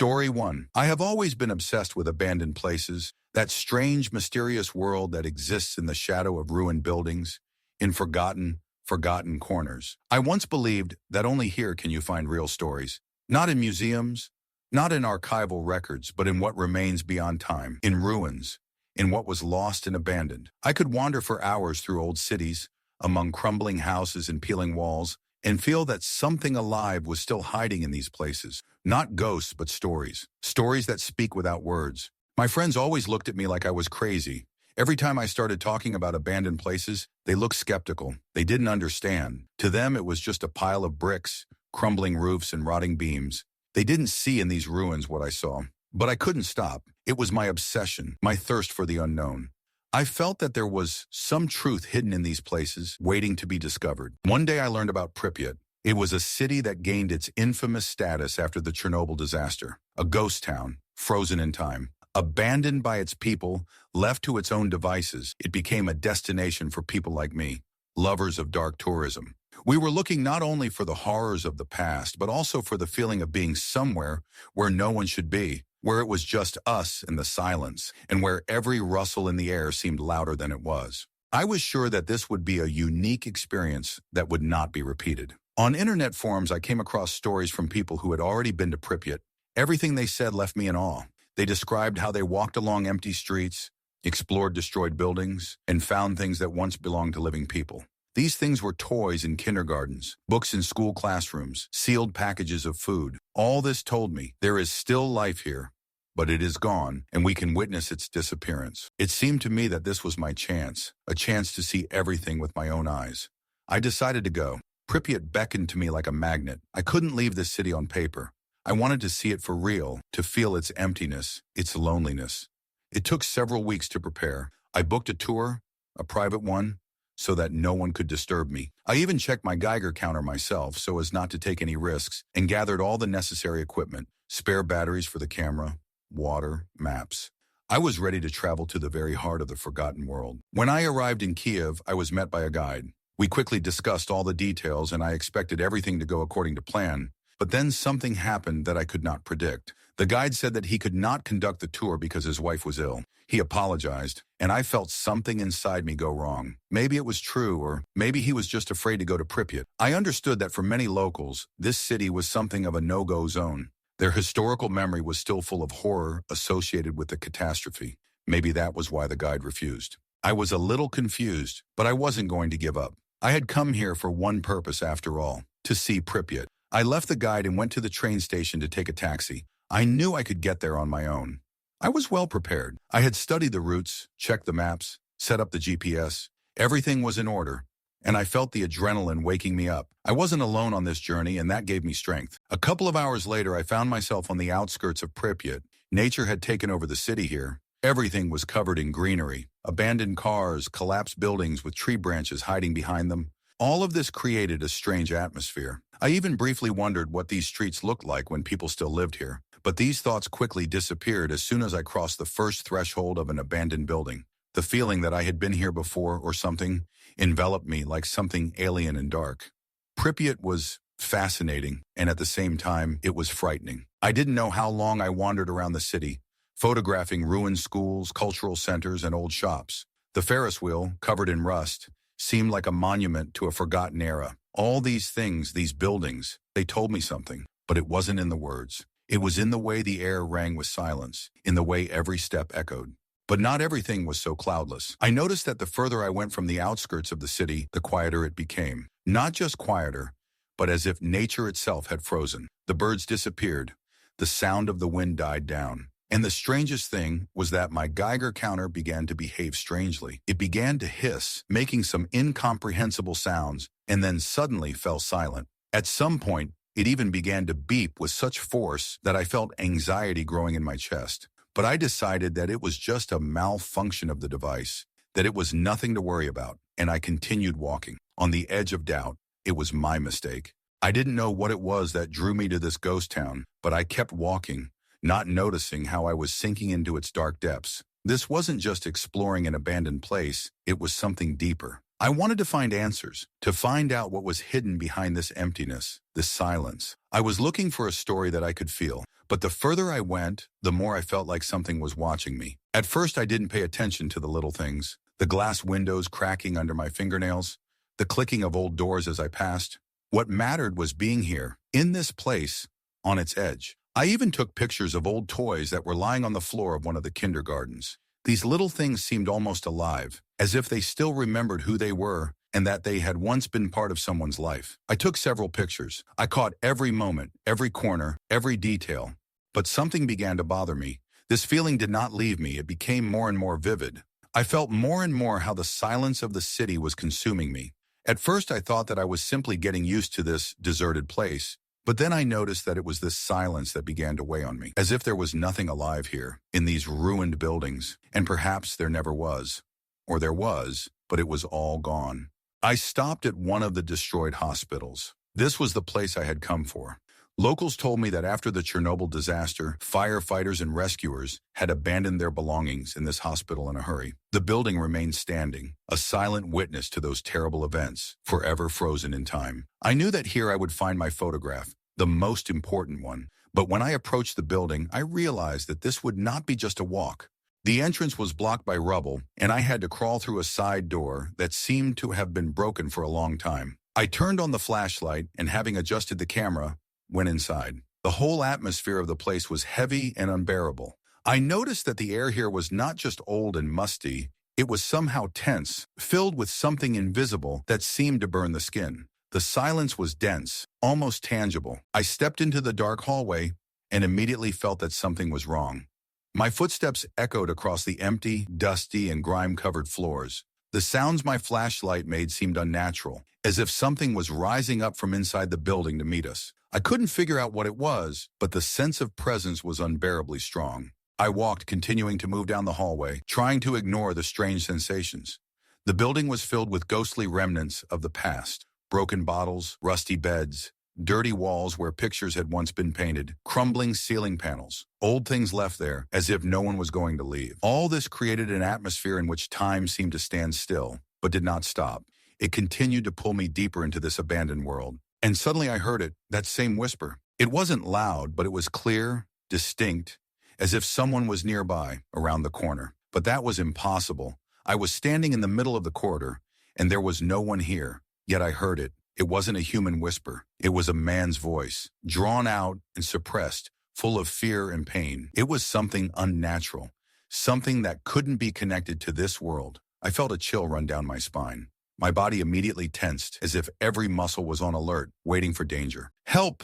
Story 1. I have always been obsessed with abandoned places, that strange, mysterious world that exists in the shadow of ruined buildings, in forgotten corners. I once believed that only here can you find real stories. Not in museums, not in archival records, but in what remains beyond time, in ruins, in what was lost and abandoned. I could wander for hours through old cities, among crumbling houses and peeling walls, and feel that something alive was still hiding in these places. Not ghosts, but stories. Stories that speak without words. My friends always looked at me like I was crazy. Every time I started talking about abandoned places, they looked skeptical. They didn't understand. To them, it was just a pile of bricks, crumbling roofs, and rotting beams. They didn't see in these ruins what I saw. But I couldn't stop. It was my obsession, my thirst for the unknown. I felt that there was some truth hidden in these places, waiting to be discovered. One day I learned about Pripyat. It was a city that gained its infamous status after the Chernobyl disaster. A ghost town, frozen in time. Abandoned by its people, left to its own devices, it became a destination for people like me, lovers of dark tourism. We were looking not only for the horrors of the past, but also for the feeling of being somewhere where no one should be, where it was just us and the silence, and where every rustle in the air seemed louder than it was. I was sure that this would be a unique experience that would not be repeated. On internet forums, I came across stories from people who had already been to Pripyat. Everything they said left me in awe. They described how they walked along empty streets, explored destroyed buildings, and found things that once belonged to living people. These things were toys in kindergartens, books in school classrooms, sealed packages of food. All this told me there is still life here, but it is gone, and we can witness its disappearance. It seemed to me that this was my chance, a chance to see everything with my own eyes. I decided to go. Pripyat beckoned to me like a magnet. I couldn't leave this city on paper. I wanted to see it for real, to feel its emptiness, its loneliness. It took several weeks to prepare. I booked a tour, a private one, so that no one could disturb me. I even checked my Geiger counter myself so as not to take any risks, and gathered all the necessary equipment, spare batteries for the camera, water, maps. I was ready to travel to the very heart of the forgotten world. When I arrived in Kiev, I was met by a guide. We quickly discussed all the details, and I expected everything to go according to plan. But then something happened that I could not predict. The guide said that he could not conduct the tour because his wife was ill. He apologized, and I felt something inside me go wrong. Maybe it was true, or maybe he was just afraid to go to Pripyat. I understood that for many locals, this city was something of a no-go zone. Their historical memory was still full of horror associated with the catastrophe. Maybe that was why the guide refused. I was a little confused, but I wasn't going to give up. I had come here for one purpose after all, to see Pripyat. I left the guide and went to the train station to take a taxi. I knew I could get there on my own. I was well prepared. I had studied the routes, checked the maps, set up the GPS. Everything was in order, and I felt the adrenaline waking me up. I wasn't alone on this journey, and that gave me strength. A couple of hours later, I found myself on the outskirts of Pripyat. Nature had taken over the city here. Everything was covered in greenery. Abandoned cars, collapsed buildings with tree branches hiding behind them. All of this created a strange atmosphere. I even briefly wondered what these streets looked like when people still lived here. But these thoughts quickly disappeared as soon as I crossed the first threshold of an abandoned building. The feeling that I had been here before or something enveloped me like something alien and dark. Pripyat was fascinating, and at the same time, it was frightening. I didn't know how long I wandered around the city, photographing ruined schools, cultural centers, and old shops. The Ferris wheel, covered in rust, seemed like a monument to a forgotten era. All these things, these buildings, they told me something, but it wasn't in the words. It was in the way the air rang with silence, in the way every step echoed. But not everything was so cloudless. I noticed that the further I went from the outskirts of the city, the quieter it became. Not just quieter, but as if nature itself had frozen. The birds disappeared. The sound of the wind died down. And the strangest thing was that my Geiger counter began to behave strangely. It began to hiss, making some incomprehensible sounds, and then suddenly fell silent. At some point, it even began to beep with such force that I felt anxiety growing in my chest. But I decided that it was just a malfunction of the device, that it was nothing to worry about, and I continued walking. On the edge of doubt, it was my mistake. I didn't know what it was that drew me to this ghost town, but I kept walking, not noticing how I was sinking into its dark depths. This wasn't just exploring an abandoned place, it was something deeper. I wanted to find answers, to find out what was hidden behind this emptiness, this silence. I was looking for a story that I could feel, But the further I went, the more I felt like something was watching me. At first, I didn't pay attention to the little things, the glass windows cracking under my fingernails, the clicking of old doors as I passed. What mattered was being here, in this place, on its edge. I even took pictures of old toys that were lying on the floor of one of the kindergartens. These little things seemed almost alive, as if they still remembered who they were and that they had once been part of someone's life. I took several pictures. I caught every moment, every corner, every detail. But something began to bother me. This feeling did not leave me. It became more and more vivid. I felt more and more how the silence of the city was consuming me. At first, I thought that I was simply getting used to this deserted place. But then I noticed that it was this silence that began to weigh on me, as if there was nothing alive here, in these ruined buildings. And perhaps there never was. Or there was, but it was all gone. I stopped at one of the destroyed hospitals. This was the place I had come for. Locals told me that after the Chernobyl disaster, firefighters and rescuers had abandoned their belongings in this hospital in a hurry. The building remained standing, a silent witness to those terrible events, forever frozen in time. I knew that here I would find my photograph, the most important one. But when I approached the building, I realized that this would not be just a walk. The entrance was blocked by rubble, and I had to crawl through a side door that seemed to have been broken for a long time. I turned on the flashlight, and having adjusted the camera, went inside. The whole atmosphere of the place was heavy and unbearable. I noticed that the air here was not just old and musty, it was somehow tense, filled with something invisible that seemed to burn the skin. The silence was dense, almost tangible. I stepped into the dark hallway and immediately felt that something was wrong. My footsteps echoed across the empty, dusty, and grime-covered floors. The sounds my flashlight made seemed unnatural, as if something was rising up from inside the building to meet us. I couldn't figure out what it was, but the sense of presence was unbearably strong. I walked, continuing to move down the hallway, trying to ignore the strange sensations. The building was filled with ghostly remnants of the past. Broken bottles, rusty beds, dirty walls where pictures had once been painted, crumbling ceiling panels, old things left there, as if no one was going to leave. All this created an atmosphere in which time seemed to stand still, but did not stop. It continued to pull me deeper into this abandoned world. And suddenly I heard it, that same whisper. It wasn't loud, but it was clear, distinct, as if someone was nearby, around the corner. But that was impossible. I was standing in the middle of the corridor, and there was no one here. Yet I heard it. It wasn't a human whisper. It was a man's voice, drawn out and suppressed, full of fear and pain. It was something unnatural, something that couldn't be connected to this world. I felt a chill run down my spine. My body immediately tensed, as if every muscle was on alert, waiting for danger. "Help!"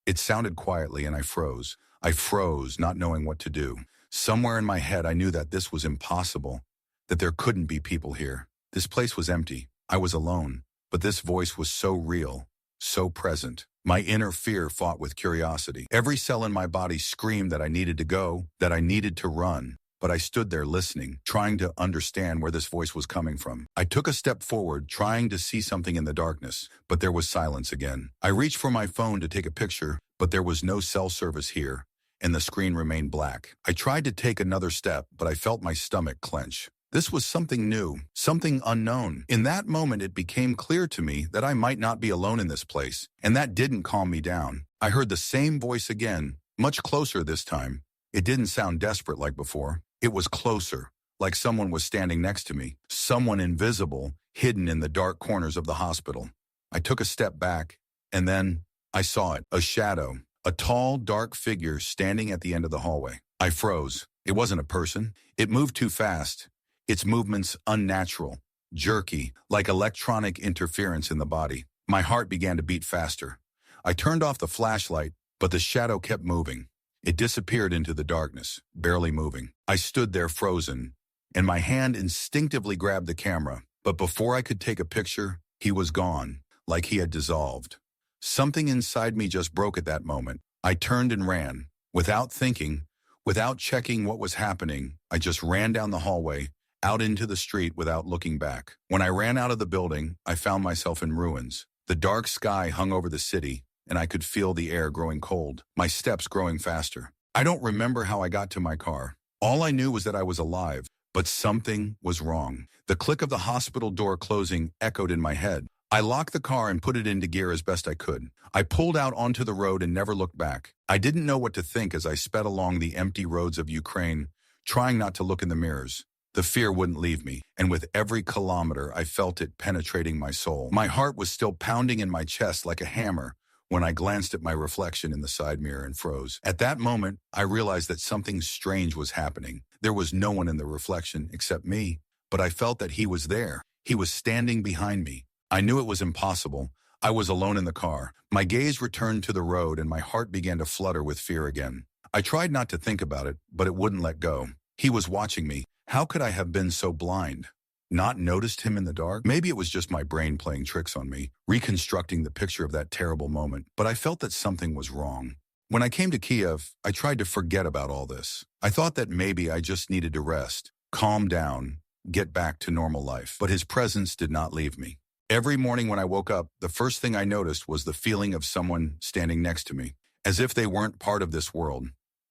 It sounded quietly, and I froze. I froze, not knowing what to do. Somewhere in my head, I knew that this was impossible, that there couldn't be people here. This place was empty. I was alone. But this voice was so real, so present. My inner fear fought with curiosity. Every cell in my body screamed that I needed to go, that I needed to run. But I stood there listening, trying to understand where this voice was coming from. I took a step forward, trying to see something in the darkness, but there was silence again. I reached for my phone to take a picture, but there was no cell service here, and the screen remained black. I tried to take another step, but I felt my stomach clench. This was something new, something unknown. In that moment, it became clear to me that I might not be alone in this place, and that didn't calm me down. I heard the same voice again, much closer this time. It didn't sound desperate like before. It was closer, like someone was standing next to me, someone invisible, hidden in the dark corners of the hospital. I took a step back, and then I saw it, a shadow, a tall, dark figure standing at the end of the hallway. I froze. It wasn't a person. It moved too fast. Its movements unnatural, jerky, like electronic interference in the body. My heart began to beat faster. I turned off the flashlight, but the shadow kept moving. It disappeared into the darkness, barely moving. I stood there frozen, and my hand instinctively grabbed the camera. But before I could take a picture, he was gone, like he had dissolved. Something inside me just broke at that moment. I turned and ran. Without thinking, without checking what was happening, I just ran down the hallway, out into the street without looking back. When I ran out of the building, I found myself in ruins. The dark sky hung over the city, and I could feel the air growing cold, my steps growing faster. I don't remember how I got to my car. All I knew was that I was alive, but something was wrong. The click of the hospital door closing echoed in my head. I locked the car and put it into gear as best I could. I pulled out onto the road and never looked back. I didn't know what to think as I sped along the empty roads of Ukraine, trying not to look in the mirrors. The fear wouldn't leave me, and with every kilometer I felt it penetrating my soul. My heart was still pounding in my chest like a hammer when I glanced at my reflection in the side mirror and froze. At that moment, I realized that something strange was happening. There was no one in the reflection except me, but I felt that he was there. He was standing behind me. I knew it was impossible. I was alone in the car. My gaze returned to the road and my heart began to flutter with fear again. I tried not to think about it, but it wouldn't let go. He was watching me. How could I have been so blind? Not noticed him in the dark? Maybe it was just my brain playing tricks on me, reconstructing the picture of that terrible moment, but I felt that something was wrong. When I came to Kiev, I tried to forget about all this. I thought that maybe I just needed to rest, calm down, get back to normal life. But his presence did not leave me. Every morning when I woke up, the first thing I noticed was the feeling of someone standing next to me, as if they weren't part of this world.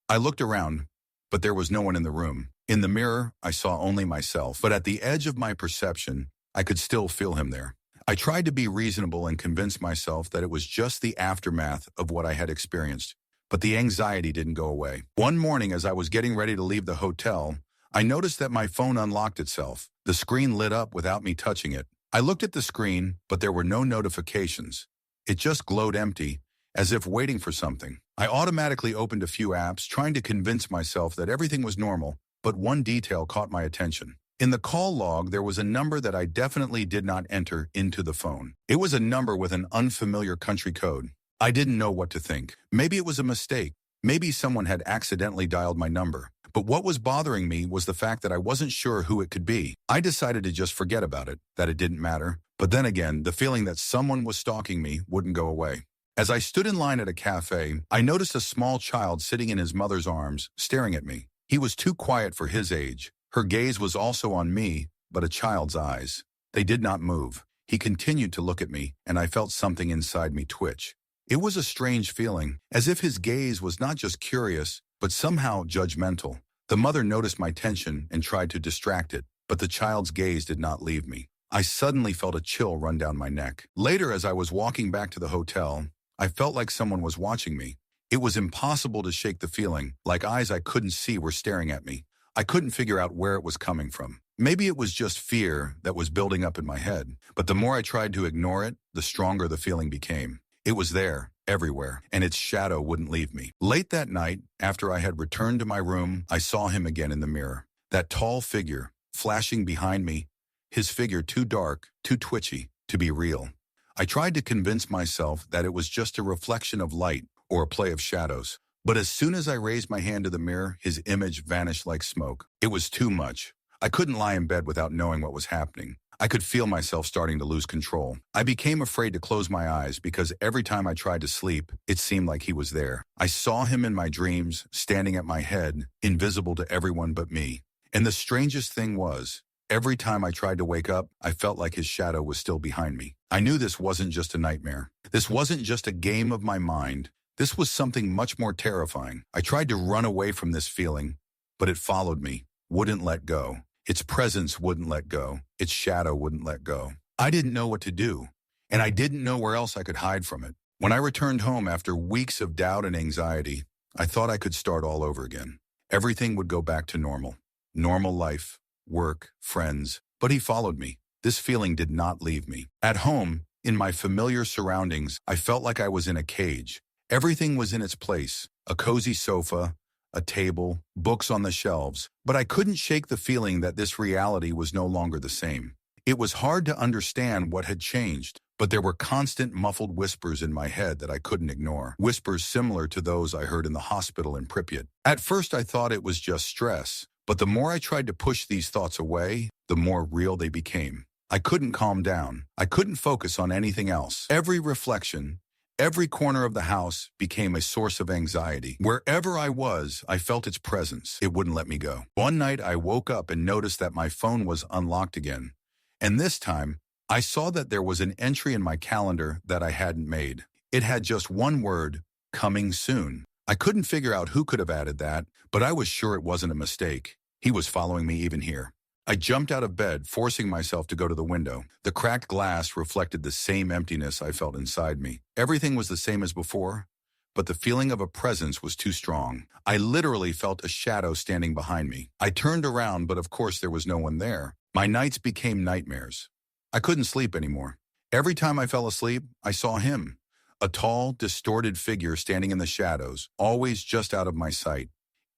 I looked around, but there was no one in the room. In the mirror, I saw only myself, but at the edge of my perception, I could still feel him there. I tried to be reasonable and convince myself that it was just the aftermath of what I had experienced, but the anxiety didn't go away. One morning, as I was getting ready to leave the hotel, I noticed that my phone unlocked itself. The screen lit up without me touching it. I looked at the screen, but there were no notifications. It just glowed empty, as if waiting for something. I automatically opened a few apps, trying to convince myself that everything was normal, but one detail caught my attention. In the call log, there was a number that I definitely did not enter into the phone. It was a number with an unfamiliar country code. I didn't know what to think. Maybe it was a mistake. Maybe someone had accidentally dialed my number. But what was bothering me was the fact that I wasn't sure who it could be. I decided to just forget about it, that it didn't matter. But then again, the feeling that someone was stalking me wouldn't go away. As I stood in line at a cafe, I noticed a small child sitting in his mother's arms, staring at me. He was too quiet for his age. Her gaze was also on me, but a child's eyes. They did not move. He continued to look at me, and I felt something inside me twitch. It was a strange feeling, as if his gaze was not just curious, but somehow judgmental. The mother noticed my tension and tried to distract it, but the child's gaze did not leave me. I suddenly felt a chill run down my neck. Later, as I was walking back to the hotel, I felt like someone was watching me. It was impossible to shake the feeling, like eyes I couldn't see were staring at me. I couldn't figure out where it was coming from. Maybe it was just fear that was building up in my head, but the more I tried to ignore it, the stronger the feeling became. It was there, everywhere, and its shadow wouldn't leave me. Late that night, after I had returned to my room, I saw him again in the mirror. That tall figure, flashing behind me, his figure too dark, too twitchy, to be real. I tried to convince myself that it was just a reflection of light or a play of shadows. But as soon as I raised my hand to the mirror, his image vanished like smoke. It was too much. I couldn't lie in bed without knowing what was happening. I could feel myself starting to lose control. I became afraid to close my eyes because every time I tried to sleep, it seemed like he was there. I saw him in my dreams, standing at my head, invisible to everyone but me. And the strangest thing was, every time I tried to wake up, I felt like his shadow was still behind me. I knew this wasn't just a nightmare. This wasn't just a game of my mind. This was something much more terrifying. I tried to run away from this feeling, but it followed me, wouldn't let go. Its presence wouldn't let go. Its shadow wouldn't let go. I didn't know what to do, and I didn't know where else I could hide from it. When I returned home after weeks of doubt and anxiety, I thought I could start all over again. Everything would go back to normal. Normal life, work, friends. But he followed me. This feeling did not leave me. At home, in my familiar surroundings, I felt like I was in a cage. Everything was in its place. A cozy sofa, a table, books on the shelves, but I couldn't shake the feeling that this reality was no longer the same. It was hard to understand what had changed, but there were constant muffled whispers in my head that I couldn't ignore, whispers similar to those I heard in the hospital in Pripyat. At first I thought it was just stress, but the more I tried to push these thoughts away, the more real they became. I couldn't calm down. I couldn't focus on anything else. Every reflection, every corner of the house became a source of anxiety. Wherever I was, I felt its presence. It wouldn't let me go. One night, I woke up and noticed that my phone was unlocked again. And this time, I saw that there was an entry in my calendar that I hadn't made. It had just one word, coming soon. I couldn't figure out who could have added that, but I was sure it wasn't a mistake. He was following me even here. I jumped out of bed, forcing myself to go to the window. The cracked glass reflected the same emptiness I felt inside me. Everything was the same as before, but the feeling of a presence was too strong. I literally felt a shadow standing behind me. I turned around, but of course there was no one there. My nights became nightmares. I couldn't sleep anymore. Every time I fell asleep, I saw him. A tall, distorted figure standing in the shadows, always just out of my sight.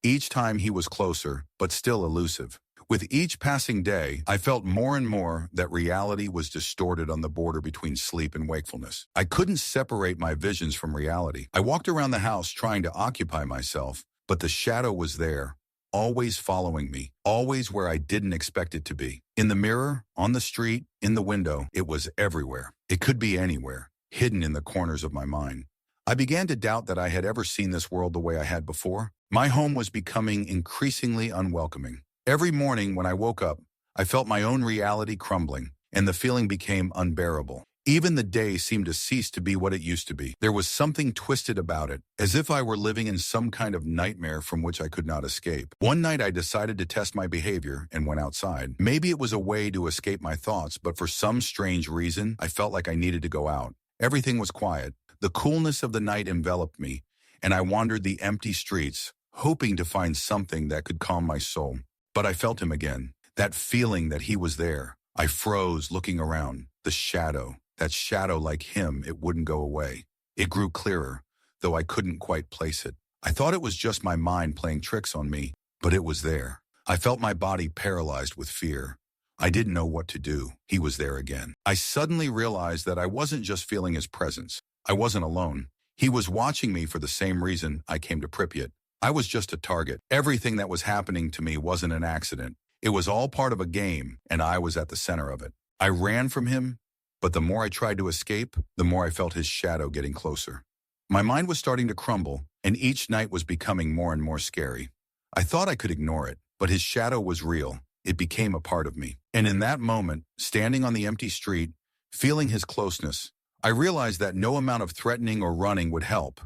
Each time he was closer, but still elusive. With each passing day, I felt more and more that reality was distorted on the border between sleep and wakefulness. I couldn't separate my visions from reality. I walked around the house trying to occupy myself, but the shadow was there, always following me, always where I didn't expect it to be. In the mirror, on the street, in the window, it was everywhere. It could be anywhere, hidden in the corners of my mind. I began to doubt that I had ever seen this world the way I had before. My home was becoming increasingly unwelcoming. Every morning when I woke up, I felt my own reality crumbling, and the feeling became unbearable. Even the day seemed to cease to be what it used to be. There was something twisted about it, as if I were living in some kind of nightmare from which I could not escape. One night I decided to test my behavior and went outside. Maybe it was a way to escape my thoughts, but for some strange reason, I felt like I needed to go out. Everything was quiet. The coolness of the night enveloped me, and I wandered the empty streets, hoping to find something that could calm my soul. But I felt him again, that feeling that he was there. I froze, looking around. The shadow, that shadow like him, it wouldn't go away. It grew clearer, though I couldn't quite place it. I thought it was just my mind playing tricks on me, but it was there. I felt my body paralyzed with fear. I didn't know what to do. He was there again. I suddenly realized that I wasn't just feeling his presence. I wasn't alone. He was watching me for the same reason I came to Pripyat. I was just a target. Everything that was happening to me wasn't an accident. It was all part of a game, and I was at the center of it. I ran from him, but the more I tried to escape, the more I felt his shadow getting closer. My mind was starting to crumble, and each night was becoming more and more scary. I thought I could ignore it, but his shadow was real. It became a part of me. And in that moment, standing on the empty street, feeling his closeness, I realized that no amount of threatening or running would help.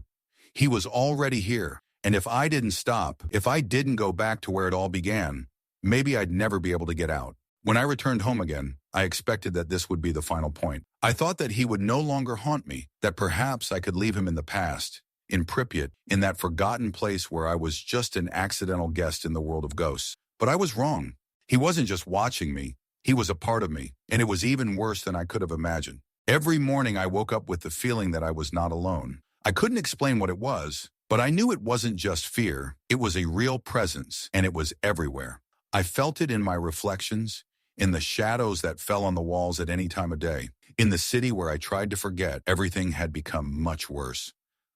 He was already here. And if I didn't stop, if I didn't go back to where it all began, maybe I'd never be able to get out. When I returned home again, I expected that this would be the final point. I thought that he would no longer haunt me, that perhaps I could leave him in the past, in Pripyat, in that forgotten place where I was just an accidental guest in the world of ghosts. But I was wrong. He wasn't just watching me, he was a part of me, and it was even worse than I could have imagined. Every morning I woke up with the feeling that I was not alone. I couldn't explain what it was, but I knew it wasn't just fear. It was a real presence, and it was everywhere. I felt it in my reflections, in the shadows that fell on the walls at any time of day. In the city where I tried to forget, everything had become much worse.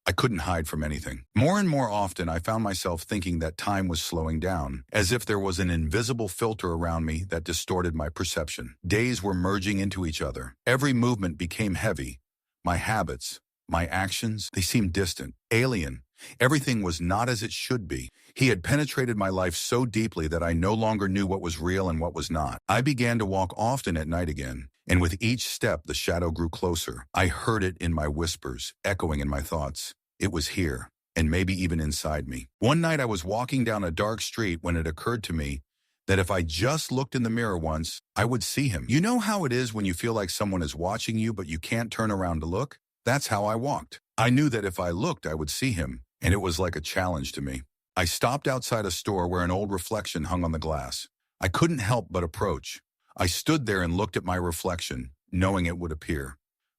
I couldn't hide from anything. More and more often, I found myself thinking that time was slowing down, as if there was an invisible filter around me that distorted my perception. Days were merging into each other. Every movement became heavy. My habits, my actions, they seemed distant, alien. Everything was not as it should be. He had penetrated my life so deeply that I no longer knew what was real and what was not. I began to walk often at night again, and with each step the shadow grew closer. I heard it in my whispers, echoing in my thoughts. It was here, and maybe even inside me. One night I was walking down a dark street when it occurred to me that if I just looked in the mirror once, I would see him. You know how it is when you feel like someone is watching you but you can't turn around to look? That's how I walked. I knew that if I looked, I would see him. And it was like a challenge to me. I stopped outside a store where an old reflection hung on the glass. I couldn't help but approach. I stood there and looked at my reflection, knowing it would appear.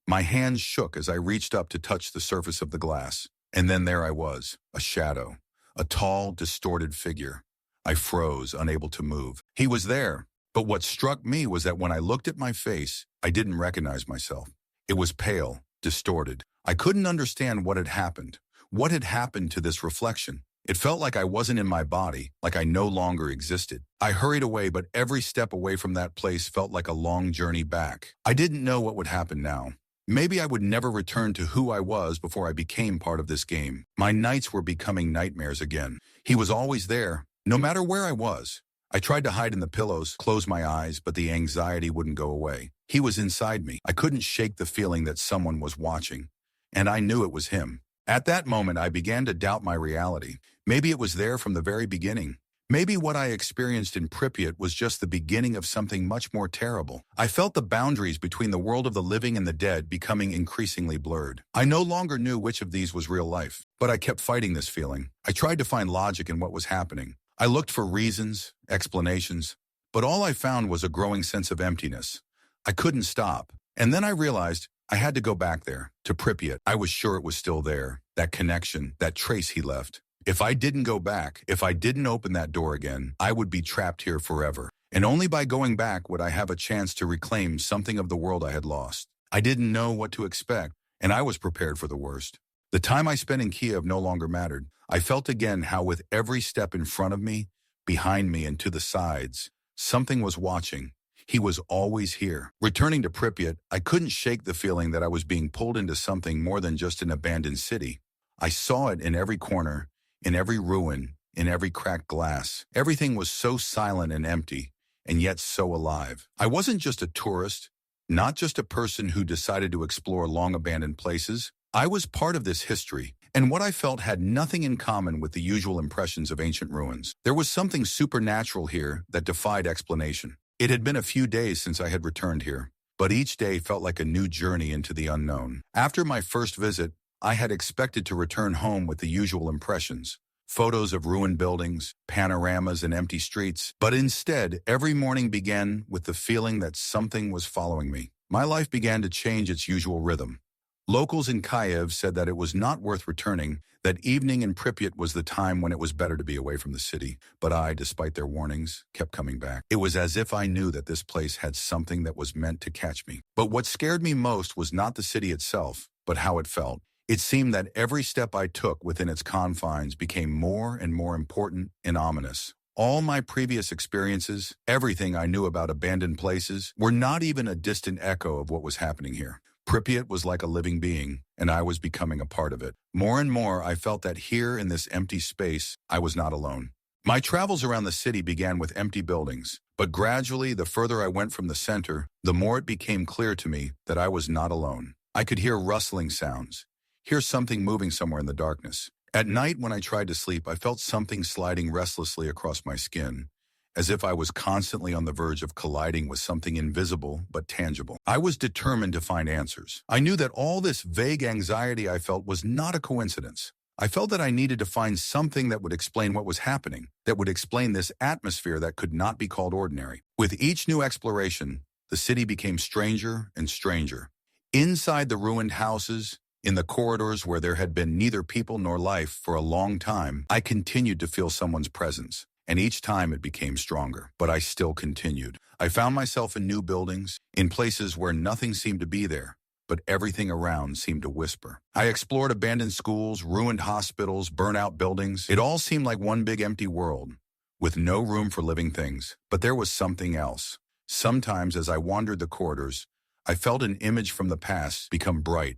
My hands shook as I reached up to touch the surface of the glass. And then there I was, a shadow, a tall, distorted figure. I froze, unable to move. He was there, but what struck me was that when I looked at my face, I didn't recognize myself. It was pale, distorted. I couldn't understand what had happened. What had happened to this reflection? It felt like I wasn't in my body, like I no longer existed. I hurried away, but every step away from that place felt like a long journey back. I didn't know what would happen now. Maybe I would never return to who I was before I became part of this game. My nights were becoming nightmares again. He was always there, no matter where I was. I tried to hide in the pillows, close my eyes, but the anxiety wouldn't go away. He was inside me. I couldn't shake the feeling that someone was watching, and I knew it was him. At that moment, I began to doubt my reality. Maybe it was there from the very beginning. Maybe what I experienced in Pripyat was just the beginning of something much more terrible. I felt the boundaries between the world of the living and the dead becoming increasingly blurred. I no longer knew which of these was real life, but I kept fighting this feeling. I tried to find logic in what was happening. I looked for reasons, explanations, but all I found was a growing sense of emptiness. I couldn't stop. And then I realized I had to go back there, to Pripyat. I was sure it was still there, that connection, that trace he left. If I didn't go back, if I didn't open that door again, I would be trapped here forever. And only by going back would I have a chance to reclaim something of the world I had lost. I didn't know what to expect, and I was prepared for the worst. The time I spent in Kiev no longer mattered. I felt again how with every step in front of me, behind me, and to the sides, something was watching. He was always here. Returning to Pripyat, I couldn't shake the feeling that I was being pulled into something more than just an abandoned city. I saw it in every corner, in every ruin, in every cracked glass. Everything was so silent and empty, and yet so alive. I wasn't just a tourist, not just a person who decided to explore long-abandoned places. I was part of this history, and what I felt had nothing in common with the usual impressions of ancient ruins. There was something supernatural here that defied explanation. It had been a few days since I had returned here, but each day felt like a new journey into the unknown. After my first visit, I had expected to return home with the usual impressions, photos of ruined buildings, panoramas, and empty streets, but instead, every morning began with the feeling that something was following me. My life began to change its usual rhythm. Locals in Kiev said that it was not worth returning, that evening in Pripyat was the time when it was better to be away from the city. But I, despite their warnings, kept coming back. It was as if I knew that this place had something that was meant to catch me. But what scared me most was not the city itself, but how it felt. It seemed that every step I took within its confines became more and more important and ominous. All my previous experiences, everything I knew about abandoned places, were not even a distant echo of what was happening here. Pripyat was like a living being, and I was becoming a part of it. More and more, I felt that here in this empty space, I was not alone. My travels around the city began with empty buildings, but gradually, the further I went from the center, the more it became clear to me that I was not alone. I could hear rustling sounds, hear something moving somewhere in the darkness. At night, when I tried to sleep, I felt something sliding restlessly across my skin, as if I was constantly on the verge of colliding with something invisible but tangible. I was determined to find answers. I knew that all this vague anxiety I felt was not a coincidence. I felt that I needed to find something that would explain what was happening, that would explain this atmosphere that could not be called ordinary. With each new exploration, the city became stranger and stranger. Inside the ruined houses, in the corridors where there had been neither people nor life for a long time, I continued to feel someone's presence. And each time it became stronger, but I still continued. I found myself in new buildings, in places where nothing seemed to be there, but everything around seemed to whisper. I explored abandoned schools, ruined hospitals, burnt-out buildings. It all seemed like one big empty world, with no room for living things. But there was something else. Sometimes as I wandered the corridors, I felt an image from the past become bright,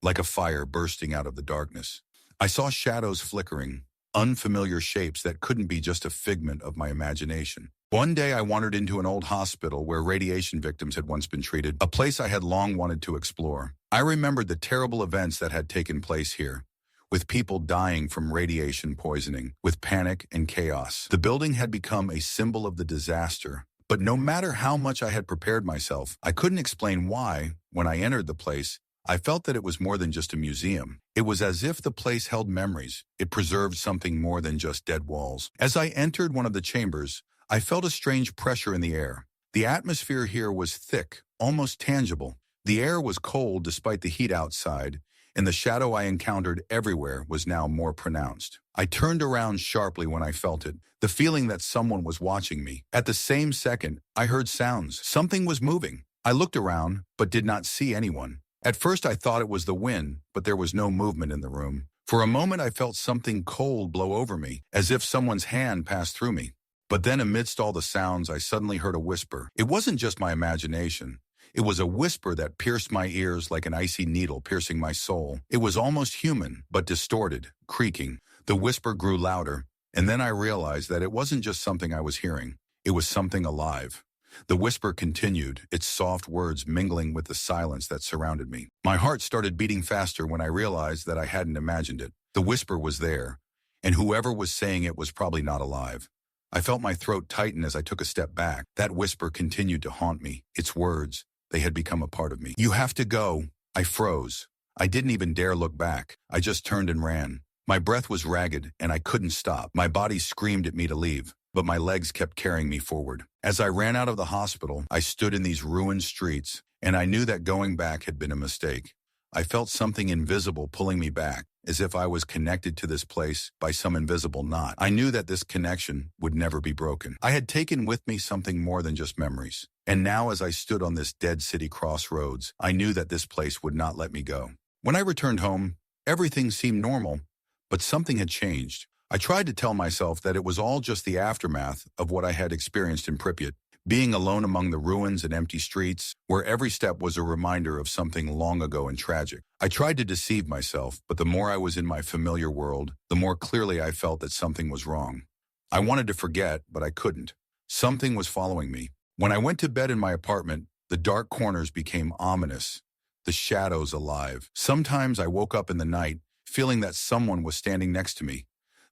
like a fire bursting out of the darkness. I saw shadows flickering, unfamiliar shapes that couldn't be just a figment of my imagination. One day I wandered into an old hospital where radiation victims had once been treated, a place I had long wanted to explore. I remembered the terrible events that had taken place here, with people dying from radiation poisoning, with panic and chaos. The building had become a symbol of the disaster, but no matter how much I had prepared myself, I couldn't explain why, when I entered the place, I felt that it was more than just a museum. It was as if the place held memories. It preserved something more than just dead walls. As I entered one of the chambers, I felt a strange pressure in the air. The atmosphere here was thick, almost tangible. The air was cold despite the heat outside, and the shadow I encountered everywhere was now more pronounced. I turned around sharply when I felt it, the feeling that someone was watching me. At the same second, I heard sounds. Something was moving. I looked around, but did not see anyone. At first I thought it was the wind, but there was no movement in the room. For a moment I felt something cold blow over me, as if someone's hand passed through me. But then amidst all the sounds I suddenly heard a whisper. It wasn't just my imagination. It was a whisper that pierced my ears like an icy needle piercing my soul. It was almost human, but distorted, creaking. The whisper grew louder, and then I realized that it wasn't just something I was hearing. It was something alive. The whisper continued, its soft words mingling with the silence that surrounded me. My heart started beating faster when I realized that I hadn't imagined it. The whisper was there, and whoever was saying it was probably not alive. I felt my throat tighten as I took a step back. That whisper continued to haunt me. Its words, they had become a part of me. "You have to go." I froze. I didn't even dare look back. I just turned and ran. My breath was ragged, and I couldn't stop. My body screamed at me to leave, but my legs kept carrying me forward. As I ran out of the hospital, I stood in these ruined streets, and I knew that going back had been a mistake. I felt something invisible pulling me back, as if I was connected to this place by some invisible knot. I knew that this connection would never be broken. I had taken with me something more than just memories. And now as I stood on this dead city crossroads, I knew that this place would not let me go. When I returned home, everything seemed normal, but something had changed. I tried to tell myself that it was all just the aftermath of what I had experienced in Pripyat, being alone among the ruins and empty streets, where every step was a reminder of something long ago and tragic. I tried to deceive myself, but the more I was in my familiar world, the more clearly I felt that something was wrong. I wanted to forget, but I couldn't. Something was following me. When I went to bed in my apartment, the dark corners became ominous, the shadows alive. Sometimes I woke up in the night, feeling that someone was standing next to me,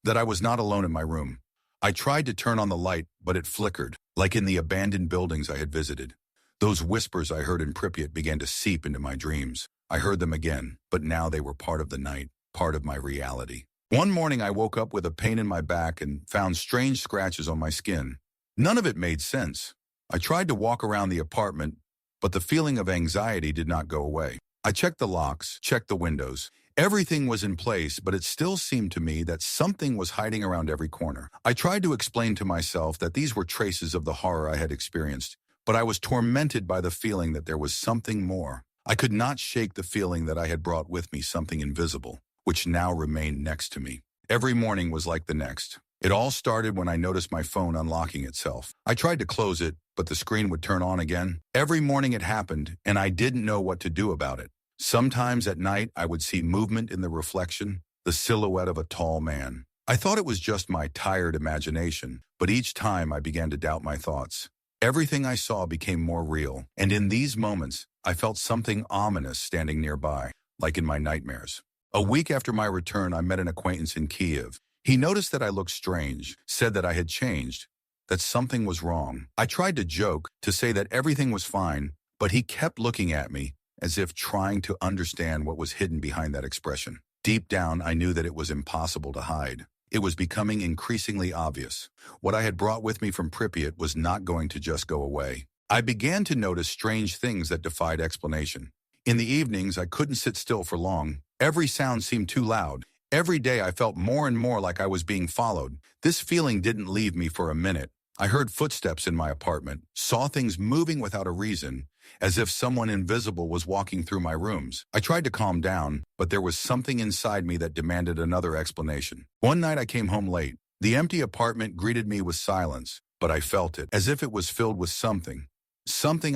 that I was not alone in my room. I tried to turn on the light, but it flickered, like in the abandoned buildings I had visited. Those whispers I heard in Pripyat began to seep into my dreams. I heard them again, but now they were part of the night, part of my reality. One morning I woke up with a pain in my back and found strange scratches on my skin. None of it made sense. I tried to walk around the apartment, but the feeling of anxiety did not go away. I checked the locks, checked the windows. Everything was in place, but it still seemed to me that something was hiding around every corner. I tried to explain to myself that these were traces of the horror I had experienced, but I was tormented by the feeling that there was something more. I could not shake the feeling that I had brought with me something invisible, which now remained next to me. Every morning was like the next. It all started when I noticed my phone unlocking itself. I tried to close it, but the screen would turn on again. Every morning it happened, and I didn't know what to do about it. Sometimes at night, I would see movement in the reflection, the silhouette of a tall man. I thought it was just my tired imagination, but each time I began to doubt my thoughts. Everything I saw became more real, and in these moments, I felt something ominous standing nearby, like in my nightmares. A week after my return, I met an acquaintance in Kiev. He noticed that I looked strange, said that I had changed, that something was wrong. I tried to joke, to say that everything was fine, but he kept looking at me, as if trying to understand what was hidden behind that expression. Deep down, I knew that it was impossible to hide. It was becoming increasingly obvious. What I had brought with me from Pripyat was not going to just go away. I began to notice strange things that defied explanation. In the evenings, I couldn't sit still for long. Every sound seemed too loud. Every day, I felt more and more like I was being followed. This feeling didn't leave me for a minute. I heard footsteps in my apartment, saw things moving without a reason, as if someone invisible was walking through my rooms. I tried to calm down, but there was something inside me that demanded another explanation. One night I came home late. The empty apartment greeted me with silence, but I felt it, as if it was filled with something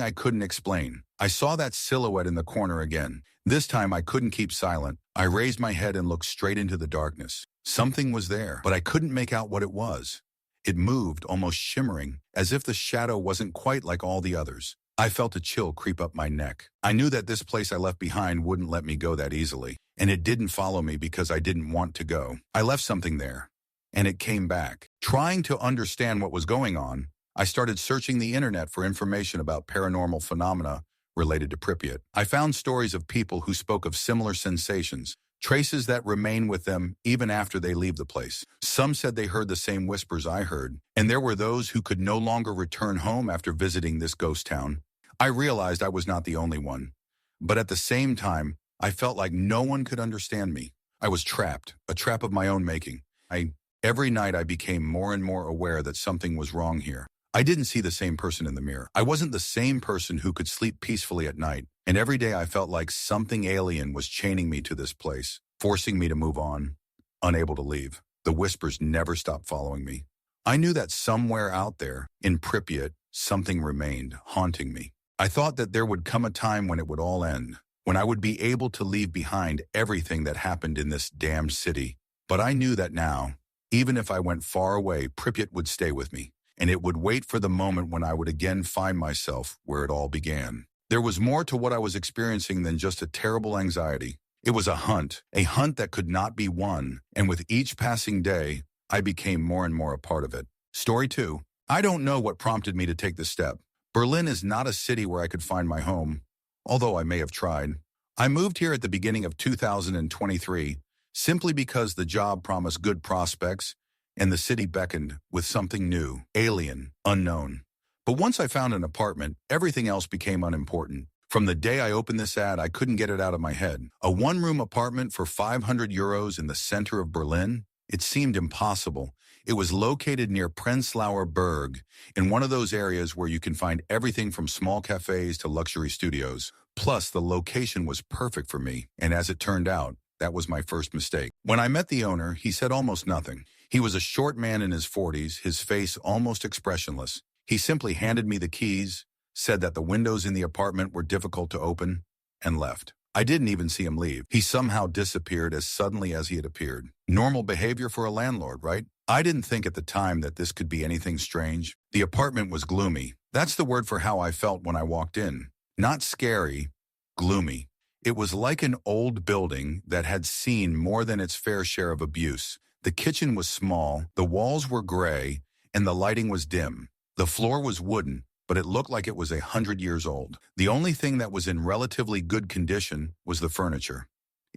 I couldn't explain. I saw that silhouette in the corner again. This time I couldn't keep silent. I raised my head and looked straight into the darkness. Something was there, but I couldn't make out what it was. It moved, almost shimmering, as if the shadow wasn't quite like all the others. I felt a chill creep up my neck. I knew that this place I left behind wouldn't let me go that easily, and it didn't follow me because I didn't want to go. I left something there, and it came back. Trying to understand what was going on, I started searching the internet for information about paranormal phenomena related to Pripyat. I found stories of people who spoke of similar sensations, traces that remain with them even after they leave the place. Some said they heard the same whispers I heard, and there were those who could no longer return home after visiting this ghost town. I realized I was not the only one, but at the same time, I felt like no one could understand me. I was trapped, a trap of my own making. Every night I became more and more aware that something was wrong here. I didn't see the same person in the mirror. I wasn't the same person who could sleep peacefully at night, and every day I felt like something alien was chaining me to this place, forcing me to move on, unable to leave. The whispers never stopped following me. I knew that somewhere out there, in Pripyat, something remained, haunting me. I thought that there would come a time when it would all end, when I would be able to leave behind everything that happened in this damned city. But I knew that now, even if I went far away, Pripyat would stay with me, and it would wait for the moment when I would again find myself where it all began. There was more to what I was experiencing than just a terrible anxiety. It was a hunt that could not be won, and with each passing day, I became more and more a part of it. Story 2. I don't know what prompted me to take the step. Berlin is not a city where I could find my home, although I may have tried. I moved here at the beginning of 2023 simply because the job promised good prospects and the city beckoned with something new, alien, unknown. But once I found an apartment, everything else became unimportant. From the day I opened this ad, I couldn't get it out of my head. A one-room apartment for 500 euros in the center of Berlin? It seemed impossible. It was located near Prenzlauer Berg, in one of those areas where you can find everything from small cafes to luxury studios. Plus, the location was perfect for me, and as it turned out, that was my first mistake. When I met the owner, he said almost nothing. He was a short man in his 40s, his face almost expressionless. He simply handed me the keys, said that the windows in the apartment were difficult to open, and left. I didn't even see him leave. He somehow disappeared as suddenly as he had appeared. Normal behavior for a landlord, right? I didn't think at the time that this could be anything strange. The apartment was gloomy. That's the word for how I felt when I walked in. Not scary, gloomy. It was like an old building that had seen more than its fair share of abuse. The kitchen was small, the walls were gray, and the lighting was dim. The floor was wooden, but it looked like it was 100 years old. The only thing that was in relatively good condition was the furniture.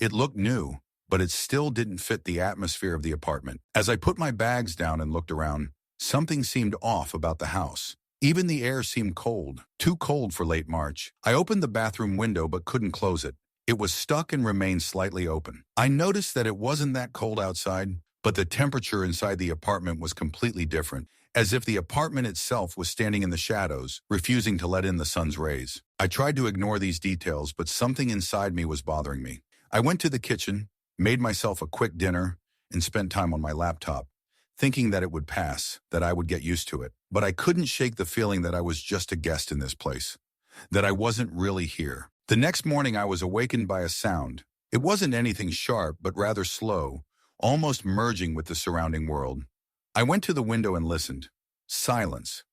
It looked new, but it still didn't fit the atmosphere of the apartment. As I put my bags down and looked around, something seemed off about the house. Even the air seemed cold, too cold for late March. I opened the bathroom window but couldn't close it. It was stuck and remained slightly open. I noticed that it wasn't that cold outside, but the temperature inside the apartment was completely different, as if the apartment itself was standing in the shadows, refusing to let in the sun's rays. I tried to ignore these details, but something inside me was bothering me. I went to the kitchen, made myself a quick dinner, and spent time on my laptop, thinking that it would pass, that I would get used to it. But I couldn't shake the feeling that I was just a guest in this place, that I wasn't really here. The next morning I was awakened by a sound. It wasn't anything sharp, but rather slow, almost merging with the surrounding world. I went to the window and listened. Silence.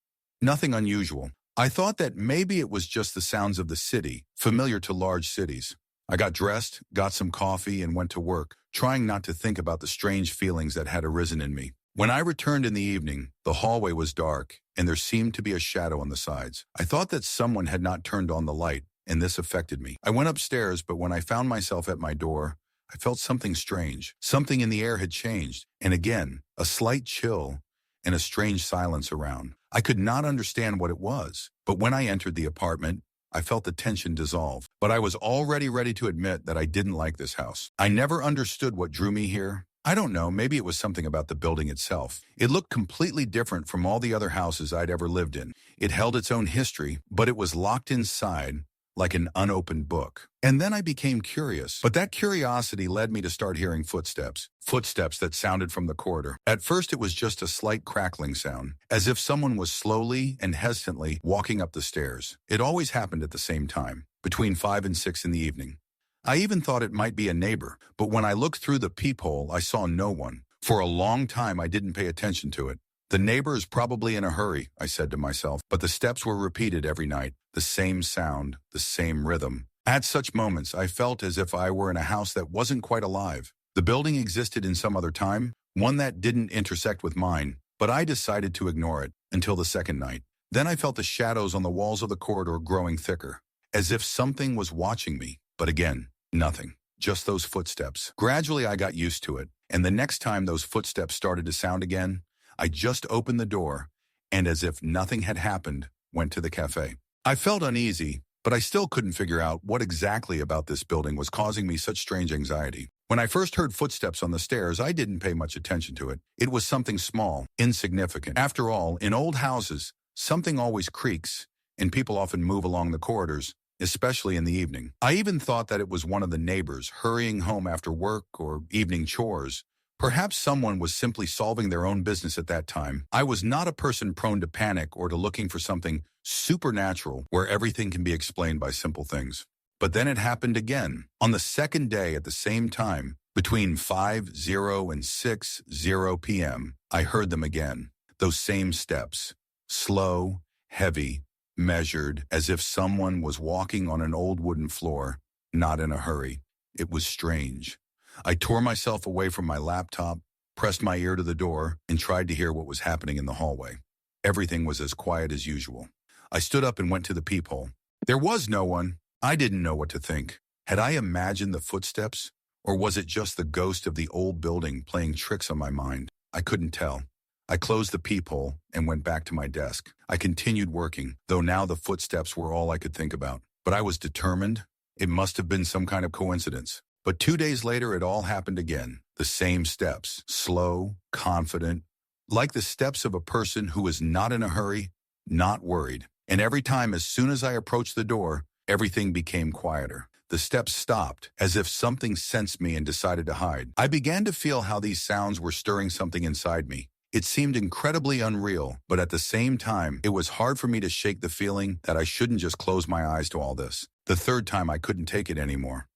Nothing unusual. I thought that maybe it was just the sounds of the city, familiar to large cities. I got dressed, got some coffee, and went to work, trying not to think about the strange feelings that had arisen in me. When I returned in the evening, the hallway was dark, and there seemed to be a shadow on the sides. I thought that someone had not turned on the light, and this affected me. I went upstairs, but when I found myself at my door, I felt something strange. Something in the air had changed, and again, a slight chill and a strange silence around. I could not understand what it was, but when I entered the apartment, I felt the tension dissolve. But I was already ready to admit that I didn't like this house. I never understood what drew me here. I don't know, maybe it was something about the building itself. It looked completely different from all the other houses I'd ever lived in. It held its own history, but it was locked inside, like an unopened book. And then I became curious, but that curiosity led me to start hearing footsteps that sounded from the corridor. At first it was just a slight crackling sound, as if someone was slowly and hesitantly walking up the stairs. It always happened at the same time, between 5 and 6 in the evening. I even thought it might be a neighbor, but when I looked through the peephole, I saw no one. For a long time I didn't pay attention to it. The neighbor is probably in a hurry, I said to myself, but the steps were repeated every night, the same sound, the same rhythm. At such moments, I felt as if I were in a house that wasn't quite alive. The building existed in some other time, one that didn't intersect with mine, but I decided to ignore it until the second night. Then I felt the shadows on the walls of the corridor growing thicker, as if something was watching me. But again, nothing, just those footsteps. Gradually, I got used to it, and the next time those footsteps started to sound again, I just opened the door, and as if nothing had happened, went to the cafe. I felt uneasy, but I still couldn't figure out what exactly about this building was causing me such strange anxiety. When I first heard footsteps on the stairs, I didn't pay much attention to it. It was something small, insignificant. After all, in old houses, something always creaks, and people often move along the corridors, especially in the evening. I even thought that it was one of the neighbors hurrying home after work or evening chores. Perhaps someone was simply solving their own business at that time. I was not a person prone to panic or to looking for something supernatural where everything can be explained by simple things. But then it happened again. On the second day at the same time, between 5:00 and 6:00 p.m., I heard them again. Those same steps. Slow, heavy, measured, as if someone was walking on an old wooden floor, not in a hurry. It was strange. I tore myself away from my laptop, pressed my ear to the door, and tried to hear what was happening in the hallway. Everything was as quiet as usual. I stood up and went to the peephole. There was no one. I didn't know what to think. Had I imagined the footsteps? Or was it just the ghost of the old building playing tricks on my mind? I couldn't tell. I closed the peephole and went back to my desk. I continued working, though now the footsteps were all I could think about. But I was determined. It must have been some kind of coincidence. But 2 days later, it all happened again. The same steps, slow, confident, like the steps of a person who is not in a hurry, not worried. And every time, as soon as I approached the door, everything became quieter. The steps stopped, as if something sensed me and decided to hide. I began to feel how these sounds were stirring something inside me. It seemed incredibly unreal, but at the same time, it was hard for me to shake the feeling that I shouldn't just close my eyes to all this. The third time, I couldn't take it anymore.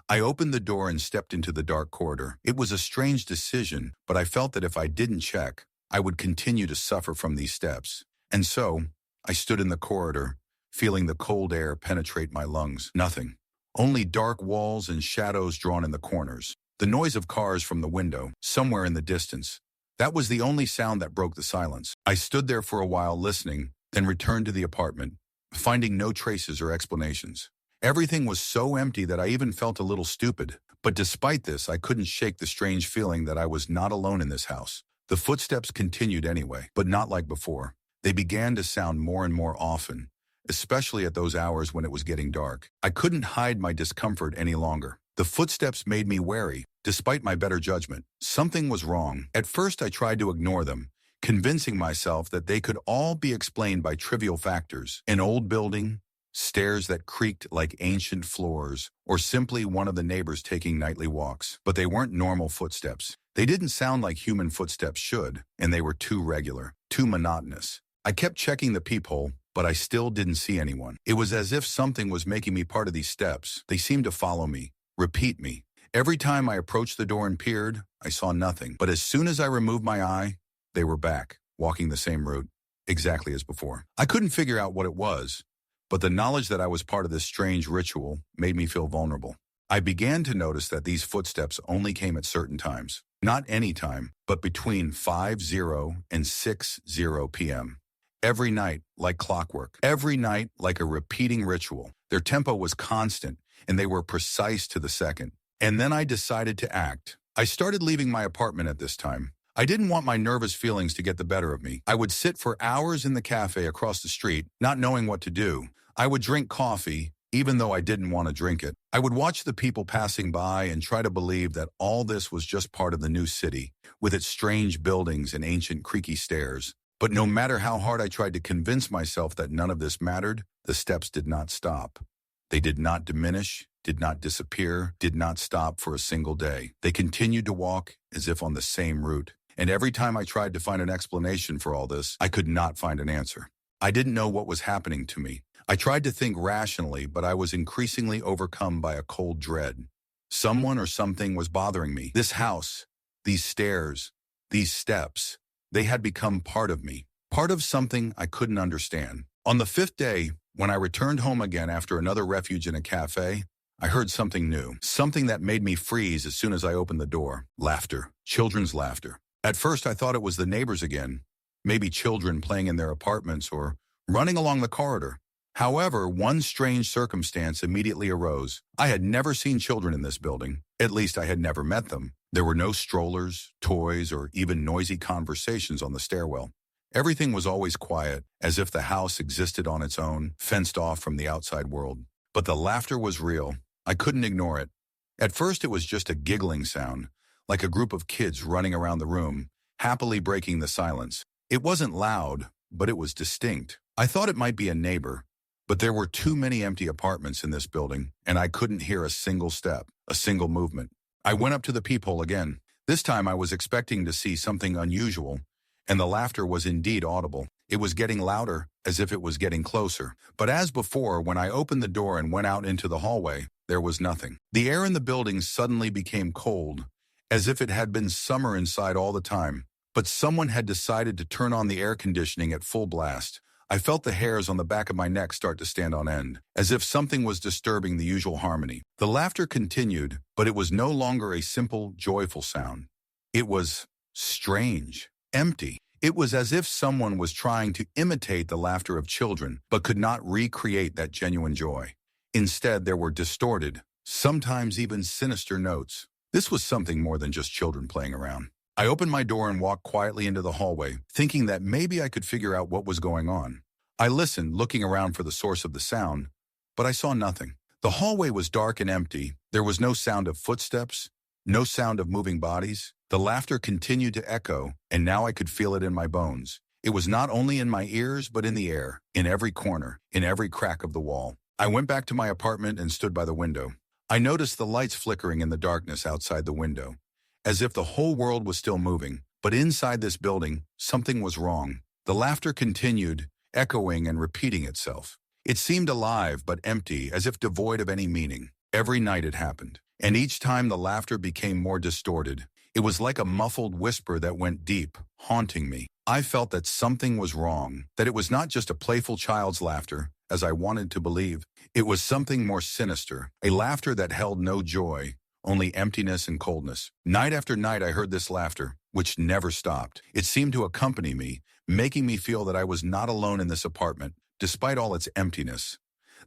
I opened the door and stepped into the dark corridor. It was a strange decision, but I felt that if I didn't check, I would continue to suffer from these steps. And so, I stood in the corridor, feeling the cold air penetrate my lungs. Nothing. Only dark walls and shadows drawn in the corners. The noise of cars from the window, somewhere in the distance. That was the only sound that broke the silence. I stood there for a while listening, then returned to the apartment, finding no traces or explanations. Everything was so empty that I even felt a little stupid. But despite this, I couldn't shake the strange feeling that I was not alone in this house. The footsteps continued anyway, but not like before. They began to sound more and more often, especially at those hours when it was getting dark. I couldn't hide my discomfort any longer. The footsteps made me wary, despite my better judgment. Something was wrong. At first, I tried to ignore them, convincing myself that they could all be explained by trivial factors. An old building, stairs that creaked like ancient floors, or simply one of the neighbors taking nightly walks. But they weren't normal footsteps. They didn't sound like human footsteps should, and they were too regular, too monotonous. I kept checking the peephole, but I still didn't see anyone. It was as if something was making me part of these steps. They seemed to follow me, repeat me. Every time I approached the door and peered, I saw nothing. But as soon as I removed my eye, they were back, walking the same route, exactly as before. I couldn't figure out what it was, but the knowledge that I was part of this strange ritual made me feel vulnerable. I began to notice that these footsteps only came at certain times. Not any time, but between 5:00 and 6:00 p.m. Every night, like clockwork. Every night, like a repeating ritual. Their tempo was constant, and they were precise to the second. And then I decided to act. I started leaving my apartment at this time. I didn't want my nervous feelings to get the better of me. I would sit for hours in the cafe across the street, not knowing what to do. I would drink coffee, even though I didn't want to drink it. I would watch the people passing by and try to believe that all this was just part of the new city, with its strange buildings and ancient creaky stairs. But no matter how hard I tried to convince myself that none of this mattered, the steps did not stop. They did not diminish, did not disappear, did not stop for a single day. They continued to walk as if on the same route. And every time I tried to find an explanation for all this, I could not find an answer. I didn't know what was happening to me. I tried to think rationally, but I was increasingly overcome by a cold dread. Someone or something was bothering me. This house, these stairs, these steps, they had become part of me, part of something I couldn't understand. On the 5th day, when I returned home again after another refuge in a cafe, I heard something new, something that made me freeze as soon as I opened the door. Laughter, children's laughter. At first, I thought it was the neighbors again, maybe children playing in their apartments or running along the corridor. However, one strange circumstance immediately arose. I had never seen children in this building. At least I had never met them. There were no strollers, toys, or even noisy conversations on the stairwell. Everything was always quiet, as if the house existed on its own, fenced off from the outside world. But the laughter was real. I couldn't ignore it. At first, it was just a giggling sound, like a group of kids running around the room, happily breaking the silence. It wasn't loud, but it was distinct. I thought it might be a neighbor, but there were too many empty apartments in this building, and I couldn't hear a single step, a single movement. I went up to the peephole again. This time I was expecting to see something unusual, and the laughter was indeed audible. It was getting louder, as if it was getting closer. But as before, when I opened the door and went out into the hallway, there was nothing. The air in the building suddenly became cold, as if it had been summer inside all the time. But someone had decided to turn on the air conditioning at full blast. I felt the hairs on the back of my neck start to stand on end, as if something was disturbing the usual harmony. The laughter continued, but it was no longer a simple, joyful sound. It was strange, empty. It was as if someone was trying to imitate the laughter of children, but could not recreate that genuine joy. Instead, there were distorted, sometimes even sinister notes. This was something more than just children playing around. I opened my door and walked quietly into the hallway, thinking that maybe I could figure out what was going on. I listened, looking around for the source of the sound, but I saw nothing. The hallway was dark and empty. There was no sound of footsteps, no sound of moving bodies. The laughter continued to echo, and now I could feel it in my bones. It was not only in my ears, but in the air, in every corner, in every crack of the wall. I went back to my apartment and stood by the window. I noticed the lights flickering in the darkness outside the window, as if the whole world was still moving. But inside this building, something was wrong. The laughter continued, echoing and repeating itself. It seemed alive but empty, as if devoid of any meaning. Every night it happened, and each time the laughter became more distorted. It was like a muffled whisper that went deep, haunting me. I felt that something was wrong, that it was not just a playful child's laughter, as I wanted to believe. It was something more sinister, a laughter that held no joy, only emptiness and coldness. Night after night I heard this laughter, which never stopped. It seemed to accompany me, making me feel that I was not alone in this apartment, despite all its emptiness.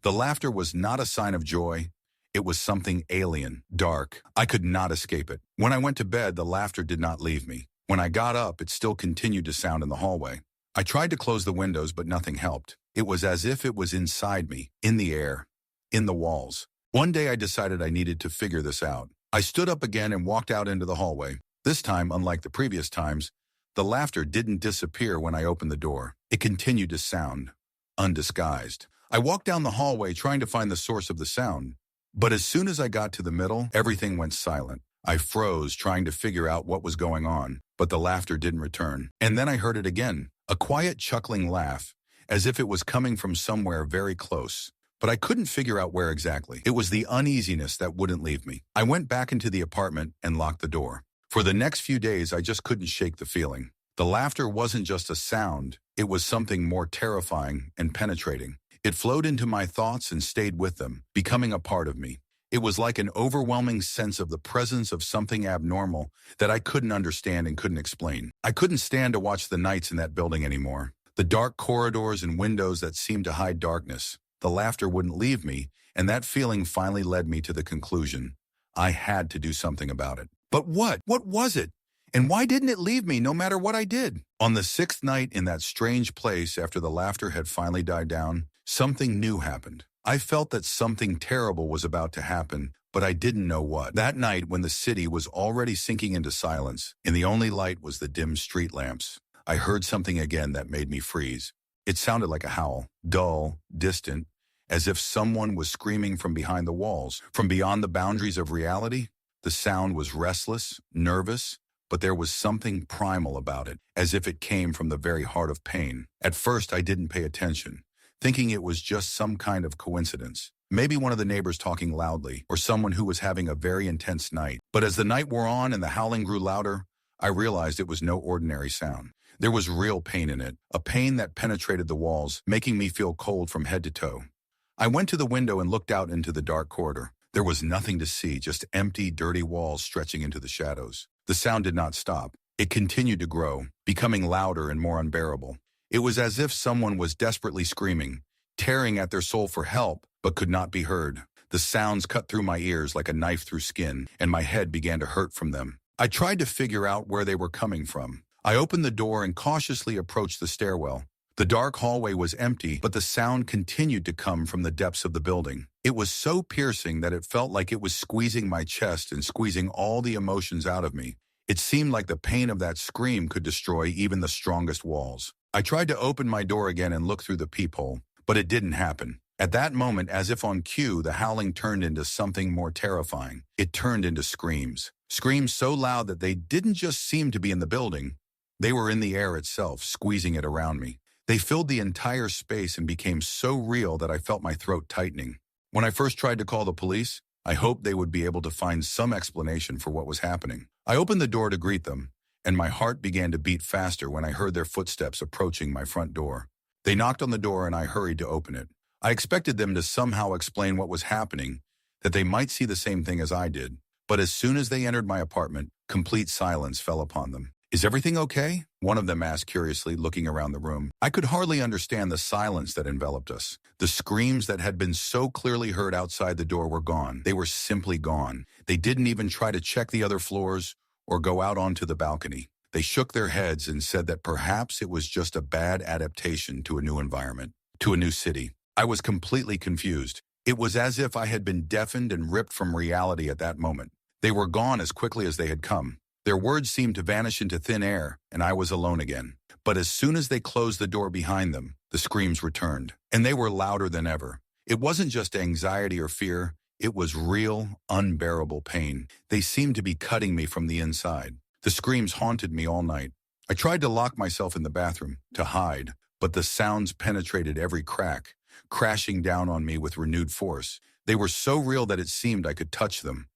The laughter was not a sign of joy. It was something alien, dark. I could not escape it. When I went to bed, the laughter did not leave me. When I got up, it still continued to sound in the hallway. I tried to close the windows, but nothing helped. It was as if it was inside me, in the air, in the walls. One day I decided I needed to figure this out. I stood up again and walked out into the hallway. This time, unlike the previous times, the laughter didn't disappear when I opened the door. It continued to sound, undisguised. I walked down the hallway trying to find the source of the sound. But as soon as I got to the middle, everything went silent. I froze, trying to figure out what was going on, but the laughter didn't return. And then I heard it again, a quiet chuckling laugh, as if it was coming from somewhere very close. But I couldn't figure out where exactly. It was the uneasiness that wouldn't leave me. I went back into the apartment and locked the door. For the next few days, I just couldn't shake the feeling. The laughter wasn't just a sound, it was something more terrifying and penetrating. It flowed into my thoughts and stayed with them, becoming a part of me. It was like an overwhelming sense of the presence of something abnormal that I couldn't understand and couldn't explain. I couldn't stand to watch the nights in that building anymore. The dark corridors and windows that seemed to hide darkness. The laughter wouldn't leave me, and that feeling finally led me to the conclusion. I had to do something about it. But what? What was it? And why didn't it leave me no matter what I did? On the 6th night in that strange place, after the laughter had finally died down, something new happened. I felt that something terrible was about to happen, but I didn't know what. That night, when the city was already sinking into silence, and the only light was the dim street lamps, I heard something again that made me freeze. It sounded like a howl, dull, distant, as if someone was screaming from behind the walls, from beyond the boundaries of reality. The sound was restless, nervous, but there was something primal about it, as if it came from the very heart of pain. At first, I didn't pay attention, thinking it was just some kind of coincidence. Maybe one of the neighbors talking loudly, or someone who was having a very intense night. But as the night wore on and the howling grew louder, I realized it was no ordinary sound. There was real pain in it, a pain that penetrated the walls, making me feel cold from head to toe. I went to the window and looked out into the dark corridor. There was nothing to see, just empty, dirty walls stretching into the shadows. The sound did not stop. It continued to grow, becoming louder and more unbearable. It was as if someone was desperately screaming, tearing at their soul for help, but could not be heard. The sounds cut through my ears like a knife through skin, and my head began to hurt from them. I tried to figure out where they were coming from. I opened the door and cautiously approached the stairwell. The dark hallway was empty, but the sound continued to come from the depths of the building. It was so piercing that it felt like it was squeezing my chest and squeezing all the emotions out of me. It seemed like the pain of that scream could destroy even the strongest walls. I tried to open my door again and look through the peephole, but it didn't happen. At that moment, as if on cue, the howling turned into something more terrifying. It turned into screams. Screams so loud that they didn't just seem to be in the building. They were in the air itself, squeezing it around me. They filled the entire space and became so real that I felt my throat tightening. When I first tried to call the police, I hoped they would be able to find some explanation for what was happening. I opened the door to greet them, and my heart began to beat faster when I heard their footsteps approaching my front door. They knocked on the door and I hurried to open it. I expected them to somehow explain what was happening, that they might see the same thing as I did. But as soon as they entered my apartment, complete silence fell upon them. "Is everything okay?" one of them asked curiously, looking around the room. I could hardly understand the silence that enveloped us. The screams that had been so clearly heard outside the door were gone. They were simply gone. They didn't even try to check the other floors or go out onto the balcony. They shook their heads and said that perhaps it was just a bad adaptation to a new environment, to a new city. I was completely confused. It was as if I had been deafened and ripped from reality at that moment. They were gone as quickly as they had come. Their words seemed to vanish into thin air, and I was alone again. But as soon as they closed the door behind them, the screams returned, and they were louder than ever. It wasn't just anxiety or fear. It was real, unbearable pain. They seemed to be cutting me from the inside. The screams haunted me all night. I tried to lock myself in the bathroom, to hide, but the sounds penetrated every crack, crashing down on me with renewed force. They were so real that it seemed I could touch them.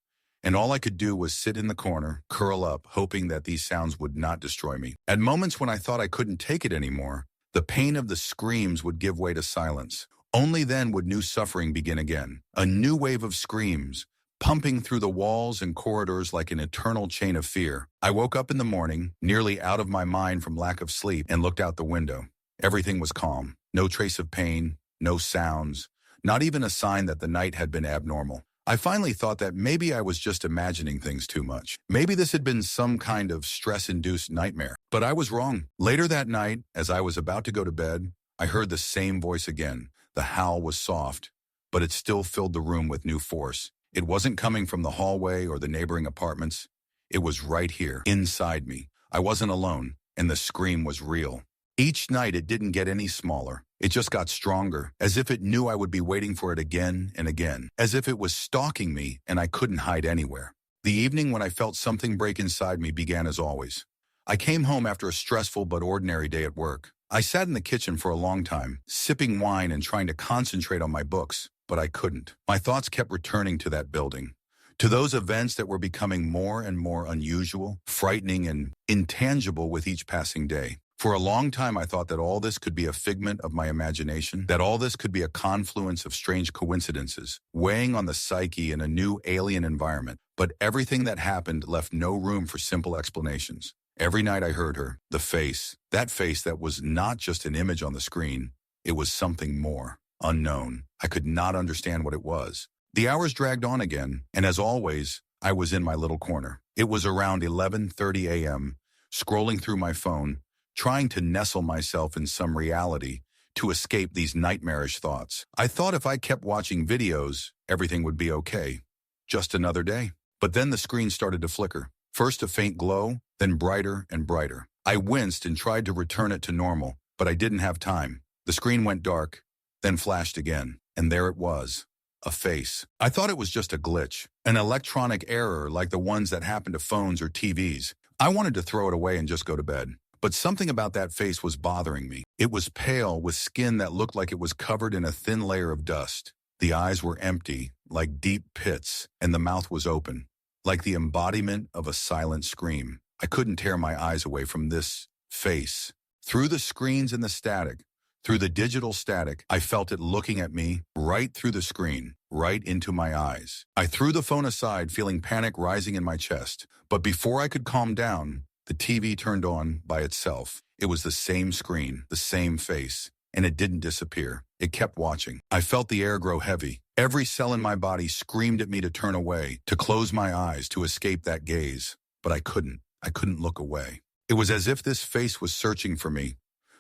And all I could do was sit in the corner, curl up, hoping that these sounds would not destroy me. At moments when I thought I couldn't take it anymore, the pain of the screams would give way to silence. Only then would new suffering begin again. A new wave of screams, pumping through the walls and corridors like an eternal chain of fear. I woke up in the morning, nearly out of my mind from lack of sleep, and looked out the window. Everything was calm. No trace of pain, no sounds, not even a sign that the night had been abnormal. I finally thought that maybe I was just imagining things too much. Maybe this had been some kind of stress-induced nightmare. But I was wrong. Later that night, as I was about to go to bed, I heard the same voice again. The howl was soft, but it still filled the room with new force. It wasn't coming from the hallway or the neighboring apartments. It was right here, inside me. I wasn't alone, and the scream was real. Each night it didn't get any smaller. It just got stronger, as if it knew I would be waiting for it again and again, as if it was stalking me and I couldn't hide anywhere. The evening when I felt something break inside me began as always. I came home after a stressful but ordinary day at work. I sat in the kitchen for a long time, sipping wine and trying to concentrate on my books, but I couldn't. My thoughts kept returning to that building, to those events that were becoming more and more unusual, frightening, and intangible with each passing day. For a long time, I thought that all this could be a figment of my imagination, that all this could be a confluence of strange coincidences, weighing on the psyche in a new alien environment. But everything that happened left no room for simple explanations. Every night I heard her, the face, that was not just an image on the screen. It was something more, unknown. I could not understand what it was. The hours dragged on again, and as always, I was in my little corner. It was around 11:30 a.m., scrolling through my phone, trying to nestle myself in some reality to escape these nightmarish thoughts. I thought if I kept watching videos, everything would be okay. Just another day. But then the screen started to flicker. First a faint glow, then brighter and brighter. I winced and tried to return it to normal, but I didn't have time. The screen went dark, then flashed again, and there it was. A face. I thought it was just a glitch, an electronic error like the ones that happen to phones or TVs. I wanted to throw it away and just go to bed. But something about that face was bothering me. It was pale, with skin that looked like it was covered in a thin layer of dust. The eyes were empty, like deep pits, and the mouth was open, like the embodiment of a silent scream. I couldn't tear my eyes away from this face. Through the screens and the static, through the digital static, I felt it looking at me, right through the screen, right into my eyes. I threw the phone aside, feeling panic rising in my chest. But before I could calm down, the TV turned on by itself. It was the same screen, the same face, and it didn't disappear. It kept watching. I felt the air grow heavy. Every cell in my body screamed at me to turn away, to close my eyes, to escape that gaze. But I couldn't. I couldn't look away. It was as if this face was searching for me,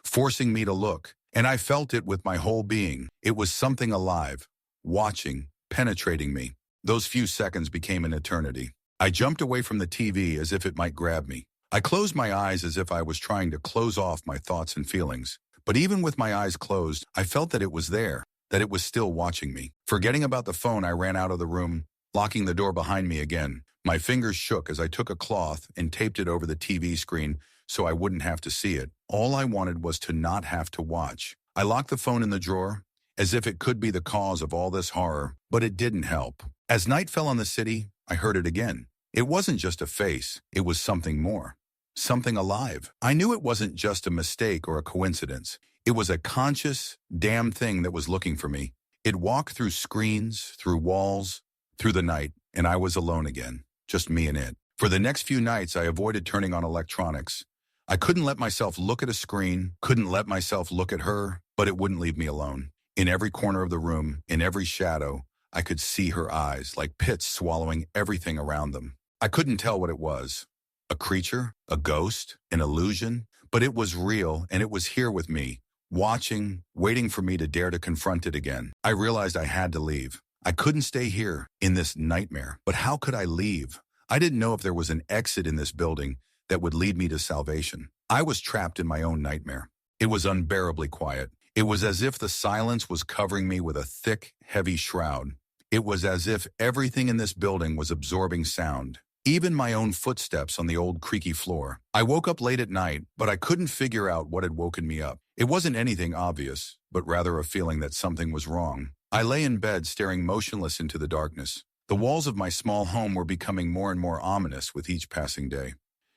forcing me to look, and I felt it with my whole being. It was something alive, watching, penetrating me. Those few seconds became an eternity. I jumped away from the TV as if it might grab me. I closed my eyes as if I was trying to close off my thoughts and feelings. But even with my eyes closed, I felt that it was there, that it was still watching me. Forgetting about the phone, I ran out of the room, locking the door behind me again. My fingers shook as I took a cloth and taped it over the TV screen so I wouldn't have to see it. All I wanted was to not have to watch. I locked the phone in the drawer, as if it could be the cause of all this horror, but it didn't help. As night fell on the city, I heard it again. It wasn't just a face, it was something more. Something alive. I knew it wasn't just a mistake or a coincidence. It was a conscious, damn thing that was looking for me. It walked through screens, through walls, through the night, and I was alone again. Just me and it. For the next few nights, I avoided turning on electronics. I couldn't let myself look at a screen, couldn't let myself look at her, but it wouldn't leave me alone. In every corner of the room, in every shadow, I could see her eyes, like pits swallowing everything around them. I couldn't tell what it was. A creature? A ghost? An illusion? But it was real, and it was here with me, watching, waiting for me to dare to confront it again. I realized I had to leave. I couldn't stay here, in this nightmare. But how could I leave? I didn't know if there was an exit in this building that would lead me to salvation. I was trapped in my own nightmare. It was unbearably quiet. It was as if the silence was covering me with a thick, heavy shroud. It was as if everything in this building was absorbing sound, even my own footsteps on the old creaky floor. I woke up late at night, but I couldn't figure out what had woken me up. It wasn't anything obvious, but rather a feeling that something was wrong. I lay in bed staring motionless into the darkness. The walls of my small home were becoming more and more ominous with each passing day.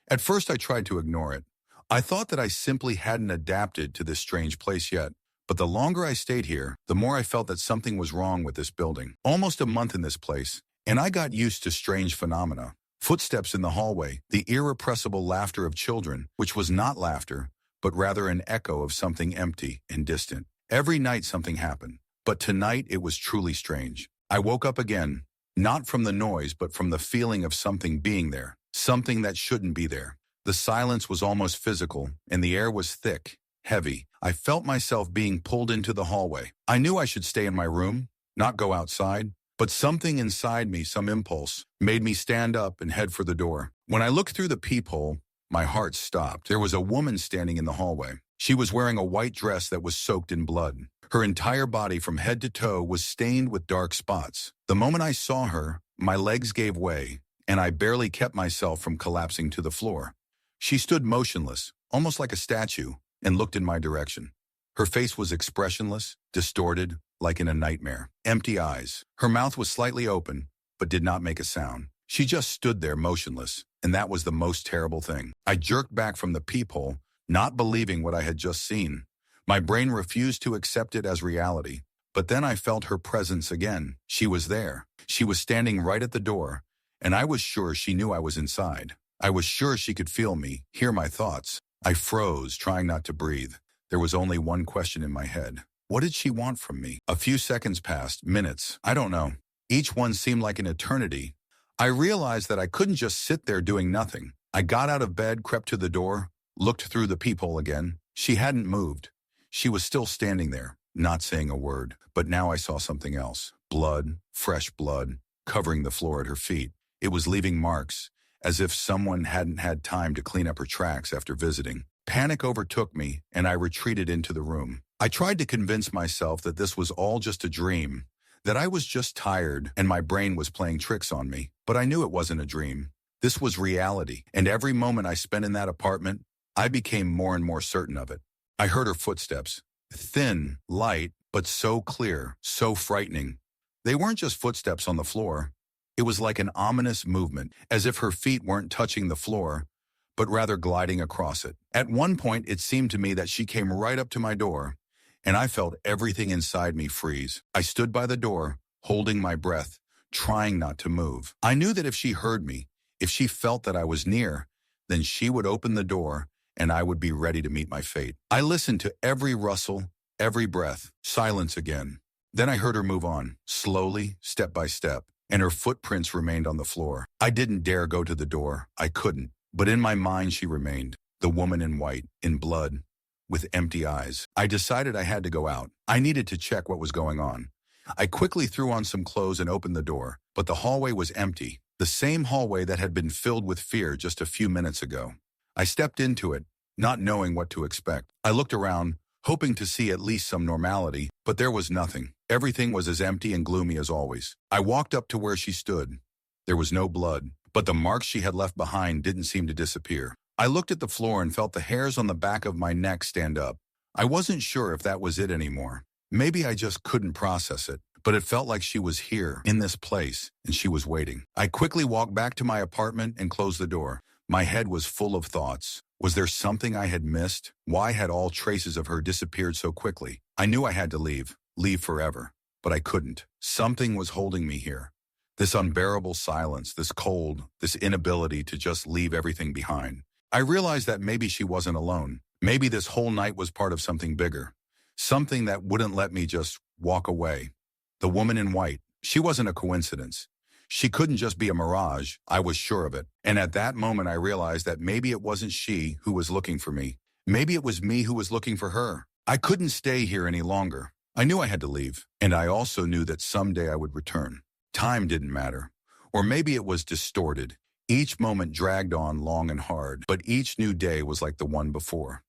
At first, I tried to ignore it. I thought that I simply hadn't adapted to this strange place yet. But the longer I stayed here, the more I felt that something was wrong with this building. Almost a month in this place, and I got used to strange phenomena. Footsteps in the hallway, the irrepressible laughter of children, which was not laughter, but rather an echo of something empty and distant. Every night something happened, but tonight it was truly strange. I woke up again, not from the noise, but from the feeling of something being there, something that shouldn't be there. The silence was almost physical, and the air was thick, heavy. I felt myself being pulled into the hallway. I knew I should stay in my room, not go outside, but something inside me, some impulse, made me stand up and head for the door. When I looked through the peephole, my heart stopped. There was a woman standing in the hallway. She was wearing a white dress that was soaked in blood. Her entire body from head to toe was stained with dark spots. The moment I saw her, my legs gave way, and I barely kept myself from collapsing to the floor. She stood motionless, almost like a statue, and looked in my direction. Her face was expressionless, distorted, like in a nightmare. Empty eyes. Her mouth was slightly open, but did not make a sound. She just stood there motionless, and that was the most terrible thing. I jerked back from the peephole, not believing what I had just seen. My brain refused to accept it as reality. But then I felt her presence again. She was there. She was standing right at the door, and I was sure she knew I was inside. I was sure she could feel me, hear my thoughts. I froze, trying not to breathe. There was only one question in my head. What did she want from me? A few seconds passed, minutes, I don't know. Each one seemed like an eternity. I realized that I couldn't just sit there doing nothing. I got out of bed, crept to the door, looked through the peephole again. She hadn't moved. She was still standing there, not saying a word. But now I saw something else. Blood, fresh blood, covering the floor at her feet. It was leaving marks, as if someone hadn't had time to clean up her tracks after visiting. Panic overtook me, and I retreated into the room. I tried to convince myself that this was all just a dream, that I was just tired and my brain was playing tricks on me. But I knew it wasn't a dream. This was reality, and every moment I spent in that apartment, I became more and more certain of it. I heard her footsteps, thin, light, but so clear, so frightening. They weren't just footsteps on the floor. It was like an ominous movement, as if her feet weren't touching the floor, but rather gliding across it. At one point, it seemed to me that she came right up to my door, and I felt everything inside me freeze. I stood by the door, holding my breath, trying not to move. I knew that if she heard me, if she felt that I was near, then she would open the door, and I would be ready to meet my fate. I listened to every rustle, every breath, silence again. Then I heard her move on, slowly, step by step, and her footprints remained on the floor. I didn't dare go to the door. I couldn't. But in my mind she remained, the woman in white, in blood, with empty eyes. I decided I had to go out. I needed to check what was going on. I quickly threw on some clothes and opened the door, but the hallway was empty, the same hallway that had been filled with fear just a few minutes ago. I stepped into it, not knowing what to expect. I looked around, hoping to see at least some normality, but there was nothing. Everything was as empty and gloomy as always. I walked up to where she stood. There was no blood, but the marks she had left behind didn't seem to disappear. I looked at the floor and felt the hairs on the back of my neck stand up. I wasn't sure if that was it anymore. Maybe I just couldn't process it, but it felt like she was here, in this place, and she was waiting. I quickly walked back to my apartment and closed the door. My head was full of thoughts. Was there something I had missed? Why had all traces of her disappeared so quickly? I knew I had to leave forever, but I couldn't. Something was holding me here. This unbearable silence, this cold, this inability to just leave everything behind. I realized that maybe she wasn't alone. Maybe this whole night was part of something bigger. Something that wouldn't let me just walk away. The woman in white, she wasn't a coincidence. She couldn't just be a mirage, I was sure of it. And at that moment I realized that maybe it wasn't she who was looking for me. Maybe it was me who was looking for her. I couldn't stay here any longer. I knew I had to leave, and I also knew that someday I would return. Time didn't matter. Or maybe it was distorted. Each moment dragged on long and hard, but each new day was like the one before.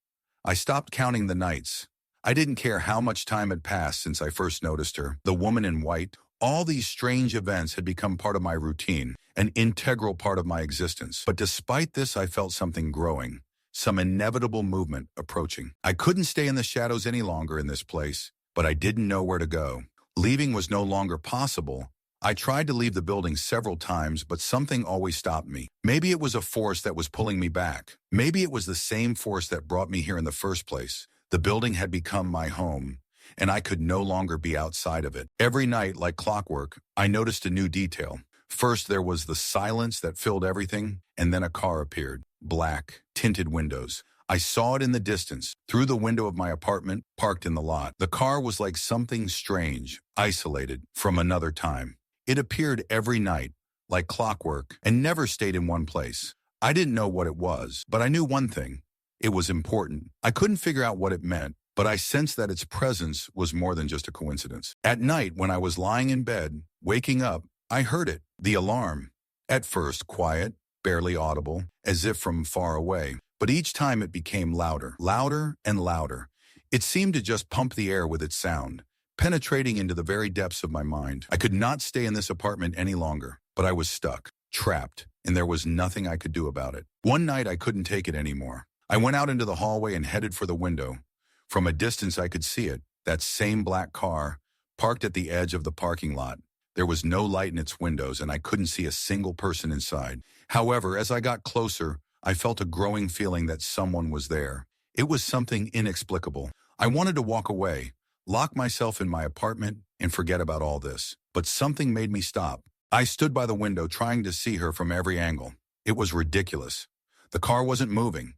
I stopped counting the nights. I didn't care how much time had passed since I first noticed her. The woman in white, all these strange events had become part of my routine, an integral part of my existence. But despite this, I felt something growing, some inevitable movement approaching. I couldn't stay in the shadows any longer in this place, but I didn't know where to go. Leaving was no longer possible. I tried to leave the building several times, but something always stopped me. Maybe it was a force that was pulling me back. Maybe it was the same force that brought me here in the first place. The building had become my home, and I could no longer be outside of it. Every night, like clockwork, I noticed a new detail. First, there was the silence that filled everything, and then a car appeared. Black, tinted windows. I saw it in the distance, through the window of my apartment, parked in the lot. The car was like something strange, isolated from another time. It appeared every night, like clockwork, and never stayed in one place. I didn't know what it was, but I knew one thing. It was important. I couldn't figure out what it meant, but I sensed that its presence was more than just a coincidence. At night, when I was lying in bed, waking up, I heard it, the alarm. At first, quiet, barely audible, as if from far away. But each time it became louder, louder and louder. It seemed to just pump the air with its sound, penetrating into the very depths of my mind. I could not stay in this apartment any longer, but I was stuck, trapped, and there was nothing I could do about it. One night I couldn't take it anymore. I went out into the hallway and headed for the window. From a distance I could see it, that same black car, parked at the edge of the parking lot. There was no light in its windows and I couldn't see a single person inside. However, as I got closer, I felt a growing feeling that someone was there. It was something inexplicable. I wanted to walk away, lock myself in my apartment, and forget about all this. But something made me stop. I stood by the window trying to see her from every angle. It was ridiculous. The car wasn't moving.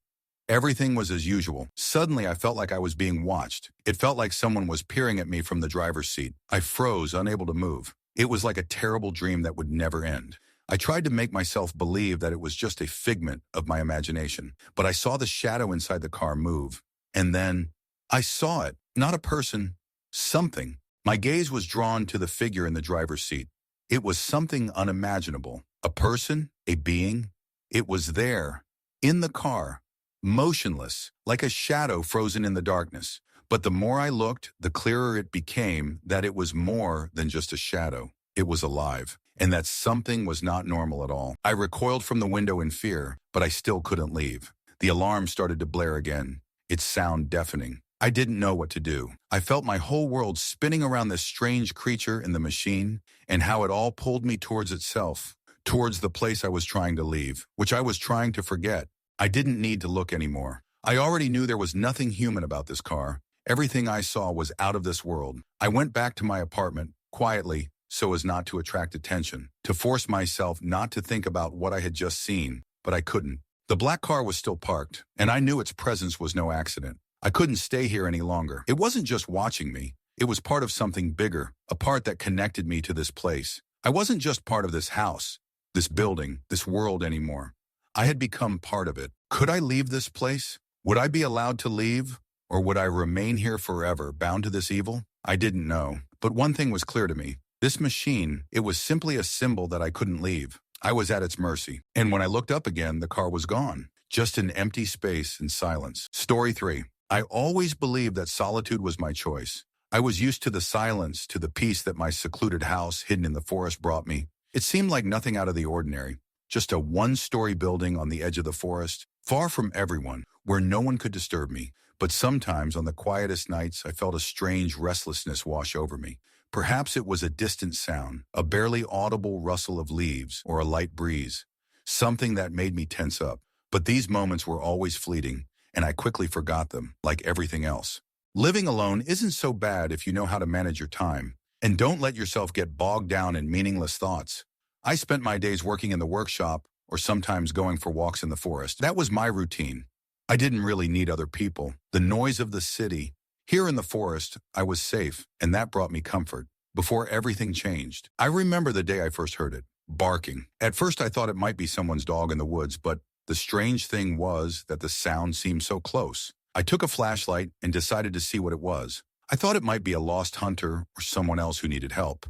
Everything was as usual. Suddenly, I felt like I was being watched. It felt like someone was peering at me from the driver's seat. I froze, unable to move. It was like a terrible dream that would never end. I tried to make myself believe that it was just a figment of my imagination, but I saw the shadow inside the car move. And then, I saw it. Not a person. Something. My gaze was drawn to the figure in the driver's seat. It was something unimaginable. A person? A being? It was there. In the car. Motionless, like a shadow frozen in the darkness. But the more I looked, the clearer it became that it was more than just a shadow. It was alive, and that something was not normal at all. I recoiled from the window in fear, but I still couldn't leave. The alarm started to blare again, its sound deafening. I didn't know what to do. I felt my whole world spinning around this strange creature in the machine, and how it all pulled me towards itself, towards the place I was trying to leave, which I was trying to forget. I didn't need to look anymore. I already knew there was nothing human about this car. Everything I saw was out of this world. I went back to my apartment, quietly, so as not to attract attention, to force myself not to think about what I had just seen, but I couldn't. The black car was still parked, and I knew its presence was no accident. I couldn't stay here any longer. It wasn't just watching me. It was part of something bigger, a part that connected me to this place. I wasn't just part of this house, this building, this world anymore. I had become part of it. Could I leave this place? Would I be allowed to leave? Or would I remain here forever, bound to this evil? I didn't know. But one thing was clear to me. This machine, it was simply a symbol that I couldn't leave. I was at its mercy. And when I looked up again, the car was gone. Just an empty space and silence. Story 3. I always believed that solitude was my choice. I was used to the silence, to the peace that my secluded house hidden in the forest brought me. It seemed like nothing out of the ordinary. Just a one-story building on the edge of the forest, far from everyone, where no one could disturb me. But sometimes, on the quietest nights, I felt a strange restlessness wash over me. Perhaps it was a distant sound, a barely audible rustle of leaves, or a light breeze. Something that made me tense up. But these moments were always fleeting, and I quickly forgot them, like everything else. Living alone isn't so bad if you know how to manage your time, and don't let yourself get bogged down in meaningless thoughts. I spent my days working in the workshop or sometimes going for walks in the forest. That was my routine. I didn't really need other people. The noise of the city. Here in the forest, I was safe, and that brought me comfort. Before everything changed, I remember the day I first heard it, barking. At first I thought it might be someone's dog in the woods, but the strange thing was that the sound seemed so close. I took a flashlight and decided to see what it was. I thought it might be a lost hunter or someone else who needed help.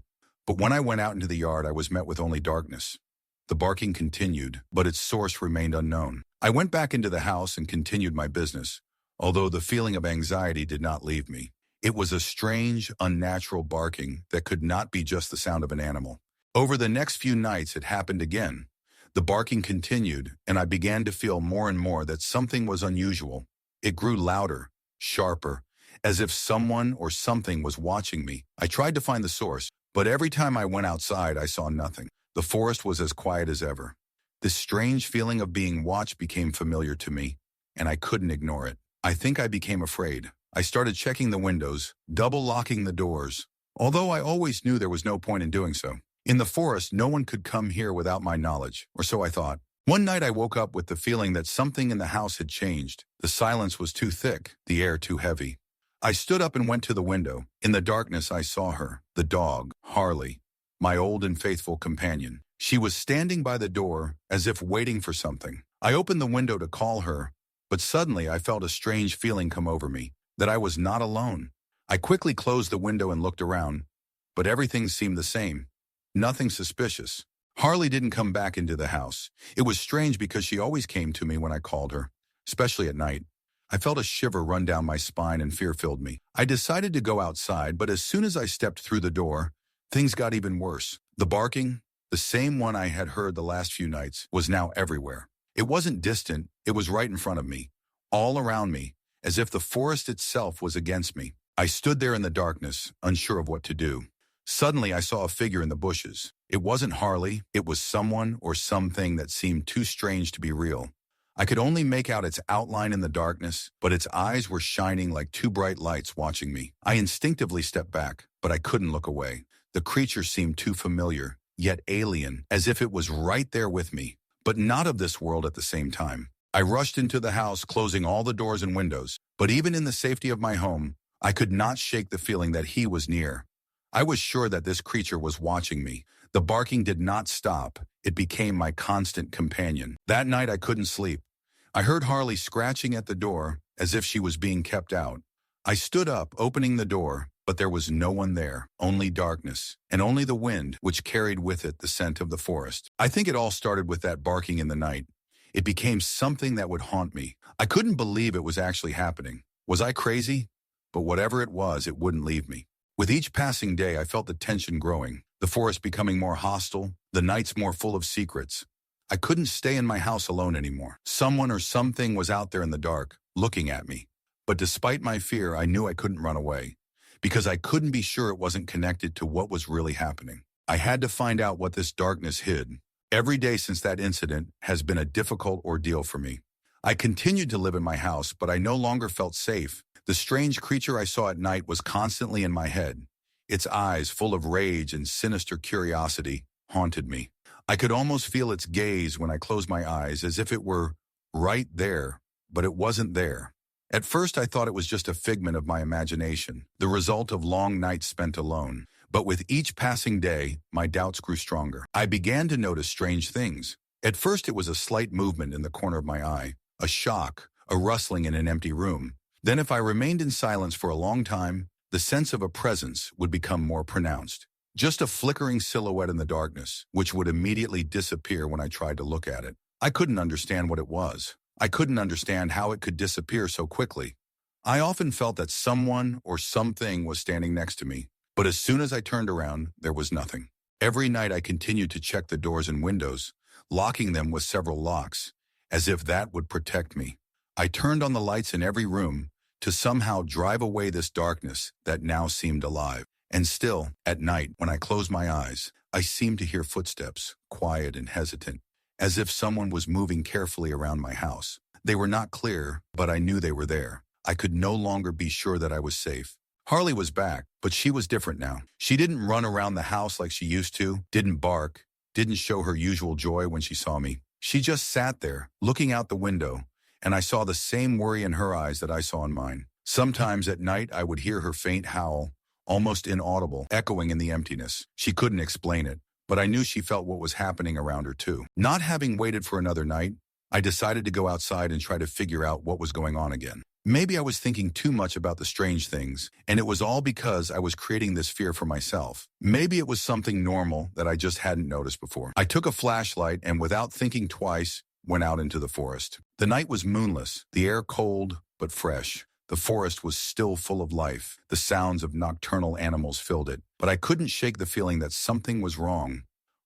But when I went out into the yard, I was met with only darkness. The barking continued, but its source remained unknown. I went back into the house and continued my business, although the feeling of anxiety did not leave me. It was a strange, unnatural barking that could not be just the sound of an animal. Over the next few nights, it happened again. The barking continued, and I began to feel more and more that something was unusual. It grew louder, sharper, as if someone or something was watching me. I tried to find the source, but every time I went outside, I saw nothing. The forest was as quiet as ever. This strange feeling of being watched became familiar to me, and I couldn't ignore it. I think I became afraid. I started checking the windows, double-locking the doors, although I always knew there was no point in doing so. In the forest, no one could come here without my knowledge, or so I thought. One night I woke up with the feeling that something in the house had changed. The silence was too thick, the air too heavy. I stood up and went to the window. In the darkness, I saw her, the dog, Harley, my old and faithful companion. She was standing by the door, as if waiting for something. I opened the window to call her, but suddenly I felt a strange feeling come over me, that I was not alone. I quickly closed the window and looked around, but everything seemed the same. Nothing suspicious. Harley didn't come back into the house. It was strange because she always came to me when I called her, especially at night. I felt a shiver run down my spine and fear filled me. I decided to go outside, but as soon as I stepped through the door, things got even worse. The barking, the same one I had heard the last few nights, was now everywhere. It wasn't distant, it was right in front of me, all around me, as if the forest itself was against me. I stood there in the darkness, unsure of what to do. Suddenly, I saw a figure in the bushes. It wasn't Harley, it was someone or something that seemed too strange to be real. I could only make out its outline in the darkness, but its eyes were shining like two bright lights watching me. I instinctively stepped back, but I couldn't look away. The creature seemed too familiar, yet alien, as if it was right there with me, but not of this world at the same time. I rushed into the house, closing all the doors and windows, but even in the safety of my home, I could not shake the feeling that he was near. I was sure that this creature was watching me. The barking did not stop. It became my constant companion. That night I couldn't sleep. I heard Harley scratching at the door as if she was being kept out. I stood up, opening the door, but there was no one there, only darkness, and only the wind, which carried with it the scent of the forest. I think it all started with that barking in the night. It became something that would haunt me. I couldn't believe it was actually happening. Was I crazy? But whatever it was, it wouldn't leave me. With each passing day, I felt the tension growing, the forest becoming more hostile, the nights more full of secrets. I couldn't stay in my house alone anymore. Someone or something was out there in the dark, looking at me. But despite my fear, I knew I couldn't run away, because I couldn't be sure it wasn't connected to what was really happening. I had to find out what this darkness hid. Every day since that incident has been a difficult ordeal for me. I continued to live in my house, but I no longer felt safe. The strange creature I saw at night was constantly in my head. Its eyes, full of rage and sinister curiosity, haunted me. I could almost feel its gaze when I closed my eyes, as if it were right there, but it wasn't there. At first, I thought it was just a figment of my imagination, the result of long nights spent alone. But with each passing day, my doubts grew stronger. I began to notice strange things. At first, it was a slight movement in the corner of my eye, a shock, a rustling in an empty room. Then if I remained in silence for a long time, the sense of a presence would become more pronounced. Just a flickering silhouette in the darkness, which would immediately disappear when I tried to look at it. I couldn't understand what it was. I couldn't understand how it could disappear so quickly. I often felt that someone or something was standing next to me, but as soon as I turned around, there was nothing. Every night I continued to check the doors and windows, locking them with several locks, as if that would protect me. I turned on the lights in every room to somehow drive away this darkness that now seemed alive. And still, at night, when I closed my eyes, I seemed to hear footsteps, quiet and hesitant, as if someone was moving carefully around my house. They were not clear, but I knew they were there. I could no longer be sure that I was safe. Harley was back, but she was different now. She didn't run around the house like she used to, didn't bark, didn't show her usual joy when she saw me. She just sat there, looking out the window, and I saw the same worry in her eyes that I saw in mine. Sometimes at night I would hear her faint howl, almost inaudible, echoing in the emptiness. She couldn't explain it, but I knew she felt what was happening around her too. Not having waited for another night, I decided to go outside and try to figure out what was going on again. Maybe I was thinking too much about the strange things, and it was all because I was creating this fear for myself. Maybe it was something normal that I just hadn't noticed before. I took a flashlight and without thinking twice, went out into the forest. The night was moonless, the air cold but fresh. The forest was still full of life. The sounds of nocturnal animals filled it, but I couldn't shake the feeling that something was wrong.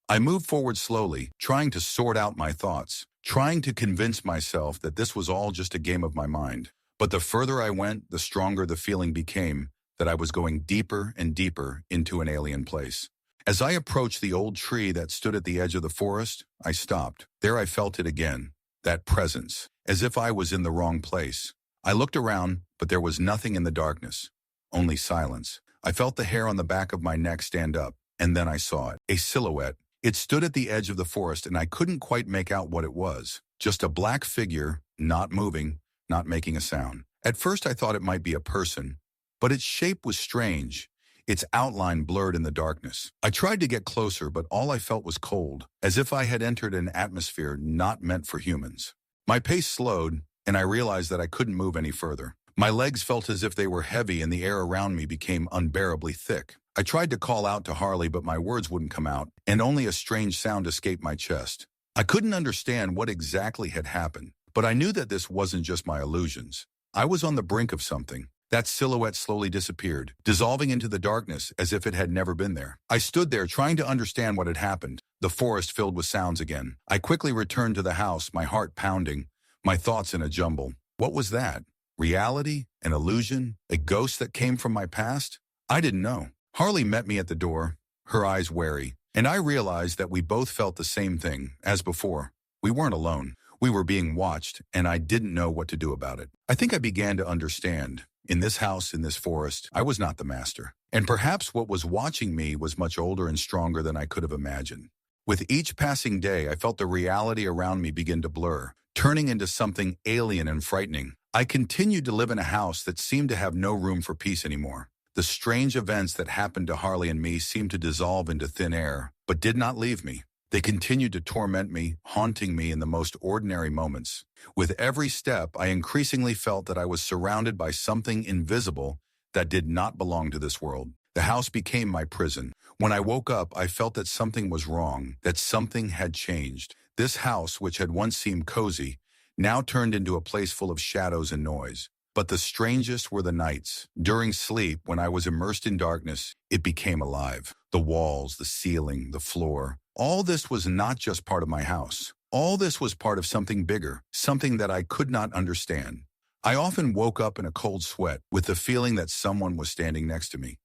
I moved forward slowly, trying to sort out my thoughts, trying to convince myself that this was all just a game of my mind. But the further I went, the stronger the feeling became that I was going deeper and deeper into an alien place. As I approached the old tree that stood at the edge of the forest, I stopped. There I felt it again, that presence, as if I was in the wrong place. I looked around, but there was nothing in the darkness, only silence. I felt the hair on the back of my neck stand up, and then I saw it, a silhouette. It stood at the edge of the forest, and I couldn't quite make out what it was. Just a black figure, not moving, not making a sound. At first I thought it might be a person, but its shape was strange, its outline blurred in the darkness. I tried to get closer, but all I felt was cold, as if I had entered an atmosphere not meant for humans. My pace slowed, and I realized that I couldn't move any further. My legs felt as if they were heavy and the air around me became unbearably thick. I tried to call out to Harley, but my words wouldn't come out, and only a strange sound escaped my chest. I couldn't understand what exactly had happened, but I knew that this wasn't just my illusions. I was on the brink of something. That silhouette slowly disappeared, dissolving into the darkness as if it had never been there. I stood there trying to understand what had happened, the forest filled with sounds again. I quickly returned to the house, my heart pounding, my thoughts in a jumble. What was that? Reality? An illusion? A ghost that came from my past? I didn't know. Harley met me at the door, her eyes wary, and I realized that we both felt the same thing, as before. We weren't alone. We were being watched, and I didn't know what to do about it. I think I began to understand. In this house, in this forest, I was not the master. And perhaps what was watching me was much older and stronger than I could have imagined. With each passing day, I felt the reality around me begin to blur, turning into something alien and frightening. I continued to live in a house that seemed to have no room for peace anymore. The strange events that happened to Harley and me seemed to dissolve into thin air, but did not leave me. They continued to torment me, haunting me in the most ordinary moments. With every step, I increasingly felt that I was surrounded by something invisible that did not belong to this world. The house became my prison. When I woke up, I felt that something was wrong, that something had changed. This house, which had once seemed cozy, now turned into a place full of shadows and noise. But the strangest were the nights. During sleep, when I was immersed in darkness, it became alive. The walls, the ceiling, the floor. All this was not just part of my house. All this was part of something bigger, something that I could not understand. I often woke up in a cold sweat with the feeling that someone was standing next to me.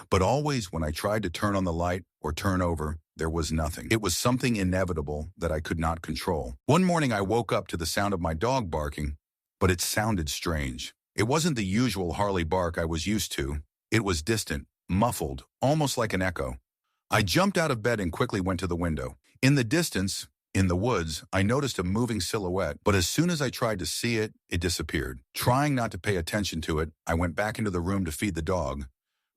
But always when I tried to turn on the light or turn over, there was nothing. It was something inevitable that I could not control. One morning I woke up to the sound of my dog barking, but it sounded strange. It wasn't the usual Harley bark I was used to. It was distant, muffled, almost like an echo. I jumped out of bed and quickly went to the window. In the distance, in the woods, I noticed a moving silhouette, but as soon as I tried to see it, it disappeared. Trying not to pay attention to it, I went back into the room to feed the dog,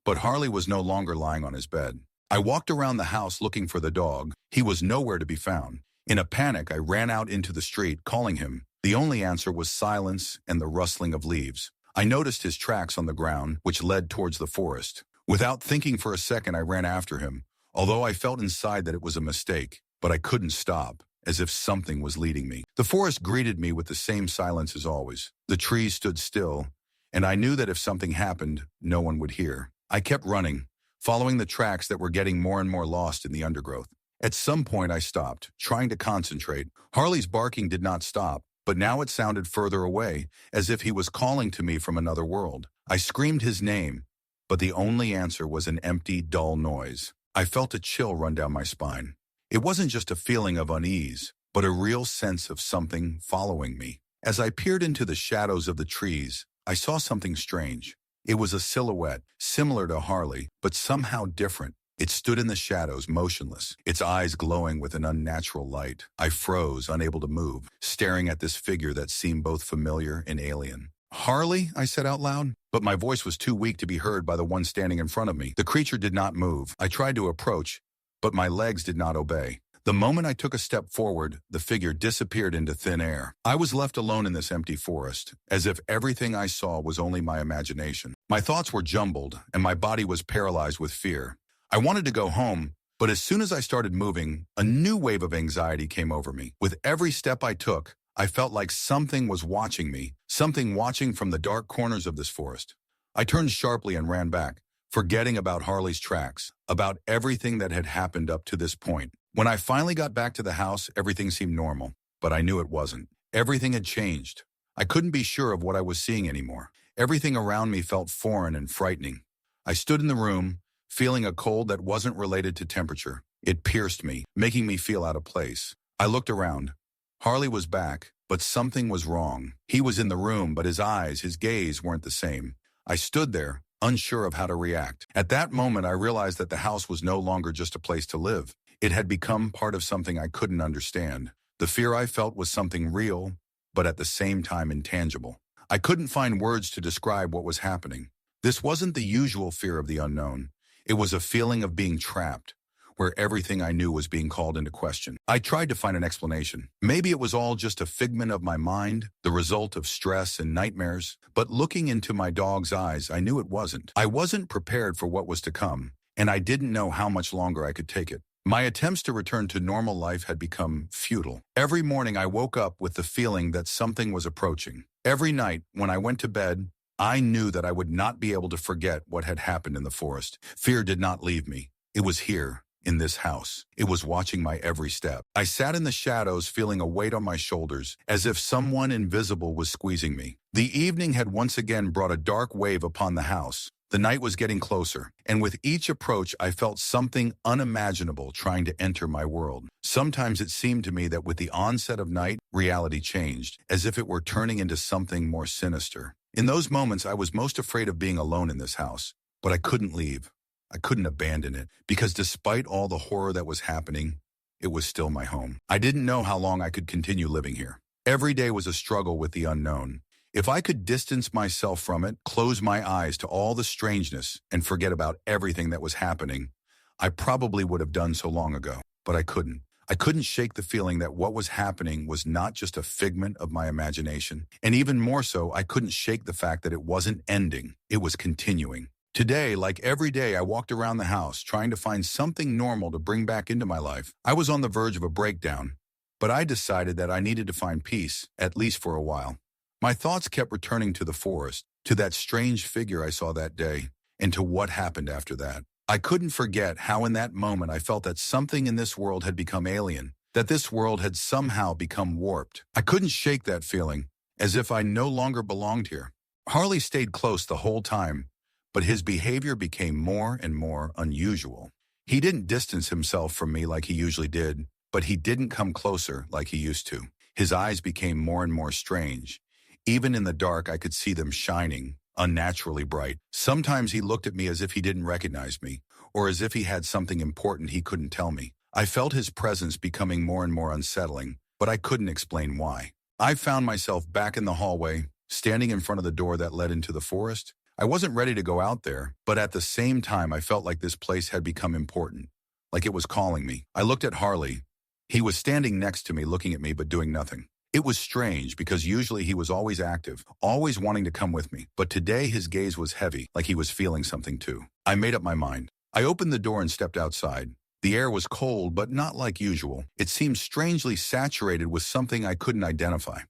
but Harley was no longer lying on his bed. I walked around the house looking for the dog. He was nowhere to be found. In a panic, I ran out into the street, calling him. The only answer was silence and the rustling of leaves. I noticed his tracks on the ground, which led towards the forest. Without thinking for a second, I ran after him, although I felt inside that it was a mistake, but I couldn't stop, as if something was leading me. The forest greeted me with the same silence as always. The trees stood still, and I knew that if something happened, no one would hear. I kept running, following the tracks that were getting more and more lost in the undergrowth. At some point, I stopped, trying to concentrate. Harley's barking did not stop, but now it sounded further away, as if he was calling to me from another world. I screamed his name, but the only answer was an empty, dull noise. I felt a chill run down my spine. It wasn't just a feeling of unease, but a real sense of something following me. As I peered into the shadows of the trees, I saw something strange. It was a silhouette, similar to Harley, but somehow different. It stood in the shadows, motionless, its eyes glowing with an unnatural light. I froze, unable to move, staring at this figure that seemed both familiar and alien. "Harley," I said out loud, but my voice was too weak to be heard by the one standing in front of me. The creature did not move. I tried to approach, but my legs did not obey. The moment I took a step forward, the figure disappeared into thin air. I was left alone in this empty forest, as if everything I saw was only my imagination. My thoughts were jumbled, and my body was paralyzed with fear. I wanted to go home, but as soon as I started moving, a new wave of anxiety came over me. With every step I took, I felt like something was watching me, something watching from the dark corners of this forest. I turned sharply and ran back, forgetting about Harley's tracks, about everything that had happened up to this point. When I finally got back to the house, everything seemed normal, but I knew it wasn't. Everything had changed. I couldn't be sure of what I was seeing anymore. Everything around me felt foreign and frightening. I stood in the room, feeling a cold that wasn't related to temperature. It pierced me, making me feel out of place. I looked around. Harley was back, but something was wrong. He was in the room, but his eyes, his gaze weren't the same. I stood there, unsure of how to react. At that moment, I realized that the house was no longer just a place to live. It had become part of something I couldn't understand. The fear I felt was something real, but at the same time intangible. I couldn't find words to describe what was happening. This wasn't the usual fear of the unknown. It was a feeling of being trapped, where everything I knew was being called into question. I tried to find an explanation. Maybe it was all just a figment of my mind, the result of stress and nightmares. But looking into my dog's eyes, I knew it wasn't. I wasn't prepared for what was to come, and I didn't know how much longer I could take it. My attempts to return to normal life had become futile. Every morning I woke up with the feeling that something was approaching. Every night, when I went to bed, I knew that I would not be able to forget what had happened in the forest. Fear did not leave me. It was here, in this house. It was watching my every step. I sat in the shadows, feeling a weight on my shoulders, as if someone invisible was squeezing me. The evening had once again brought a dark wave upon the house. The night was getting closer, and with each approach I felt something unimaginable trying to enter my world. Sometimes it seemed to me that with the onset of night, reality changed, as if it were turning into something more sinister. In those moments, I was most afraid of being alone in this house, but I couldn't leave. I couldn't abandon it, because despite all the horror that was happening, it was still my home. I didn't know how long I could continue living here. Every day was a struggle with the unknown. If I could distance myself from it, close my eyes to all the strangeness, and forget about everything that was happening, I probably would have done so long ago. But I couldn't. I couldn't shake the feeling that what was happening was not just a figment of my imagination. And even more so, I couldn't shake the fact that it wasn't ending. It was continuing. Today, like every day, I walked around the house trying to find something normal to bring back into my life. I was on the verge of a breakdown, but I decided that I needed to find peace, at least for a while. My thoughts kept returning to the forest, to that strange figure I saw that day, and to what happened after that. I couldn't forget how in that moment I felt that something in this world had become alien, that this world had somehow become warped. I couldn't shake that feeling, as if I no longer belonged here. Harley stayed close the whole time, but his behavior became more and more unusual. He didn't distance himself from me like he usually did, but he didn't come closer like he used to. His eyes became more and more strange. Even in the dark, I could see them shining, unnaturally bright. Sometimes he looked at me as if he didn't recognize me, or as if he had something important he couldn't tell me. I felt his presence becoming more and more unsettling, but I couldn't explain why. I found myself back in the hallway, standing in front of the door that led into the forest. I wasn't ready to go out there, but at the same time I felt like this place had become important, like it was calling me. I looked at Harley. He was standing next to me, looking at me but doing nothing. It was strange because usually he was always active, always wanting to come with me. But today his gaze was heavy, like he was feeling something too. I made up my mind. I opened the door and stepped outside. The air was cold, but not like usual. It seemed strangely saturated with something I couldn't identify.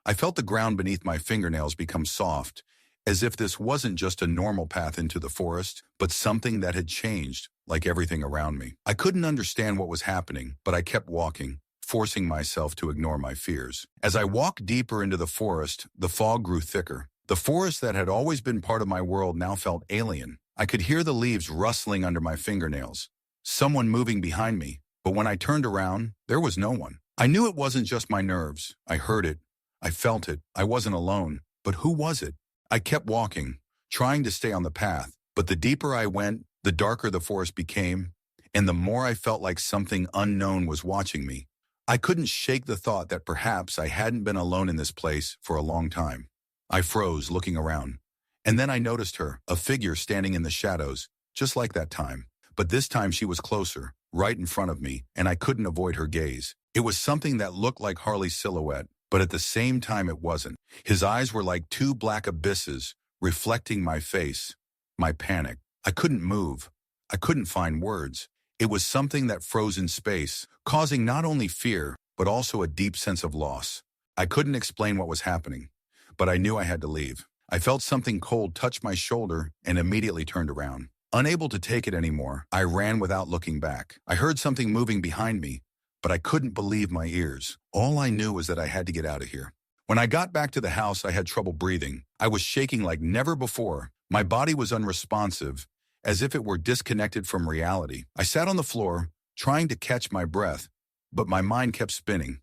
I felt the ground beneath my fingernails become soft, as if this wasn't just a normal path into the forest, but something that had changed, like everything around me. I couldn't understand what was happening, but I kept walking, forcing myself to ignore my fears. As I walked deeper into the forest, the fog grew thicker. The forest that had always been part of my world now felt alien. I could hear the leaves rustling under my fingernails, someone moving behind me, but when I turned around, there was no one. I knew it wasn't just my nerves. I heard it. I felt it. I wasn't alone. But who was it? I kept walking, trying to stay on the path, but the deeper I went, the darker the forest became, and the more I felt like something unknown was watching me. I couldn't shake the thought that perhaps I hadn't been alone in this place for a long time. I froze, looking around. And then I noticed her, a figure standing in the shadows, just like that time. But this time she was closer, right in front of me, and I couldn't avoid her gaze. It was something that looked like Harley's silhouette, but at the same time it wasn't. His eyes were like two black abysses, reflecting my face, my panic. I couldn't move. I couldn't find words. It was something that froze in space, causing not only fear, but also a deep sense of loss. I couldn't explain what was happening, but I knew I had to leave. I felt something cold touch my shoulder and immediately turned around. Unable to take it anymore, I ran without looking back. I heard something moving behind me, but I couldn't believe my ears. All I knew was that I had to get out of here. When I got back to the house, I had trouble breathing. I was shaking like never before. My body was unresponsive, as if it were disconnected from reality. I sat on the floor, trying to catch my breath, but my mind kept spinning.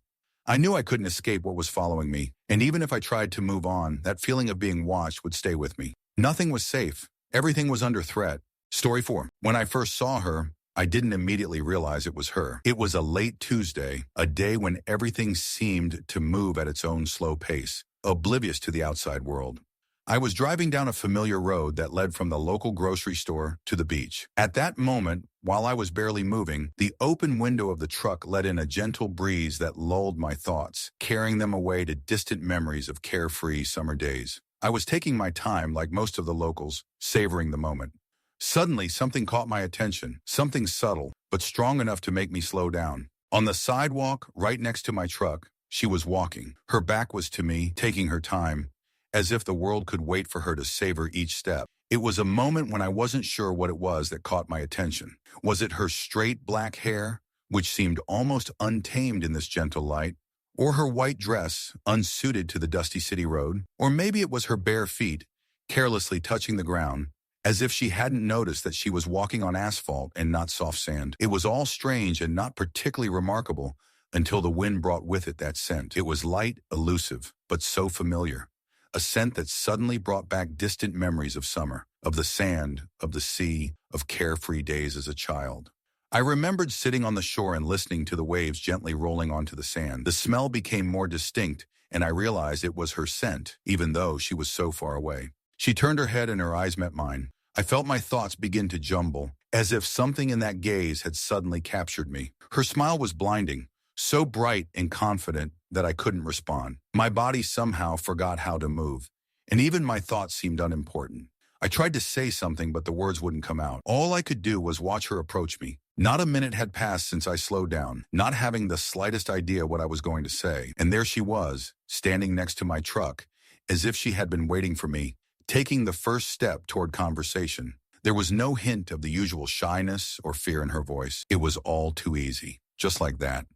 I knew I couldn't escape what was following me, and even if I tried to move on, that feeling of being watched would stay with me. Nothing was safe. Everything was under threat. Story 4. When I first saw her, I didn't immediately realize it was her. It was a late Tuesday, a day when everything seemed to move at its own slow pace, oblivious to the outside world. I was driving down a familiar road that led from the local grocery store to the beach. At that moment, while I was barely moving, the open window of the truck let in a gentle breeze that lulled my thoughts, carrying them away to distant memories of carefree summer days. I was taking my time like most of the locals, savoring the moment. Suddenly, something caught my attention, something subtle, but strong enough to make me slow down. On the sidewalk, right next to my truck, she was walking. Her back was to me, taking her time, as if the world could wait for her to savor each step. It was a moment when I wasn't sure what it was that caught my attention. Was it her straight black hair, which seemed almost untamed in this gentle light, or her white dress, unsuited to the dusty city road? Or maybe it was her bare feet, carelessly touching the ground, as if she hadn't noticed that she was walking on asphalt and not soft sand. It was all strange and not particularly remarkable until the wind brought with it that scent. It was light, elusive, but so familiar. A scent that suddenly brought back distant memories of summer, of the sand, of the sea, of carefree days as a child. I remembered sitting on the shore and listening to the waves gently rolling onto the sand. The smell became more distinct, and I realized it was her scent, even though she was so far away. She turned her head and her eyes met mine. I felt my thoughts begin to jumble, as if something in that gaze had suddenly captured me. Her smile was blinding, so bright and confident that I couldn't respond. My body somehow forgot how to move, and even my thoughts seemed unimportant. I tried to say something, but the words wouldn't come out. All I could do was watch her approach me. Not a minute had passed since I slowed down, not having the slightest idea what I was going to say. And there she was, standing next to my truck, as if she had been waiting for me, taking the first step toward conversation. There was no hint of the usual shyness or fear in her voice. It was all too easy, just like that,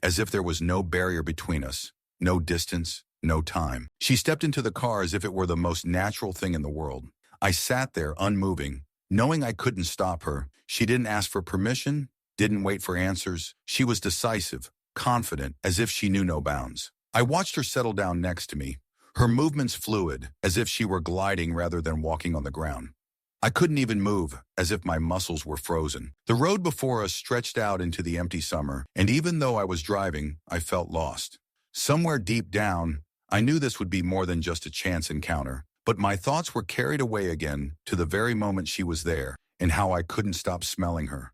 as if there was no barrier between us, no distance, no time. She stepped into the car as if it were the most natural thing in the world. I sat there, unmoving, knowing I couldn't stop her. She didn't ask for permission, didn't wait for answers. She was decisive, confident, as if she knew no bounds. I watched her settle down next to me, her movements fluid, as if she were gliding rather than walking on the ground. I couldn't even move, as if my muscles were frozen. The road before us stretched out into the empty summer, and even though I was driving, I felt lost. Somewhere deep down, I knew this would be more than just a chance encounter, but my thoughts were carried away again to the very moment she was there, and how I couldn't stop smelling her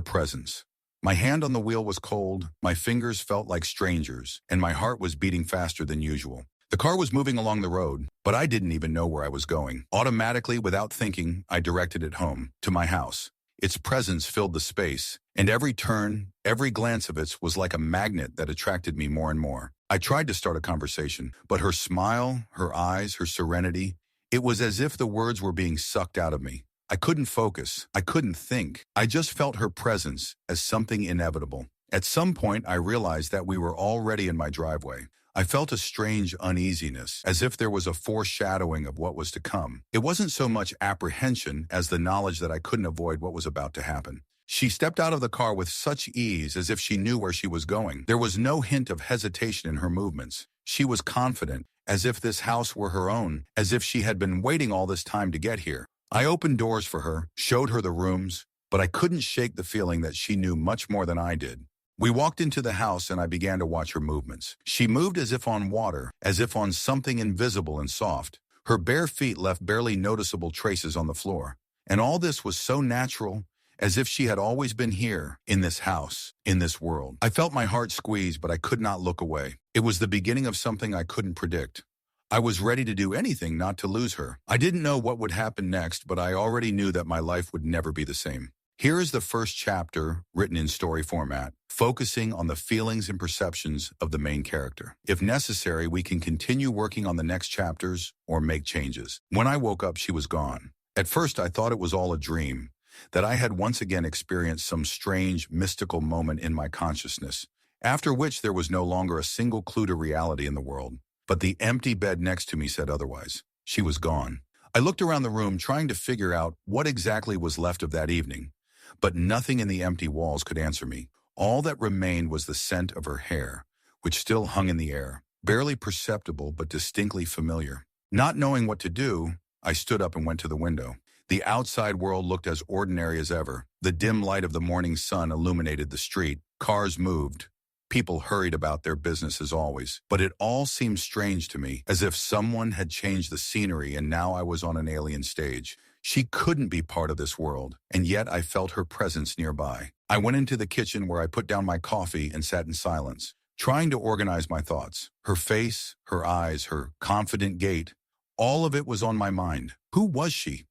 presence. My hand on the wheel was cold, my fingers felt like strangers, and my heart was beating faster than usual. The car was moving along the road, but I didn't even know where I was going. Automatically, without thinking, I directed it home, to my house. Its presence filled the space, and every turn, every glance of it was like a magnet that attracted me more and more. I tried to start a conversation, but her smile, her eyes, her serenity, it was as if the words were being sucked out of me. I couldn't focus. I couldn't think. I just felt her presence as something inevitable. At some point, I realized that we were already in my driveway. I felt a strange uneasiness, as if there was a foreshadowing of what was to come. It wasn't so much apprehension as the knowledge that I couldn't avoid what was about to happen. She stepped out of the car with such ease as if she knew where she was going. There was no hint of hesitation in her movements. She was confident, as if this house were her own, as if she had been waiting all this time to get here. I opened doors for her, showed her the rooms, but I couldn't shake the feeling that she knew much more than I did. We walked into the house and I began to watch her movements. She moved as if on water, as if on something invisible and soft. Her bare feet left barely noticeable traces on the floor. And all this was so natural, as if she had always been here, in this house, in this world. I felt my heart squeeze, but I could not look away. It was the beginning of something I couldn't predict. I was ready to do anything not to lose her. I didn't know what would happen next, but I already knew that my life would never be the same. Here is the first chapter, written in story format, focusing on the feelings and perceptions of the main character. If necessary, we can continue working on the next chapters or make changes. When I woke up, she was gone. At first, I thought it was all a dream, that I had once again experienced some strange, mystical moment in my consciousness, after which there was no longer a single clue to reality in the world. But the empty bed next to me said otherwise. She was gone. I looked around the room trying to figure out what exactly was left of that evening. But nothing in the empty walls could answer me. All that remained was the scent of her hair, which still hung in the air, barely perceptible but distinctly familiar. Not knowing what to do, I stood up and went to the window. The outside world looked as ordinary as ever. The dim light of the morning sun illuminated the street. Cars moved. People hurried about their business as always. But it all seemed strange to me, as if someone had changed the scenery and now I was on an alien stage. She couldn't be part of this world, and yet I felt her presence nearby. I went into the kitchen where I put down my coffee and sat in silence, trying to organize my thoughts. Her face, her eyes, her confident gait, all of it was on my mind. Who was she?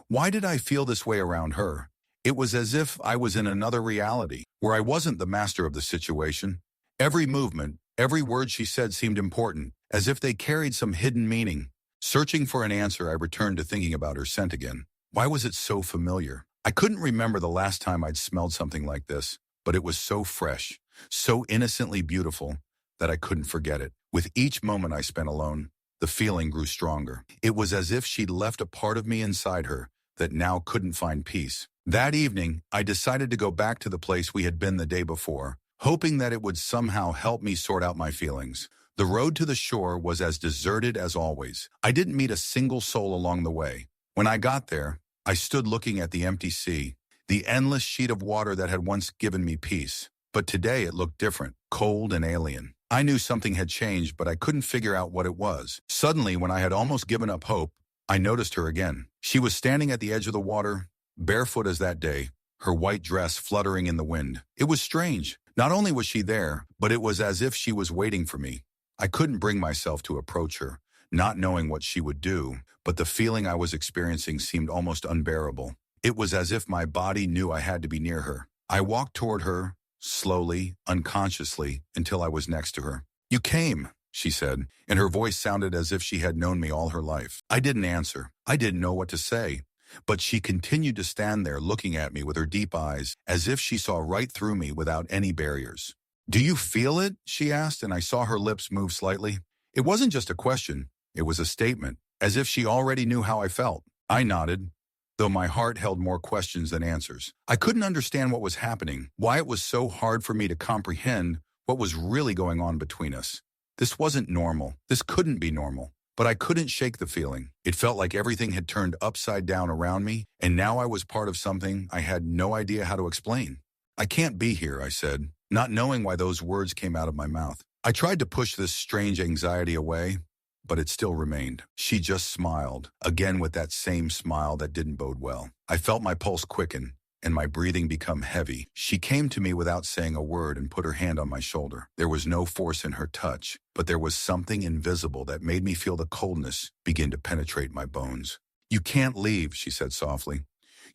Why did I feel this way around her? It was as if I was in another reality, where I wasn't the master of the situation. Every movement, every word she said seemed important, as if they carried some hidden meaning. Searching for an answer, I returned to thinking about her scent again. Why was it so familiar? I couldn't remember the last time I'd smelled something like this, but it was so fresh, so innocently beautiful, that I couldn't forget it. With each moment I spent alone, the feeling grew stronger. It was as if she'd left a part of me inside her that now couldn't find peace. That evening, I decided to go back to the place we had been the day before, hoping that it would somehow help me sort out my feelings. The road to the shore was as deserted as always. I didn't meet a single soul along the way. When I got there, I stood looking at the empty sea, the endless sheet of water that had once given me peace. But today it looked different, cold and alien. I knew something had changed, but I couldn't figure out what it was. Suddenly, when I had almost given up hope, I noticed her again. She was standing at the edge of the water, barefoot as that day, her white dress fluttering in the wind. It was strange. Not only was she there, but it was as if she was waiting for me. I couldn't bring myself to approach her, not knowing what she would do, but the feeling I was experiencing seemed almost unbearable. It was as if my body knew I had to be near her. I walked toward her, slowly, unconsciously, until I was next to her. "You came," she said, and her voice sounded as if she had known me all her life. I didn't answer. I didn't know what to say. But she continued to stand there looking at me with her deep eyes, as if she saw right through me without any barriers. "Do you feel it?" she asked, and I saw her lips move slightly. It wasn't just a question, it was a statement, as if she already knew how I felt. I nodded, though my heart held more questions than answers. I couldn't understand what was happening, why it was so hard for me to comprehend what was really going on between us. This wasn't normal. This couldn't be normal. But I couldn't shake the feeling. It felt like everything had turned upside down around me, and now I was part of something I had no idea how to explain. "I can't be here," I said, not knowing why those words came out of my mouth. I tried to push this strange anxiety away, but it still remained. She just smiled, again with that same smile that didn't bode well. I felt my pulse quicken, and my breathing become heavy. She came to me without saying a word and put her hand on my shoulder. There was no force in her touch, but there was something invisible that made me feel the coldness begin to penetrate my bones. "You can't leave," she said softly.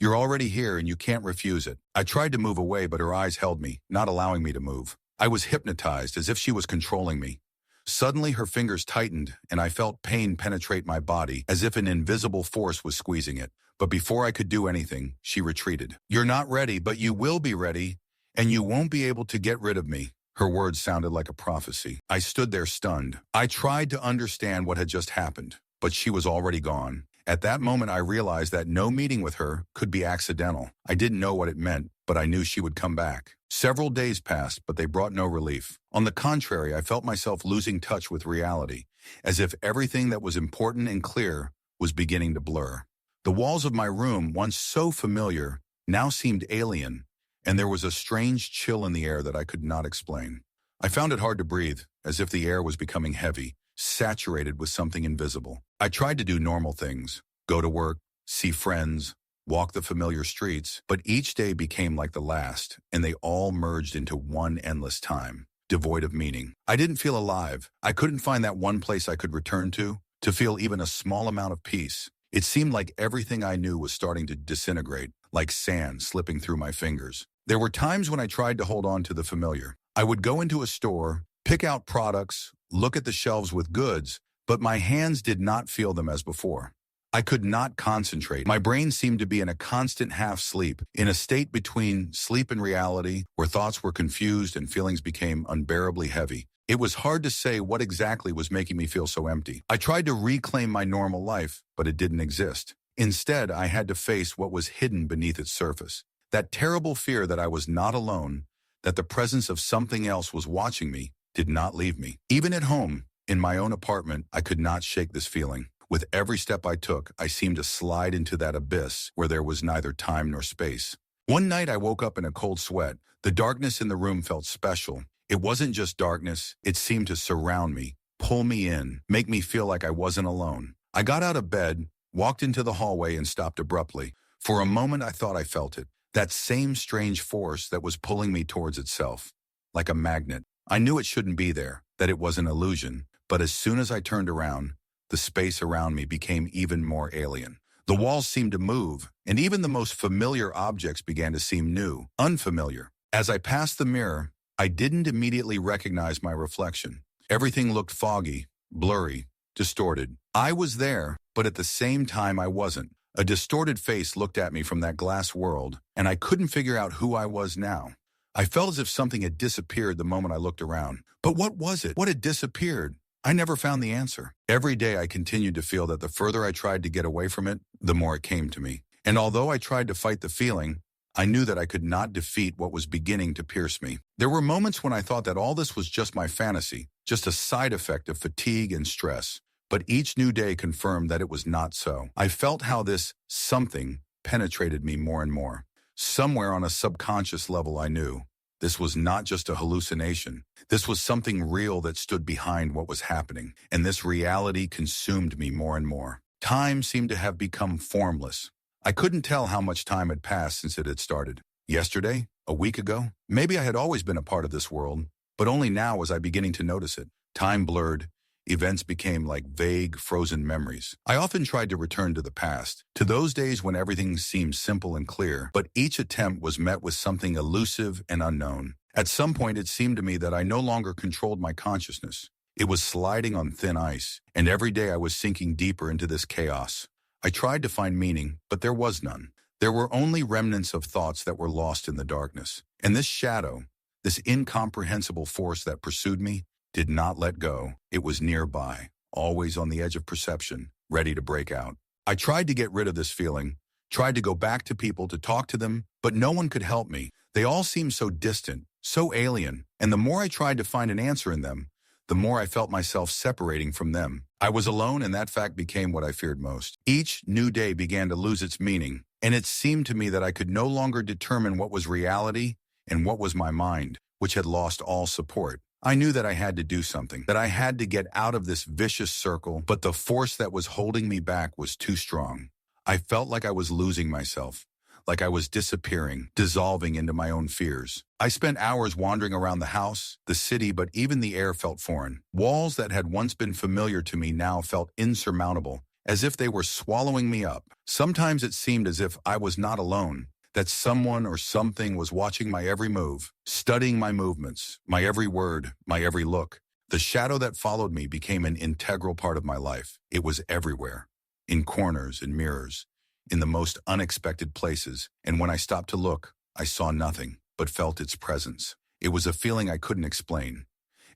"You're already here and you can't refuse it." I tried to move away, but her eyes held me, not allowing me to move. I was hypnotized, as if she was controlling me. Suddenly her fingers tightened, and I felt pain penetrate my body, as if an invisible force was squeezing it. But before I could do anything, she retreated. "You're not ready, but you will be ready, and you won't be able to get rid of me." Her words sounded like a prophecy. I stood there stunned. I tried to understand what had just happened, but she was already gone. At that moment, I realized that no meeting with her could be accidental. I didn't know what it meant, but I knew she would come back. Several days passed, but they brought no relief. On the contrary, I felt myself losing touch with reality, as if everything that was important and clear was beginning to blur. The walls of my room, once so familiar, now seemed alien, and there was a strange chill in the air that I could not explain. I found it hard to breathe, as if the air was becoming heavy, saturated with something invisible. I tried to do normal things, go to work, see friends, walk the familiar streets, but each day became like the last, and they all merged into one endless time, devoid of meaning. I didn't feel alive. I couldn't find that one place I could return to feel even a small amount of peace. It seemed like everything I knew was starting to disintegrate, like sand slipping through my fingers. There were times when I tried to hold on to the familiar. I would go into a store, pick out products, look at the shelves with goods, but my hands did not feel them as before. I could not concentrate. My brain seemed to be in a constant half-sleep, in a state between sleep and reality, where thoughts were confused and feelings became unbearably heavy. It was hard to say what exactly was making me feel so empty. I tried to reclaim my normal life, but it didn't exist. Instead, I had to face what was hidden beneath its surface. That terrible fear that I was not alone, that the presence of something else was watching me, did not leave me. Even at home, in my own apartment, I could not shake this feeling. With every step I took, I seemed to slide into that abyss where there was neither time nor space. One night I woke up in a cold sweat. The darkness in the room felt special. It wasn't just darkness, it seemed to surround me, pull me in, make me feel like I wasn't alone. I got out of bed, walked into the hallway and stopped abruptly. For a moment I thought I felt it, that same strange force that was pulling me towards itself, like a magnet. I knew it shouldn't be there, that it was an illusion, but as soon as I turned around, the space around me became even more alien. The walls seemed to move, and even the most familiar objects began to seem new, unfamiliar. As I passed the mirror, I didn't immediately recognize my reflection. Everything looked foggy, blurry, distorted. I was there, but at the same time I wasn't. A distorted face looked at me from that glass world, and I couldn't figure out who I was now. I felt as if something had disappeared the moment I looked around. But what was it? What had disappeared? I never found the answer. Every day I continued to feel that the further I tried to get away from it, the more it came to me. And although I tried to fight the feeling, I knew that I could not defeat what was beginning to pierce me. There were moments when I thought that all this was just my fantasy, just a side effect of fatigue and stress. But each new day confirmed that it was not so. I felt how this something penetrated me more and more. Somewhere on a subconscious level I knew this was not just a hallucination. This was something real that stood behind what was happening, and this reality consumed me more and more. Time seemed to have become formless. I couldn't tell how much time had passed since it had started. Yesterday? A week ago? Maybe I had always been a part of this world, but only now was I beginning to notice it. Time blurred. Events became like vague, frozen memories. I often tried to return to the past, to those days when everything seemed simple and clear, but each attempt was met with something elusive and unknown. At some point, it seemed to me that I no longer controlled my consciousness. It was sliding on thin ice, and every day I was sinking deeper into this chaos. I tried to find meaning, but there was none. There were only remnants of thoughts that were lost in the darkness. And this shadow, this incomprehensible force that pursued me, did not let go. It was nearby, always on the edge of perception, ready to break out. I tried to get rid of this feeling, tried to go back to people to talk to them, but no one could help me. They all seemed so distant, so alien, and the more I tried to find an answer in them, the more I felt myself separating from them. I was alone, and that fact became what I feared most. Each new day began to lose its meaning, and it seemed to me that I could no longer determine what was reality and what was my mind, which had lost all support. I knew that I had to do something, that I had to get out of this vicious circle, but the force that was holding me back was too strong. I felt like I was losing myself, like I was disappearing, dissolving into my own fears. I spent hours wandering around the house, the city, but even the air felt foreign. Walls that had once been familiar to me now felt insurmountable, as if they were swallowing me up. Sometimes it seemed as if I was not alone, that someone or something was watching my every move, studying my movements, my every word, my every look. The shadow that followed me became an integral part of my life. It was everywhere, in corners and mirrors, in the most unexpected places, and when I stopped to look, I saw nothing, but felt its presence. It was a feeling I couldn't explain,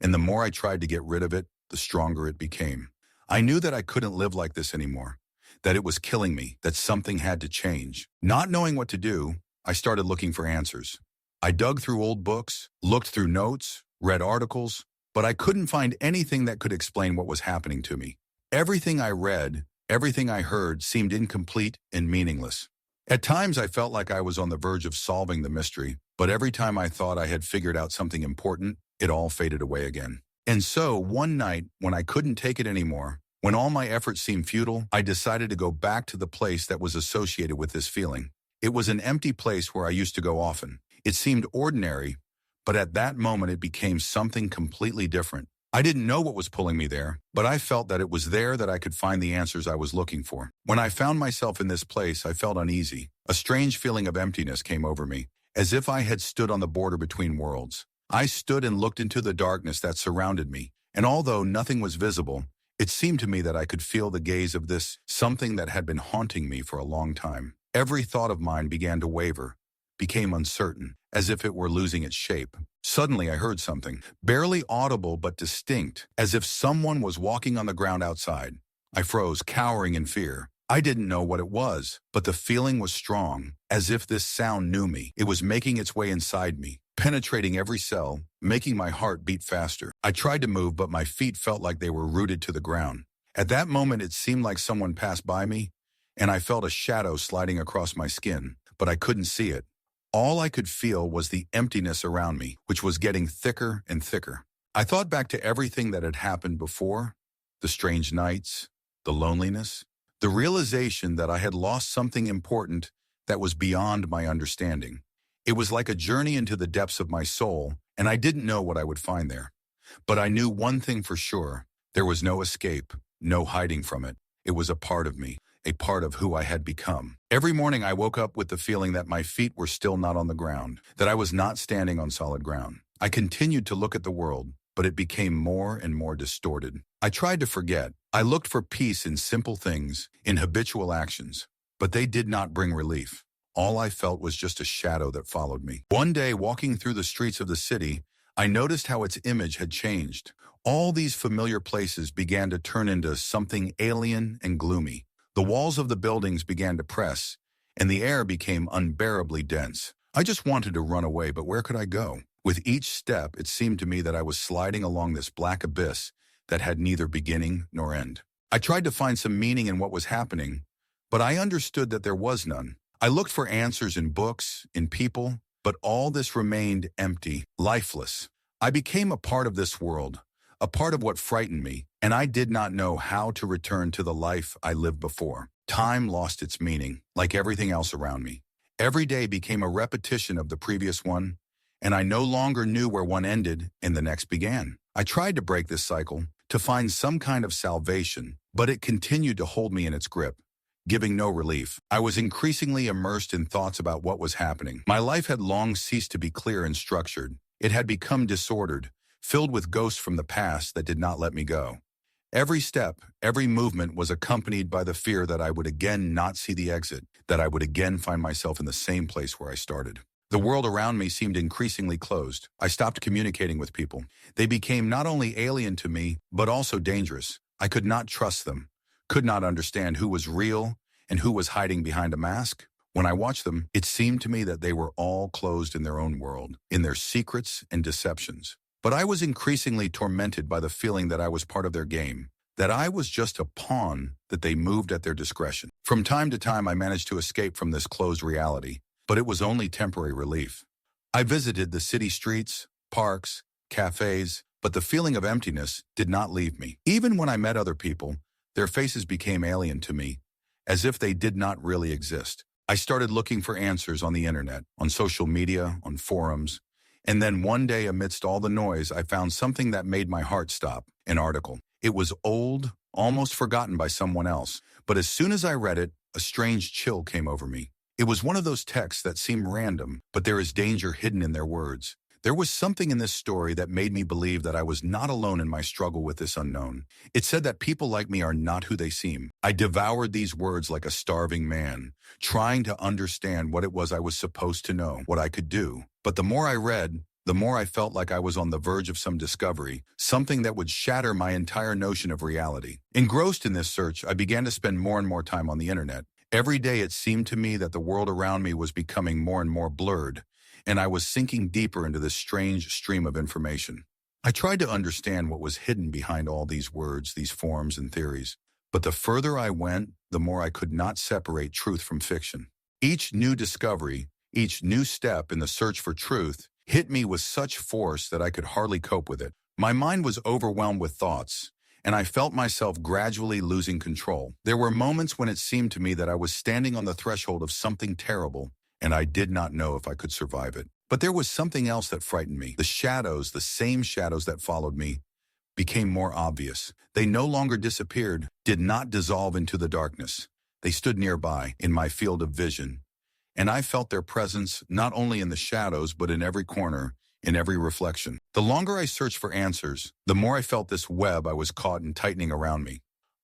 and the more I tried to get rid of it, the stronger it became. I knew that I couldn't live like this anymore, that it was killing me, that something had to change. Not knowing what to do, I started looking for answers. I dug through old books, looked through notes, read articles, but I couldn't find anything that could explain what was happening to me. Everything I read, everything I heard seemed incomplete and meaningless. At times, I felt like I was on the verge of solving the mystery, but every time I thought I had figured out something important, it all faded away again. And so, one night, when I couldn't take it anymore, when all my efforts seemed futile, I decided to go back to the place that was associated with this feeling. It was an empty place where I used to go often. It seemed ordinary, but at that moment it became something completely different. I didn't know what was pulling me there, but I felt that it was there that I could find the answers I was looking for. When I found myself in this place, I felt uneasy. A strange feeling of emptiness came over me, as if I had stood on the border between worlds. I stood and looked into the darkness that surrounded me, and although nothing was visible, it seemed to me that I could feel the gaze of this something that had been haunting me for a long time. Every thought of mine began to waver, became uncertain, as if it were losing its shape. Suddenly I heard something, barely audible but distinct, as if someone was walking on the ground outside. I froze, cowering in fear. I didn't know what it was, but the feeling was strong, as if this sound knew me. It was making its way inside me, penetrating every cell, making my heart beat faster. I tried to move, but my feet felt like they were rooted to the ground. At that moment, it seemed like someone passed by me, and I felt a shadow sliding across my skin, but I couldn't see it. All I could feel was the emptiness around me, which was getting thicker and thicker. I thought back to everything that had happened before, the strange nights, the loneliness, the realization that I had lost something important that was beyond my understanding. It was like a journey into the depths of my soul, and I didn't know what I would find there. But I knew one thing for sure. There was no escape, no hiding from it. It was a part of me, a part of who I had become. Every morning I woke up with the feeling that my feet were still not on the ground, that I was not standing on solid ground. I continued to look at the world, but it became more and more distorted. I tried to forget. I looked for peace in simple things, in habitual actions, but they did not bring relief. All I felt was just a shadow that followed me. One day, walking through the streets of the city, I noticed how its image had changed. All these familiar places began to turn into something alien and gloomy. The walls of the buildings began to press, and the air became unbearably dense. I just wanted to run away, but where could I go? With each step, it seemed to me that I was sliding along this black abyss that had neither beginning nor end. I tried to find some meaning in what was happening, but I understood that there was none. I looked for answers in books, in people, but all this remained empty, lifeless. I became a part of this world, a part of what frightened me, and I did not know how to return to the life I lived before. Time lost its meaning, like everything else around me. Every day became a repetition of the previous one, and I no longer knew where one ended and the next began. I tried to break this cycle, to find some kind of salvation, but it continued to hold me in its grip, giving no relief. I was increasingly immersed in thoughts about what was happening. My life had long ceased to be clear and structured. It had become disordered, filled with ghosts from the past that did not let me go. Every step, every movement was accompanied by the fear that I would again not see the exit, that I would again find myself in the same place where I started. The world around me seemed increasingly closed. I stopped communicating with people. They became not only alien to me, but also dangerous. I could not trust them, could not understand who was real and who was hiding behind a mask. When I watched them, it seemed to me that they were all closed in their own world, in their secrets and deceptions. But I was increasingly tormented by the feeling that I was part of their game, that I was just a pawn that they moved at their discretion. From time to time, I managed to escape from this closed reality, but it was only temporary relief. I visited the city streets, parks, cafes, but the feeling of emptiness did not leave me. Even when I met other people, their faces became alien to me, as if they did not really exist. I started looking for answers on the internet, on social media, on forums, and then one day, amidst all the noise, I found something that made my heart stop, an article. It was old, almost forgotten by someone else, but as soon as I read it, a strange chill came over me. It was one of those texts that seem random, but there is danger hidden in their words. There was something in this story that made me believe that I was not alone in my struggle with this unknown. It said that people like me are not who they seem. I devoured these words like a starving man, trying to understand what it was I was supposed to know, what I could do. But the more I read, the more I felt like I was on the verge of some discovery, something that would shatter my entire notion of reality. Engrossed in this search, I began to spend more and more time on the internet. Every day it seemed to me that the world around me was becoming more and more blurred, and I was sinking deeper into this strange stream of information. I tried to understand what was hidden behind all these words, these forms and theories, but the further I went, the more I could not separate truth from fiction. Each new discovery, each new step in the search for truth, hit me with such force that I could hardly cope with it. My mind was overwhelmed with thoughts, and I felt myself gradually losing control. There were moments when it seemed to me that I was standing on the threshold of something terrible, and I did not know if I could survive it. But there was something else that frightened me. The shadows, the same shadows that followed me, became more obvious. They no longer disappeared, did not dissolve into the darkness. They stood nearby, in my field of vision, and I felt their presence not only in the shadows but in every corner, in every reflection. The longer I searched for answers, the more I felt this web I was caught in tightening around me.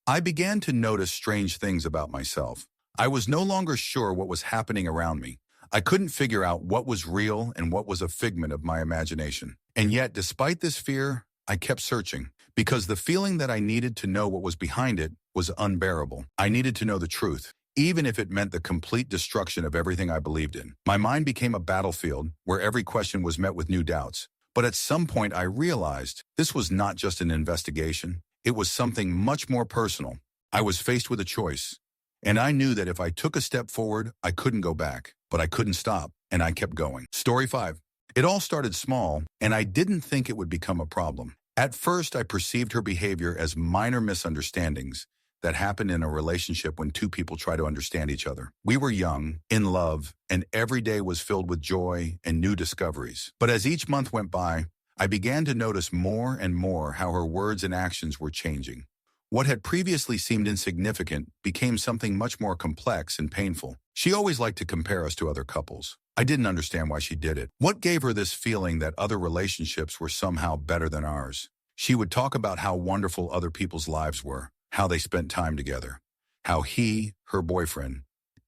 I began to notice strange things about myself. I was no longer sure what was happening around me. I couldn't figure out what was real and what was a figment of my imagination. And yet, despite this fear, I kept searching, because the feeling that I needed to know what was behind it was unbearable. I needed to know the truth, even if it meant the complete destruction of everything I believed in. My mind became a battlefield where every question was met with new doubts. But at some point I realized this was not just an investigation. It was something much more personal. I was faced with a choice, and I knew that if I took a step forward, I couldn't go back. But I couldn't stop, and I kept going. Story 5. It all started small, and I didn't think it would become a problem. At first, I perceived her behavior as minor misunderstandings that happen in a relationship when two people try to understand each other. We were young, in love, and every day was filled with joy and new discoveries. But as each month went by, I began to notice more and more how her words and actions were changing. What had previously seemed insignificant became something much more complex and painful. She always liked to compare us to other couples. I didn't understand why she did it. What gave her this feeling that other relationships were somehow better than ours? She would talk about how wonderful other people's lives were, how they spent time together, how he, her boyfriend,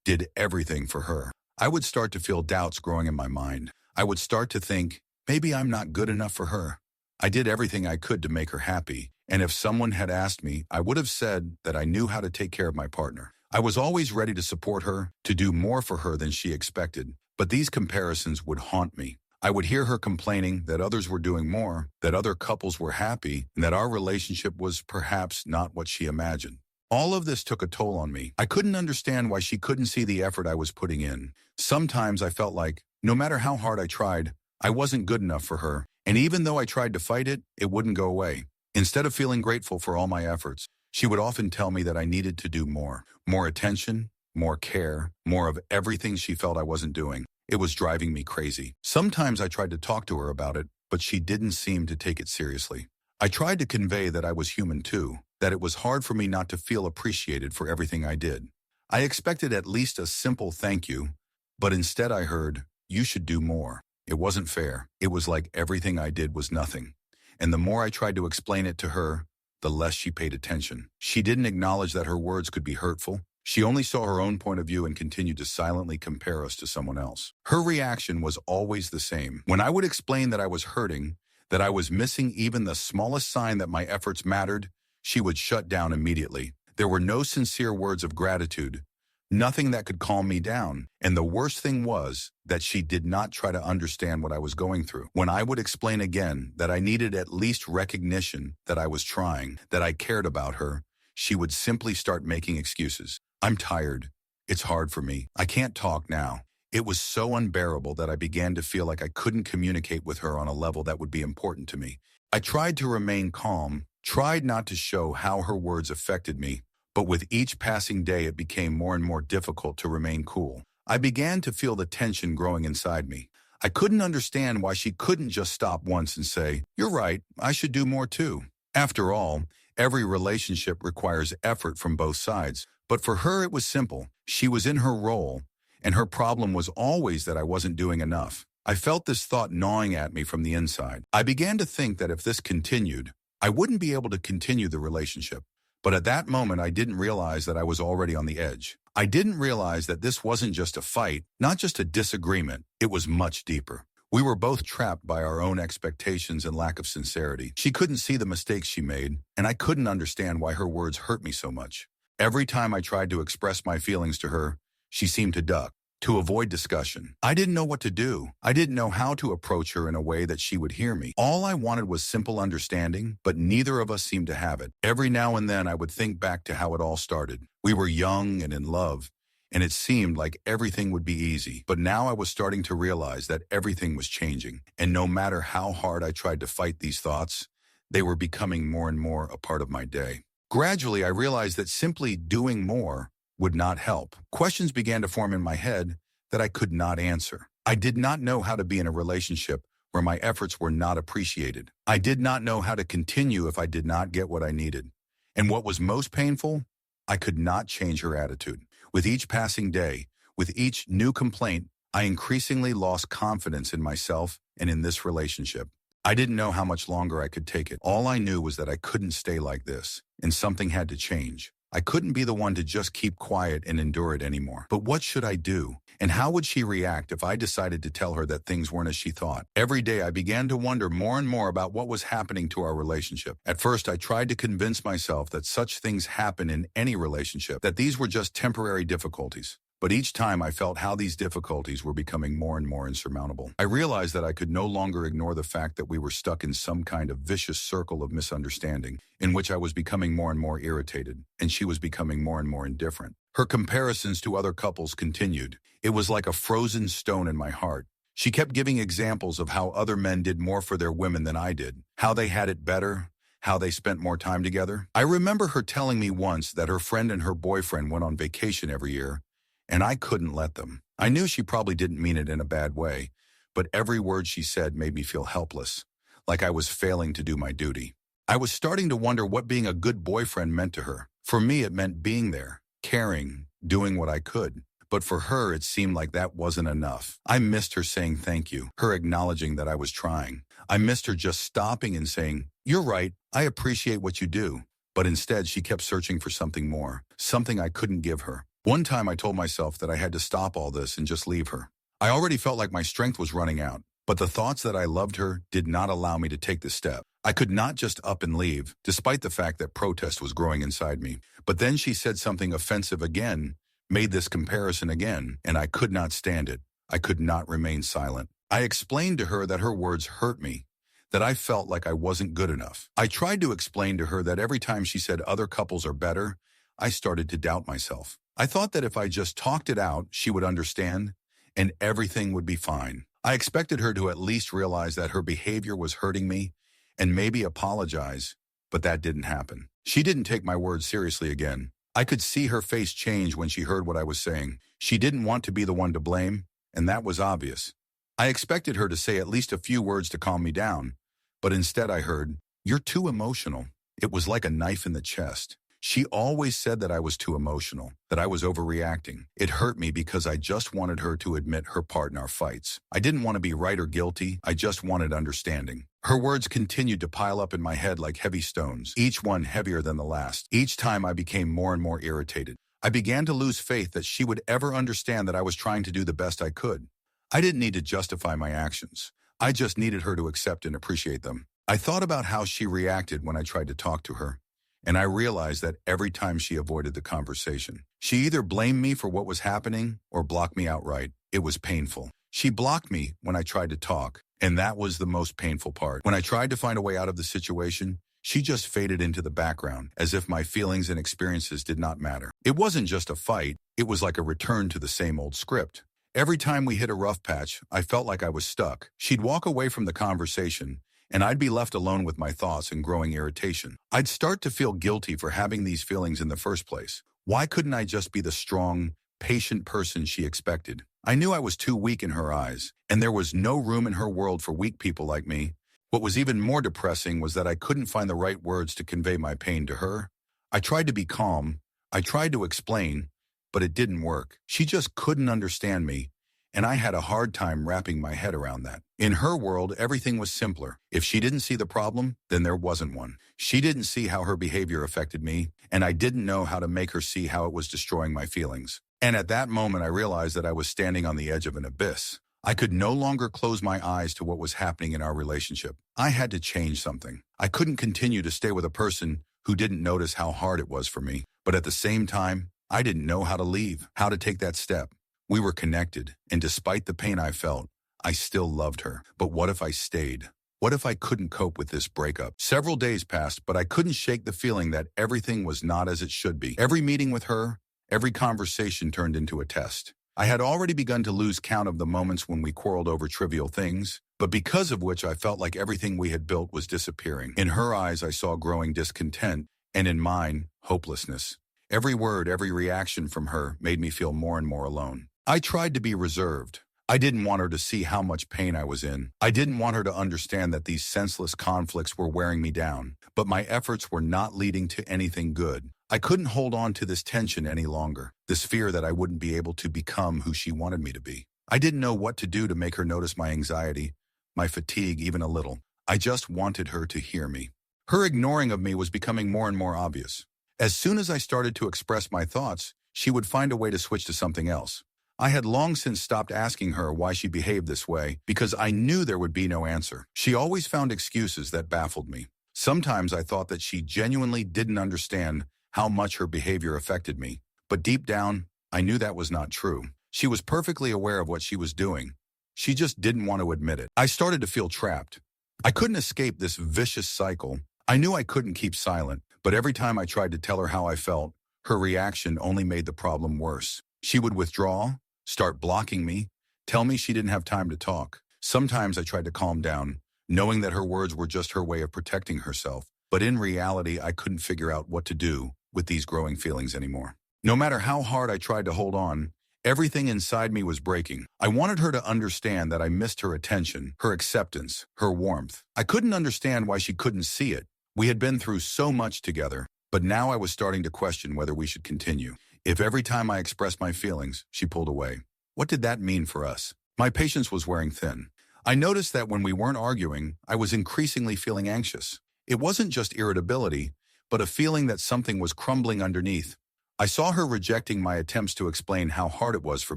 did everything for her. I would start to feel doubts growing in my mind. I would start to think, maybe I'm not good enough for her. I did everything I could to make her happy, and if someone had asked me, I would have said that I knew how to take care of my partner. I was always ready to support her, to do more for her than she expected, but these comparisons would haunt me. I would hear her complaining that others were doing more, that other couples were happy, and that our relationship was perhaps not what she imagined. All of this took a toll on me. I couldn't understand why she couldn't see the effort I was putting in. Sometimes I felt like, no matter how hard I tried, I wasn't good enough for her, and even though I tried to fight it, it wouldn't go away. Instead of feeling grateful for all my efforts, she would often tell me that I needed to do more. More attention, more care, more of everything she felt I wasn't doing. It was driving me crazy. Sometimes I tried to talk to her about it, but she didn't seem to take it seriously. I tried to convey that I was human too, that it was hard for me not to feel appreciated for everything I did. I expected at least a simple thank you, but instead I heard, "You should do more." It wasn't fair. It was like everything I did was nothing. And the more I tried to explain it to her, the less she paid attention. She didn't acknowledge that her words could be hurtful. She only saw her own point of view and continued to silently compare us to someone else. Her reaction was always the same. When I would explain that I was hurting, that I was missing even the smallest sign that my efforts mattered, she would shut down immediately. There were no sincere words of gratitude, nothing that could calm me down. And the worst thing was that she did not try to understand what I was going through. When I would explain again that I needed at least recognition that I was trying, that I cared about her, she would simply start making excuses. "I'm tired. It's hard for me. I can't talk now." It was so unbearable that I began to feel like I couldn't communicate with her on a level that would be important to me. I tried to remain calm, tried not to show how her words affected me, but with each passing day it became more and more difficult to remain cool. I began to feel the tension growing inside me. I couldn't understand why she couldn't just stop once and say, "You're right, I should do more too." After all, every relationship requires effort from both sides. But for her it was simple. She was in her role, and her problem was always that I wasn't doing enough. I felt this thought gnawing at me from the inside. I began to think that if this continued, I wouldn't be able to continue the relationship. But at that moment, I didn't realize that I was already on the edge. I didn't realize that this wasn't just a fight, not just a disagreement. It was much deeper. We were both trapped by our own expectations and lack of sincerity. She couldn't see the mistakes she made, and I couldn't understand why her words hurt me so much. Every time I tried to express my feelings to her, she seemed to duck, to avoid discussion. I didn't know what to do. I didn't know how to approach her in a way that she would hear me. All I wanted was simple understanding, but neither of us seemed to have it. Every now and then I would think back to how it all started. We were young and in love, and it seemed like everything would be easy. But now I was starting to realize that everything was changing, and no matter how hard I tried to fight these thoughts, they were becoming more and more a part of my day. Gradually, I realized that simply doing more would not help. Questions began to form in my head that I could not answer. I did not know how to be in a relationship where my efforts were not appreciated. I did not know how to continue if I did not get what I needed. And what was most painful, I could not change her attitude. With each passing day, with each new complaint, I increasingly lost confidence in myself and in this relationship. I didn't know how much longer I could take it. All I knew was that I couldn't stay like this, and something had to change. I couldn't be the one to just keep quiet and endure it anymore. But what should I do? And how would she react if I decided to tell her that things weren't as she thought? Every day I began to wonder more and more about what was happening to our relationship. At first, I tried to convince myself that such things happen in any relationship, that these were just temporary difficulties. But each time I felt how these difficulties were becoming more and more insurmountable. I realized that I could no longer ignore the fact that we were stuck in some kind of vicious circle of misunderstanding, in which I was becoming more and more irritated, and she was becoming more and more indifferent. Her comparisons to other couples continued. It was like a frozen stone in my heart. She kept giving examples of how other men did more for their women than I did, how they had it better, how they spent more time together. I remember her telling me once that her friend and her boyfriend went on vacation every year, and I couldn't let them. I knew she probably didn't mean it in a bad way, but every word she said made me feel helpless, like I was failing to do my duty. I was starting to wonder what being a good boyfriend meant to her. For me, it meant being there, caring, doing what I could. But for her, it seemed like that wasn't enough. I missed her saying thank you, her acknowledging that I was trying. I missed her just stopping and saying, "You're right, I appreciate what you do." But instead, she kept searching for something more, something I couldn't give her. One time I told myself that I had to stop all this and just leave her. I already felt like my strength was running out, but the thoughts that I loved her did not allow me to take the step. I could not just up and leave, despite the fact that protest was growing inside me. But then she said something offensive again, made this comparison again, and I could not stand it. I could not remain silent. I explained to her that her words hurt me, that I felt like I wasn't good enough. I tried to explain to her that every time she said other couples are better, I started to doubt myself. I thought that if I just talked it out, she would understand, and everything would be fine. I expected her to at least realize that her behavior was hurting me and maybe apologize, but that didn't happen. She didn't take my words seriously again. I could see her face change when she heard what I was saying. She didn't want to be the one to blame, and that was obvious. I expected her to say at least a few words to calm me down, but instead I heard, "You're too emotional." It was like a knife in the chest. She always said that I was too emotional, that I was overreacting. It hurt me because I just wanted her to admit her part in our fights. I didn't want to be right or guilty, I just wanted understanding. Her words continued to pile up in my head like heavy stones, each one heavier than the last. Each time I became more and more irritated. I began to lose faith that she would ever understand that I was trying to do the best I could. I didn't need to justify my actions. I just needed her to accept and appreciate them. I thought about how she reacted when I tried to talk to her. And I realized that every time she avoided the conversation, she either blamed me for what was happening or blocked me outright. It was painful. She blocked me when I tried to talk, and that was the most painful part. When I tried to find a way out of the situation, she just faded into the background, as if my feelings and experiences did not matter. It wasn't just a fight, it was like a return to the same old script. Every time we hit a rough patch, I felt like I was stuck. She'd walk away from the conversation, and I'd be left alone with my thoughts and growing irritation. I'd start to feel guilty for having these feelings in the first place. Why couldn't I just be the strong, patient person she expected? I knew I was too weak in her eyes, and there was no room in her world for weak people like me. What was even more depressing was that I couldn't find the right words to convey my pain to her. I tried to be calm, I tried to explain, but it didn't work. She just couldn't understand me, and I had a hard time wrapping my head around that. In her world, everything was simpler. If she didn't see the problem, then there wasn't one. She didn't see how her behavior affected me, and I didn't know how to make her see how it was destroying my feelings. And at that moment, I realized that I was standing on the edge of an abyss. I could no longer close my eyes to what was happening in our relationship. I had to change something. I couldn't continue to stay with a person who didn't notice how hard it was for me. But at the same time, I didn't know how to leave, how to take that step. We were connected, and despite the pain I felt, I still loved her. But what if I stayed? What if I couldn't cope with this breakup? Several days passed, but I couldn't shake the feeling that everything was not as it should be. Every meeting with her, Every conversation turned into a test. I had already begun to lose count of the moments when we quarreled over trivial things, but because of which I felt like everything we had built was disappearing. In her eyes, I saw growing discontent, and in mine, hopelessness. Every word, every reaction from her made me feel more and more alone. I tried to be reserved. I didn't want her to see how much pain I was in. I didn't want her to understand that these senseless conflicts were wearing me down, but my efforts were not leading to anything good. I couldn't hold on to this tension any longer, this fear that I wouldn't be able to become who she wanted me to be. I didn't know what to do to make her notice my anxiety, my fatigue even a little. I just wanted her to hear me. Her ignoring of me was becoming more and more obvious. As soon as I started to express my thoughts, she would find a way to switch to something else. I had long since stopped asking her why she behaved this way because I knew there would be no answer. She always found excuses that baffled me. Sometimes I thought that she genuinely didn't understand how much her behavior affected me, but deep down, I knew that was not true. She was perfectly aware of what she was doing. She just didn't want to admit it. I started to feel trapped. I couldn't escape this vicious cycle. I knew I couldn't keep silent, but every time I tried to tell her how I felt, her reaction only made the problem worse. She would withdraw, start blocking me, tell me she didn't have time to talk. Sometimes I tried to calm down, knowing that her words were just her way of protecting herself. But in reality, I couldn't figure out what to do with these growing feelings anymore. No matter how hard I tried to hold on, everything inside me was breaking. I wanted her to understand that I missed her attention, her acceptance, her warmth. I couldn't understand why she couldn't see it. We had been through so much together, but now I was starting to question whether we should continue. If every time I expressed my feelings, she pulled away, what did that mean for us? My patience was wearing thin. I noticed that when we weren't arguing, I was increasingly feeling anxious. It wasn't just irritability, but a feeling that something was crumbling underneath. I saw her rejecting my attempts to explain how hard it was for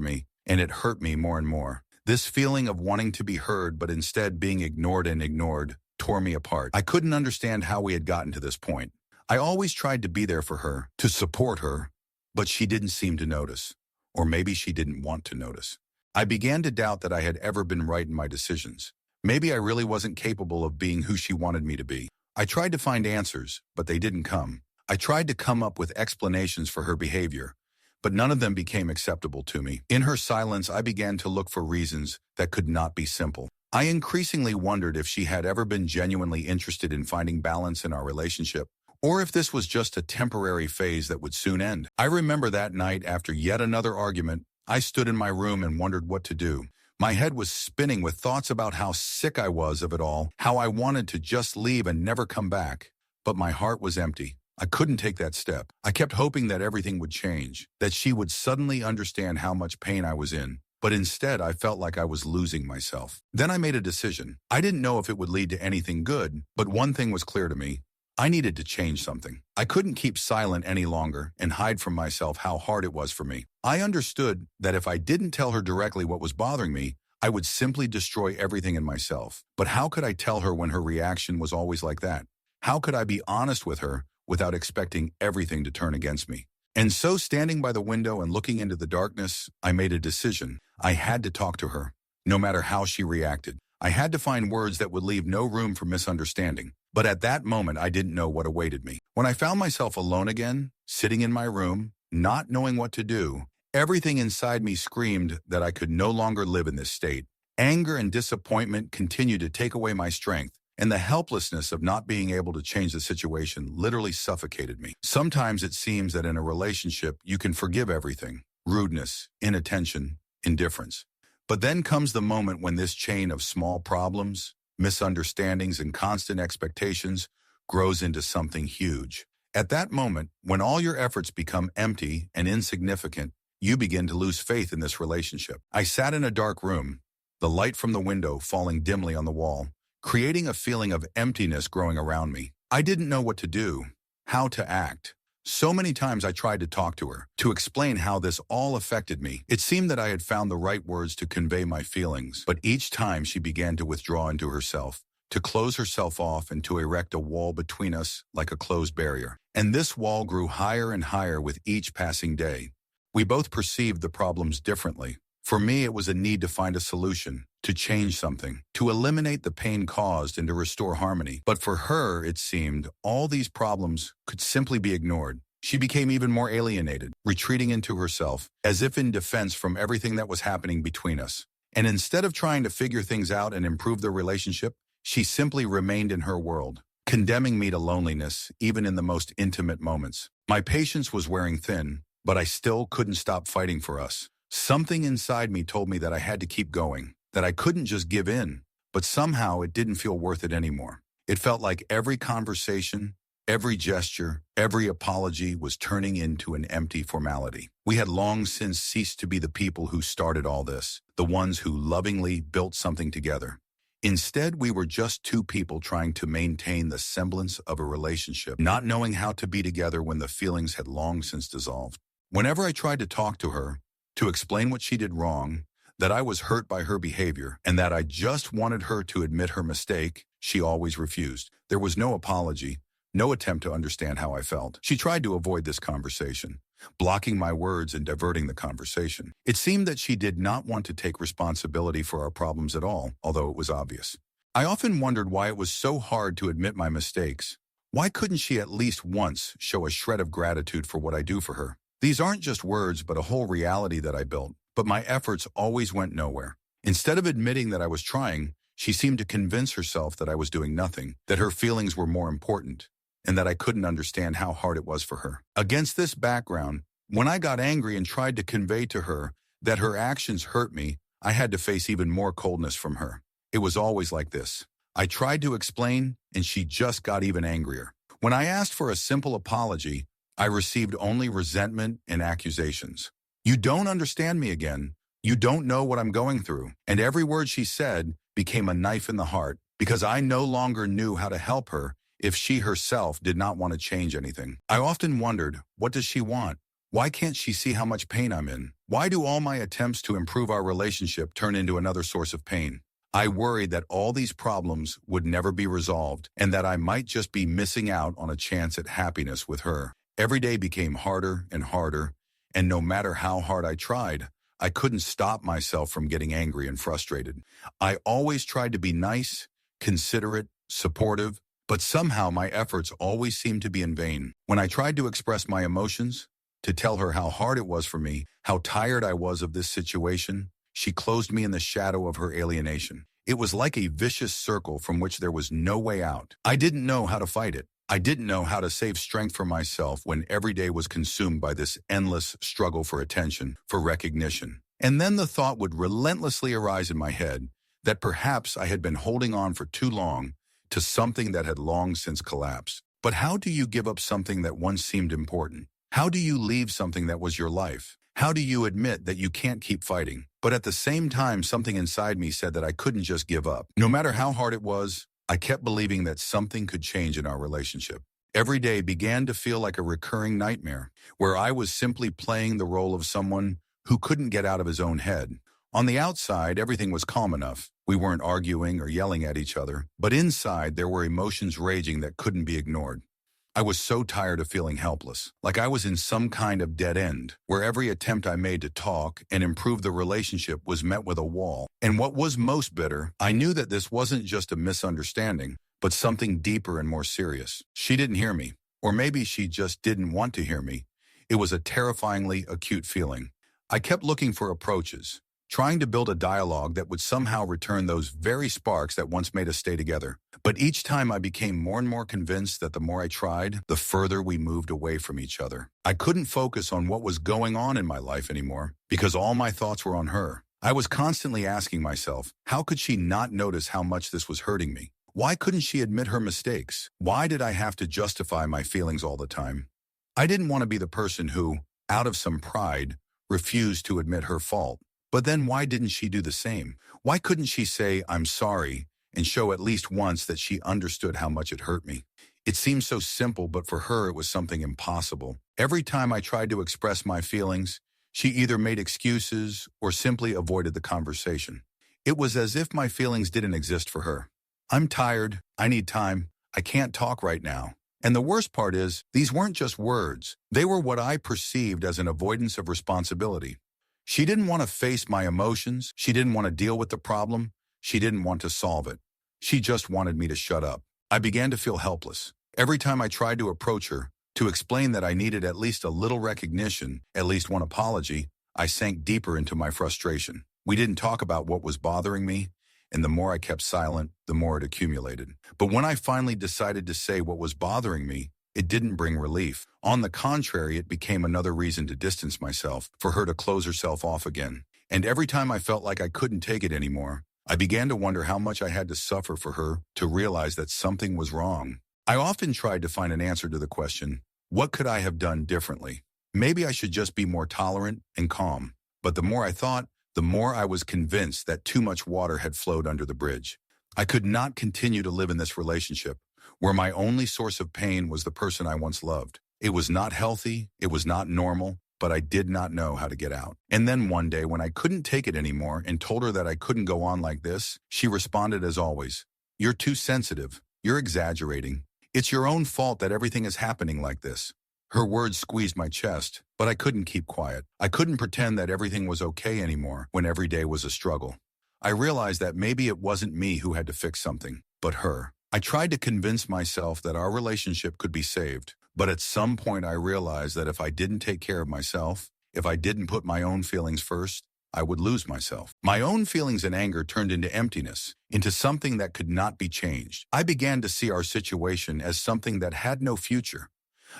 me, and it hurt me more and more. This feeling of wanting to be heard but instead being ignored and ignored tore me apart. I couldn't understand how we had gotten to this point. I always tried to be there for her, to support her, but she didn't seem to notice. Or maybe she didn't want to notice. I began to doubt that I had ever been right in my decisions. Maybe I really wasn't capable of being who she wanted me to be. I tried to find answers, but they didn't come. I tried to come up with explanations for her behavior, but none of them became acceptable to me. In her silence, I began to look for reasons that could not be simple. I increasingly wondered if she had ever been genuinely interested in finding balance in our relationship, or if this was just a temporary phase that would soon end. I remember that night after yet another argument, I stood in my room and wondered what to do. My head was spinning with thoughts about how sick I was of it all, how I wanted to just leave and never come back. But my heart was empty. I couldn't take that step. I kept hoping that everything would change, that she would suddenly understand how much pain I was in. But instead, I felt like I was losing myself. Then I made a decision. I didn't know if it would lead to anything good, but one thing was clear to me. I needed to change something. I couldn't keep silent any longer and hide from myself how hard it was for me. I understood that if I didn't tell her directly what was bothering me, I would simply destroy everything in myself. But how could I tell her when her reaction was always like that? How could I be honest with her without expecting everything to turn against me? And so, standing by the window and looking into the darkness, I made a decision. I had to talk to her, no matter how she reacted. I had to find words that would leave no room for misunderstanding. But at that moment, I didn't know what awaited me. When I found myself alone again, sitting in my room, not knowing what to do, everything inside me screamed that I could no longer live in this state. Anger and disappointment continued to take away my strength, and the helplessness of not being able to change the situation literally suffocated me. Sometimes it seems that in a relationship, you can forgive everything: rudeness, inattention, indifference. But then comes the moment when this chain of small problems, misunderstandings, and constant expectations grows into something huge. At that moment, when all your efforts become empty and insignificant, you begin to lose faith in this relationship. I sat in a dark room, the light from the window falling dimly on the wall, creating a feeling of emptiness growing around me. I didn't know what to do, how to act. So many times I tried to talk to her, to explain how this all affected me. It seemed that I had found the right words to convey my feelings, but each time she began to withdraw into herself, to close herself off and to erect a wall between us like a closed barrier. And this wall grew higher and higher with each passing day. We both perceived the problems differently. For me, it was a need to find a solution, to change something, to eliminate the pain caused and to restore harmony. But for her, it seemed, all these problems could simply be ignored. She became even more alienated, retreating into herself, as if in defense from everything that was happening between us. And instead of trying to figure things out and improve the relationship, she simply remained in her world, condemning me to loneliness, even in the most intimate moments. My patience was wearing thin, but I still couldn't stop fighting for us. Something inside me told me that I had to keep going, that I couldn't just give in, but somehow it didn't feel worth it anymore. It felt like every conversation, every gesture, every apology was turning into an empty formality. We had long since ceased to be the people who started all this, the ones who lovingly built something together. Instead, we were just two people trying to maintain the semblance of a relationship, not knowing how to be together when the feelings had long since dissolved. Whenever I tried to talk to her, to explain what she did wrong, that I was hurt by her behavior, and that I just wanted her to admit her mistake, she always refused. There was no apology, no attempt to understand how I felt. She tried to avoid this conversation, blocking my words and diverting the conversation. It seemed that she did not want to take responsibility for our problems at all, although it was obvious. I often wondered why it was so hard to admit my mistakes. Why couldn't she at least once show a shred of gratitude for what I do for her? These aren't just words, but a whole reality that I built. But my efforts always went nowhere. Instead of admitting that I was trying, she seemed to convince herself that I was doing nothing, that her feelings were more important, and that I couldn't understand how hard it was for her. Against this background, when I got angry and tried to convey to her that her actions hurt me, I had to face even more coldness from her. It was always like this. I tried to explain, and she just got even angrier. When I asked for a simple apology, I received only resentment and accusations. You don't understand me again. You don't know what I'm going through. And every word she said became a knife in the heart because I no longer knew how to help her if she herself did not want to change anything. I often wondered, what does she want? Why can't she see how much pain I'm in? Why do all my attempts to improve our relationship turn into another source of pain? I worried that all these problems would never be resolved and that I might just be missing out on a chance at happiness with her. Every day became harder and harder, and no matter how hard I tried, I couldn't stop myself from getting angry and frustrated. I always tried to be nice, considerate, supportive, but somehow my efforts always seemed to be in vain. When I tried to express my emotions, to tell her how hard it was for me, how tired I was of this situation, she closed me in the shadow of her alienation. It was like a vicious circle from which there was no way out. I didn't know how to fight it. I didn't know how to save strength for myself when every day was consumed by this endless struggle for attention, for recognition. And then the thought would relentlessly arise in my head that perhaps I had been holding on for too long to something that had long since collapsed. But how do you give up something that once seemed important? How do you leave something that was your life? How do you admit that you can't keep fighting? But at the same time, something inside me said that I couldn't just give up. No matter how hard it was, I kept believing that something could change in our relationship. Every day began to feel like a recurring nightmare, where I was simply playing the role of someone who couldn't get out of his own head. On the outside, everything was calm enough. We weren't arguing or yelling at each other, but inside there were emotions raging that couldn't be ignored. I was so tired of feeling helpless, like I was in some kind of dead end, where every attempt I made to talk and improve the relationship was met with a wall. And what was most bitter, I knew that this wasn't just a misunderstanding, but something deeper and more serious. She didn't hear me, or maybe she just didn't want to hear me. It was a terrifyingly acute feeling. I kept looking for approaches, trying to build a dialogue that would somehow return those very sparks that once made us stay together. But each time I became more and more convinced that the more I tried, the further we moved away from each other. I couldn't focus on what was going on in my life anymore because all my thoughts were on her. I was constantly asking myself, how could she not notice how much this was hurting me? Why couldn't she admit her mistakes? Why did I have to justify my feelings all the time? I didn't want to be the person who, out of some pride, refused to admit her fault. But then why didn't she do the same? Why couldn't she say, I'm sorry, and show at least once that she understood how much it hurt me? It seemed so simple, but for her it was something impossible. Every time I tried to express my feelings, she either made excuses or simply avoided the conversation. It was as if my feelings didn't exist for her. I'm tired, I need time, I can't talk right now. And the worst part is, these weren't just words. They were what I perceived as an avoidance of responsibility. She didn't want to face my emotions. She didn't want to deal with the problem. She didn't want to solve it. She just wanted me to shut up. I began to feel helpless. Every time I tried to approach her, To explain that I needed at least a little recognition, at least one apology, I sank deeper into my frustration. We didn't talk about what was bothering me, and the more I kept silent, the more it accumulated. But when I finally decided to say what was bothering me, it didn't bring relief. On the contrary, it became another reason to distance myself, for her to close herself off again. And every time I felt like I couldn't take it anymore, I began to wonder how much I had to suffer for her to realize that something was wrong. I often tried to find an answer to the question, what could I have done differently? Maybe I should just be more tolerant and calm. But the more I thought, the more I was convinced that too much water had flowed under the bridge. I could not continue to live in this relationship, where my only source of pain was the person I once loved. It was not healthy, it was not normal, but I did not know how to get out. And then one day, when I couldn't take it anymore and told her that I couldn't go on like this, she responded as always, "You're too sensitive. You're exaggerating. It's your own fault that everything is happening like this." Her words squeezed my chest, but I couldn't keep quiet. I couldn't pretend that everything was okay anymore when every day was a struggle. I realized that maybe it wasn't me who had to fix something, but her. I tried to convince myself that our relationship could be saved, but at some point I realized that if I didn't take care of myself, if I didn't put my own feelings first, I would lose myself. My own feelings and anger turned into emptiness, into something that could not be changed. I began to see our situation as something that had no future.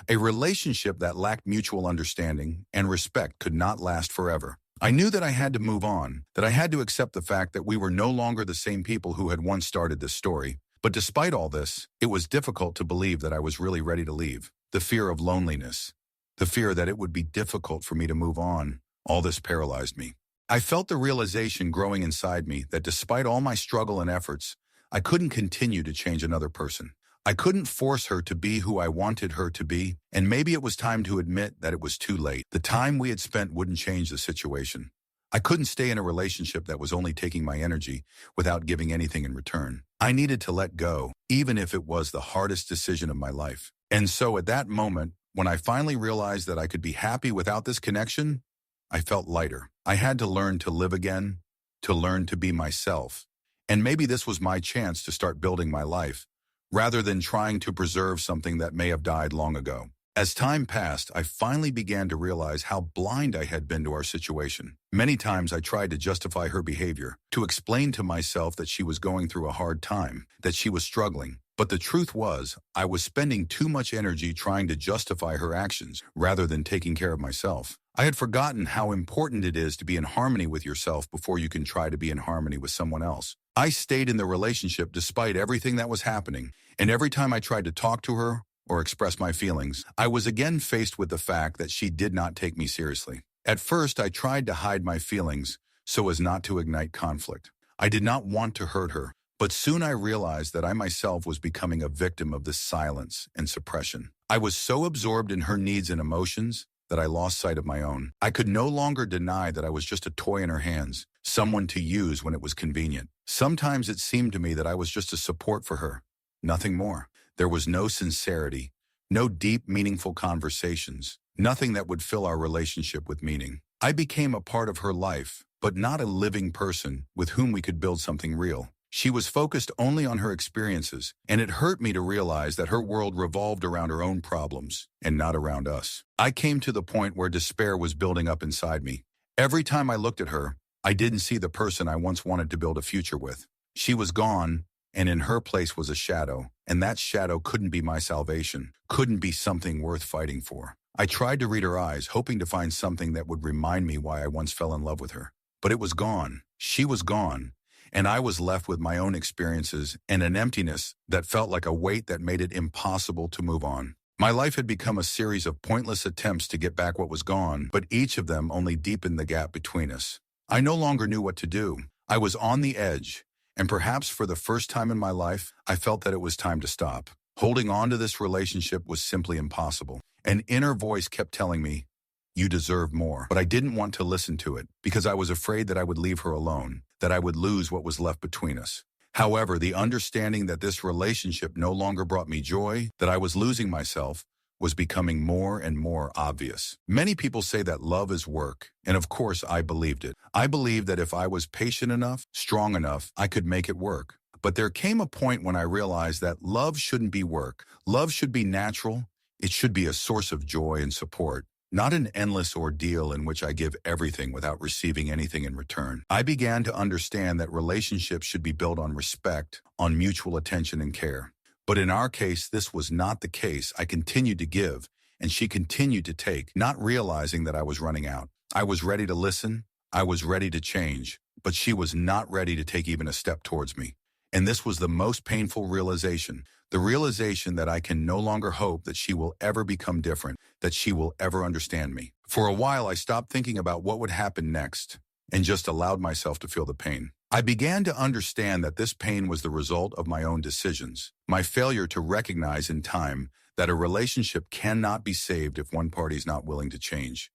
A relationship that lacked mutual understanding and respect could not last forever. I knew that I had to move on, that I had to accept the fact that we were no longer the same people who had once started this story. But despite all this, it was difficult to believe that I was really ready to leave. The fear of loneliness, the fear that it would be difficult for me to move on, all this paralyzed me. I felt the realization growing inside me that despite all my struggle and efforts, I couldn't continue to change another person. I couldn't force her to be who I wanted her to be, and maybe it was time to admit that it was too late. The time we had spent wouldn't change the situation. I couldn't stay in a relationship that was only taking my energy without giving anything in return. I needed to let go, even if it was the hardest decision of my life. And so at that moment, when I finally realized that I could be happy without this connection, I felt lighter. I had to learn to live again, to learn to be myself. And maybe this was my chance to start building my life, rather than trying to preserve something that may have died long ago. As time passed, I finally began to realize how blind I had been to our situation. Many times I tried to justify her behavior, to explain to myself that she was going through a hard time, that she was struggling. But the truth was, I was spending too much energy trying to justify her actions, rather than taking care of myself. I had forgotten how important it is to be in harmony with yourself before you can try to be in harmony with someone else. I stayed in the relationship despite everything that was happening, and every time I tried to talk to her or express my feelings, I was again faced with the fact that she did not take me seriously. At first, I tried to hide my feelings so as not to ignite conflict. I did not want to hurt her, but soon I realized that I myself was becoming a victim of this silence and suppression. I was so absorbed in her needs and emotions that I lost sight of my own. I could no longer deny that I was just a toy in her hands, someone to use when it was convenient. Sometimes it seemed to me that I was just a support for her, nothing more. There was no sincerity, no deep, meaningful conversations, nothing that would fill our relationship with meaning. I became a part of her life, but not a living person with whom we could build something real. She was focused only on her experiences, and it hurt me to realize that her world revolved around her own problems and not around us. I came to the point where despair was building up inside me. Every time I looked at her, I didn't see the person I once wanted to build a future with. She was gone, and in her place was a shadow, and that shadow couldn't be my salvation, couldn't be something worth fighting for. I tried to read her eyes, hoping to find something that would remind me why I once fell in love with her. But it was gone. She was gone. And I was left with my own experiences and an emptiness that felt like a weight that made it impossible to move on. My life had become a series of pointless attempts to get back what was gone, but each of them only deepened the gap between us. I no longer knew what to do. I was on the edge, and perhaps for the first time in my life, I felt that it was time to stop. Holding on to this relationship was simply impossible. An inner voice kept telling me, "You deserve more." But I didn't want to listen to it because I was afraid that I would leave her alone, that I would lose what was left between us. However, the understanding that this relationship no longer brought me joy, that I was losing myself, was becoming more and more obvious. Many people say that love is work, and of course I believed it. I believed that if I was patient enough, strong enough, I could make it work. But there came a point when I realized that love shouldn't be work. Love should be natural. It should be a source of joy and support, not an endless ordeal in which I give everything without receiving anything in return. I began to understand that relationships should be built on respect, on mutual attention and care. But in our case, this was not the case. I continued to give, and she continued to take, not realizing that I was running out. I was ready to listen. I was ready to change, but she was not ready to take even a step towards me. And this was the most painful realization, the realization that I can no longer hope that she will ever become different, that she will ever understand me. For a while, I stopped thinking about what would happen next and just allowed myself to feel the pain. I began to understand that this pain was the result of my own decisions, my failure to recognize in time that a relationship cannot be saved if one party is not willing to change.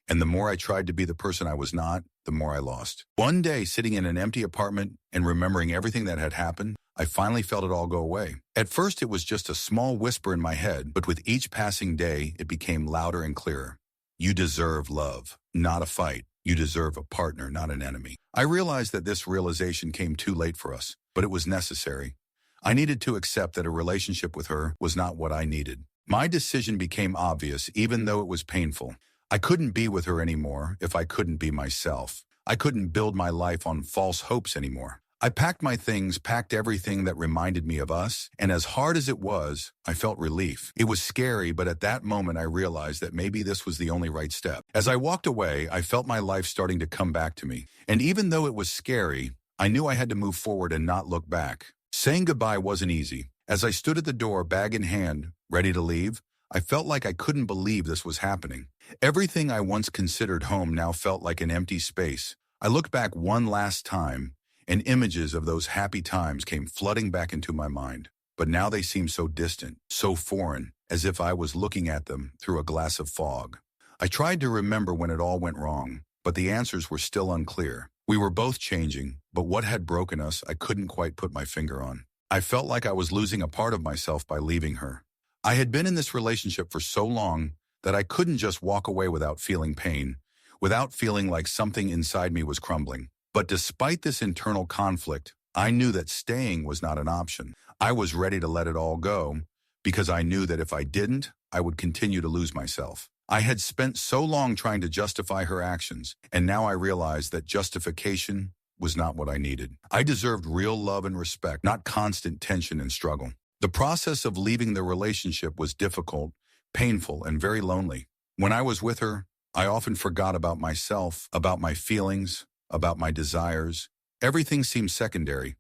And the more I tried to be the person I was not, the more I lost. One day, sitting in an empty apartment and remembering everything that had happened, I finally felt it all go away. At first, it was just a small whisper in my head, but with each passing day, it became louder and clearer. You deserve love, not a fight. You deserve a partner, not an enemy. I realized that this realization came too late for us, but it was necessary. I needed to accept that a relationship with her was not what I needed. My decision became obvious, even though it was painful. I couldn't be with her anymore if I couldn't be myself. I couldn't build my life on false hopes anymore. I packed my things, packed everything that reminded me of us, and as hard as it was, I felt relief. It was scary, but at that moment I realized that maybe this was the only right step. As I walked away, I felt my life starting to come back to me. And even though it was scary, I knew I had to move forward and not look back. Saying goodbye wasn't easy. As I stood at the door, bag in hand, ready to leave, I felt like I couldn't believe this was happening. Everything I once considered home now felt like an empty space. I looked back one last time, and images of those happy times came flooding back into my mind. But now they seemed so distant, so foreign, as if I was looking at them through a glass of fog. I tried to remember when it all went wrong, but the answers were still unclear. We were both changing, but what had broken us I couldn't quite put my finger on. I felt like I was losing a part of myself by leaving her. I had been in this relationship for so long that I couldn't just walk away without feeling pain, without feeling like something inside me was crumbling. But despite this internal conflict, I knew that staying was not an option. I was ready to let it all go because I knew that if I didn't, I would continue to lose myself. I had spent so long trying to justify her actions, and now I realized that justification was not what I needed. I deserved real love and respect, not constant tension and struggle. The process of leaving the relationship was difficult, painful, and very lonely. When I was with her, I often forgot about myself, about my feelings, about my desires. Everything seemed secondary.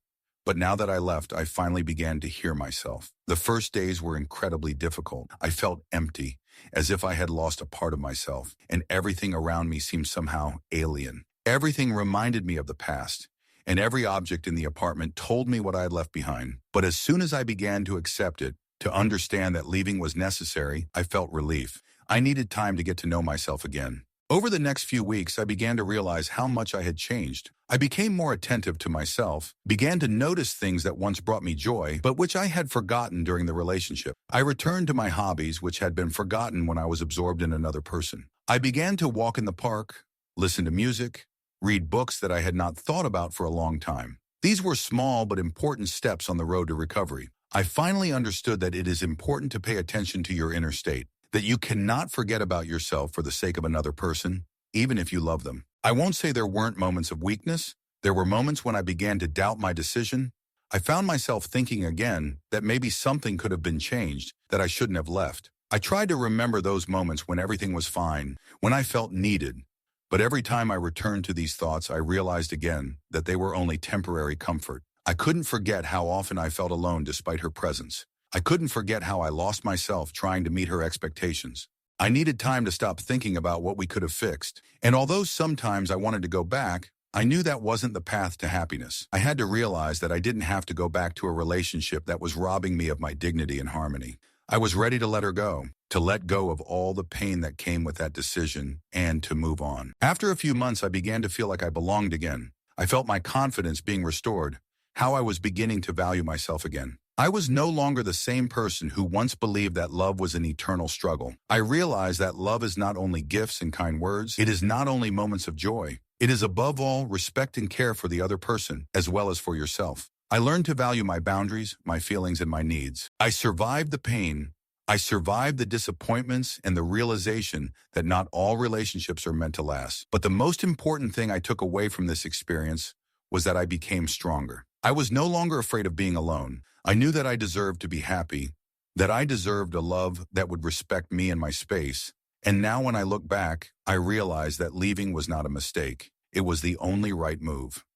But now that I left, I finally began to hear myself. The first days were incredibly difficult. I felt empty, as if I had lost a part of myself, and everything around me seemed somehow alien. Everything reminded me of the past, and every object in the apartment told me what I had left behind. But as soon as I began to accept it, to understand that leaving was necessary, I felt relief. I needed time to get to know myself again. Over the next few weeks, I began to realize how much I had changed. I became more attentive to myself, began to notice things that once brought me joy, but which I had forgotten during the relationship. I returned to my hobbies, which had been forgotten when I was absorbed in another person. I began to walk in the park, listen to music, read books that I had not thought about for a long time. These were small but important steps on the road to recovery. I finally understood that it is important to pay attention to your inner state, that you cannot forget about yourself for the sake of another person, even if you love them. I won't say there weren't moments of weakness. There were moments when I began to doubt my decision. I found myself thinking again that maybe something could have been changed, that I shouldn't have left. I tried to remember those moments when everything was fine, when I felt needed. But every time I returned to these thoughts, I realized again that they were only temporary comfort. I couldn't forget how often I felt alone despite her presence. I couldn't forget how I lost myself trying to meet her expectations. I needed time to stop thinking about what we could have fixed. And although sometimes I wanted to go back, I knew that wasn't the path to happiness. I had to realize that I didn't have to go back to a relationship that was robbing me of my dignity and harmony. I was ready to let her go, to let go of all the pain that came with that decision, and to move on. After a few months, I began to feel like I belonged again. I felt my confidence being restored, how I was beginning to value myself again. I was no longer the same person who once believed that love was an eternal struggle. I realized that love is not only gifts and kind words, it is not only moments of joy. It is above all respect and care for the other person, as well as for yourself. I learned to value my boundaries, my feelings, and my needs. I survived the pain. I survived the disappointments and the realization that not all relationships are meant to last. But the most important thing I took away from this experience was that I became stronger. I was no longer afraid of being alone. I knew that I deserved to be happy, that I deserved a love that would respect me and my space. And now when I look back, I realize that leaving was not a mistake. It was the only right move.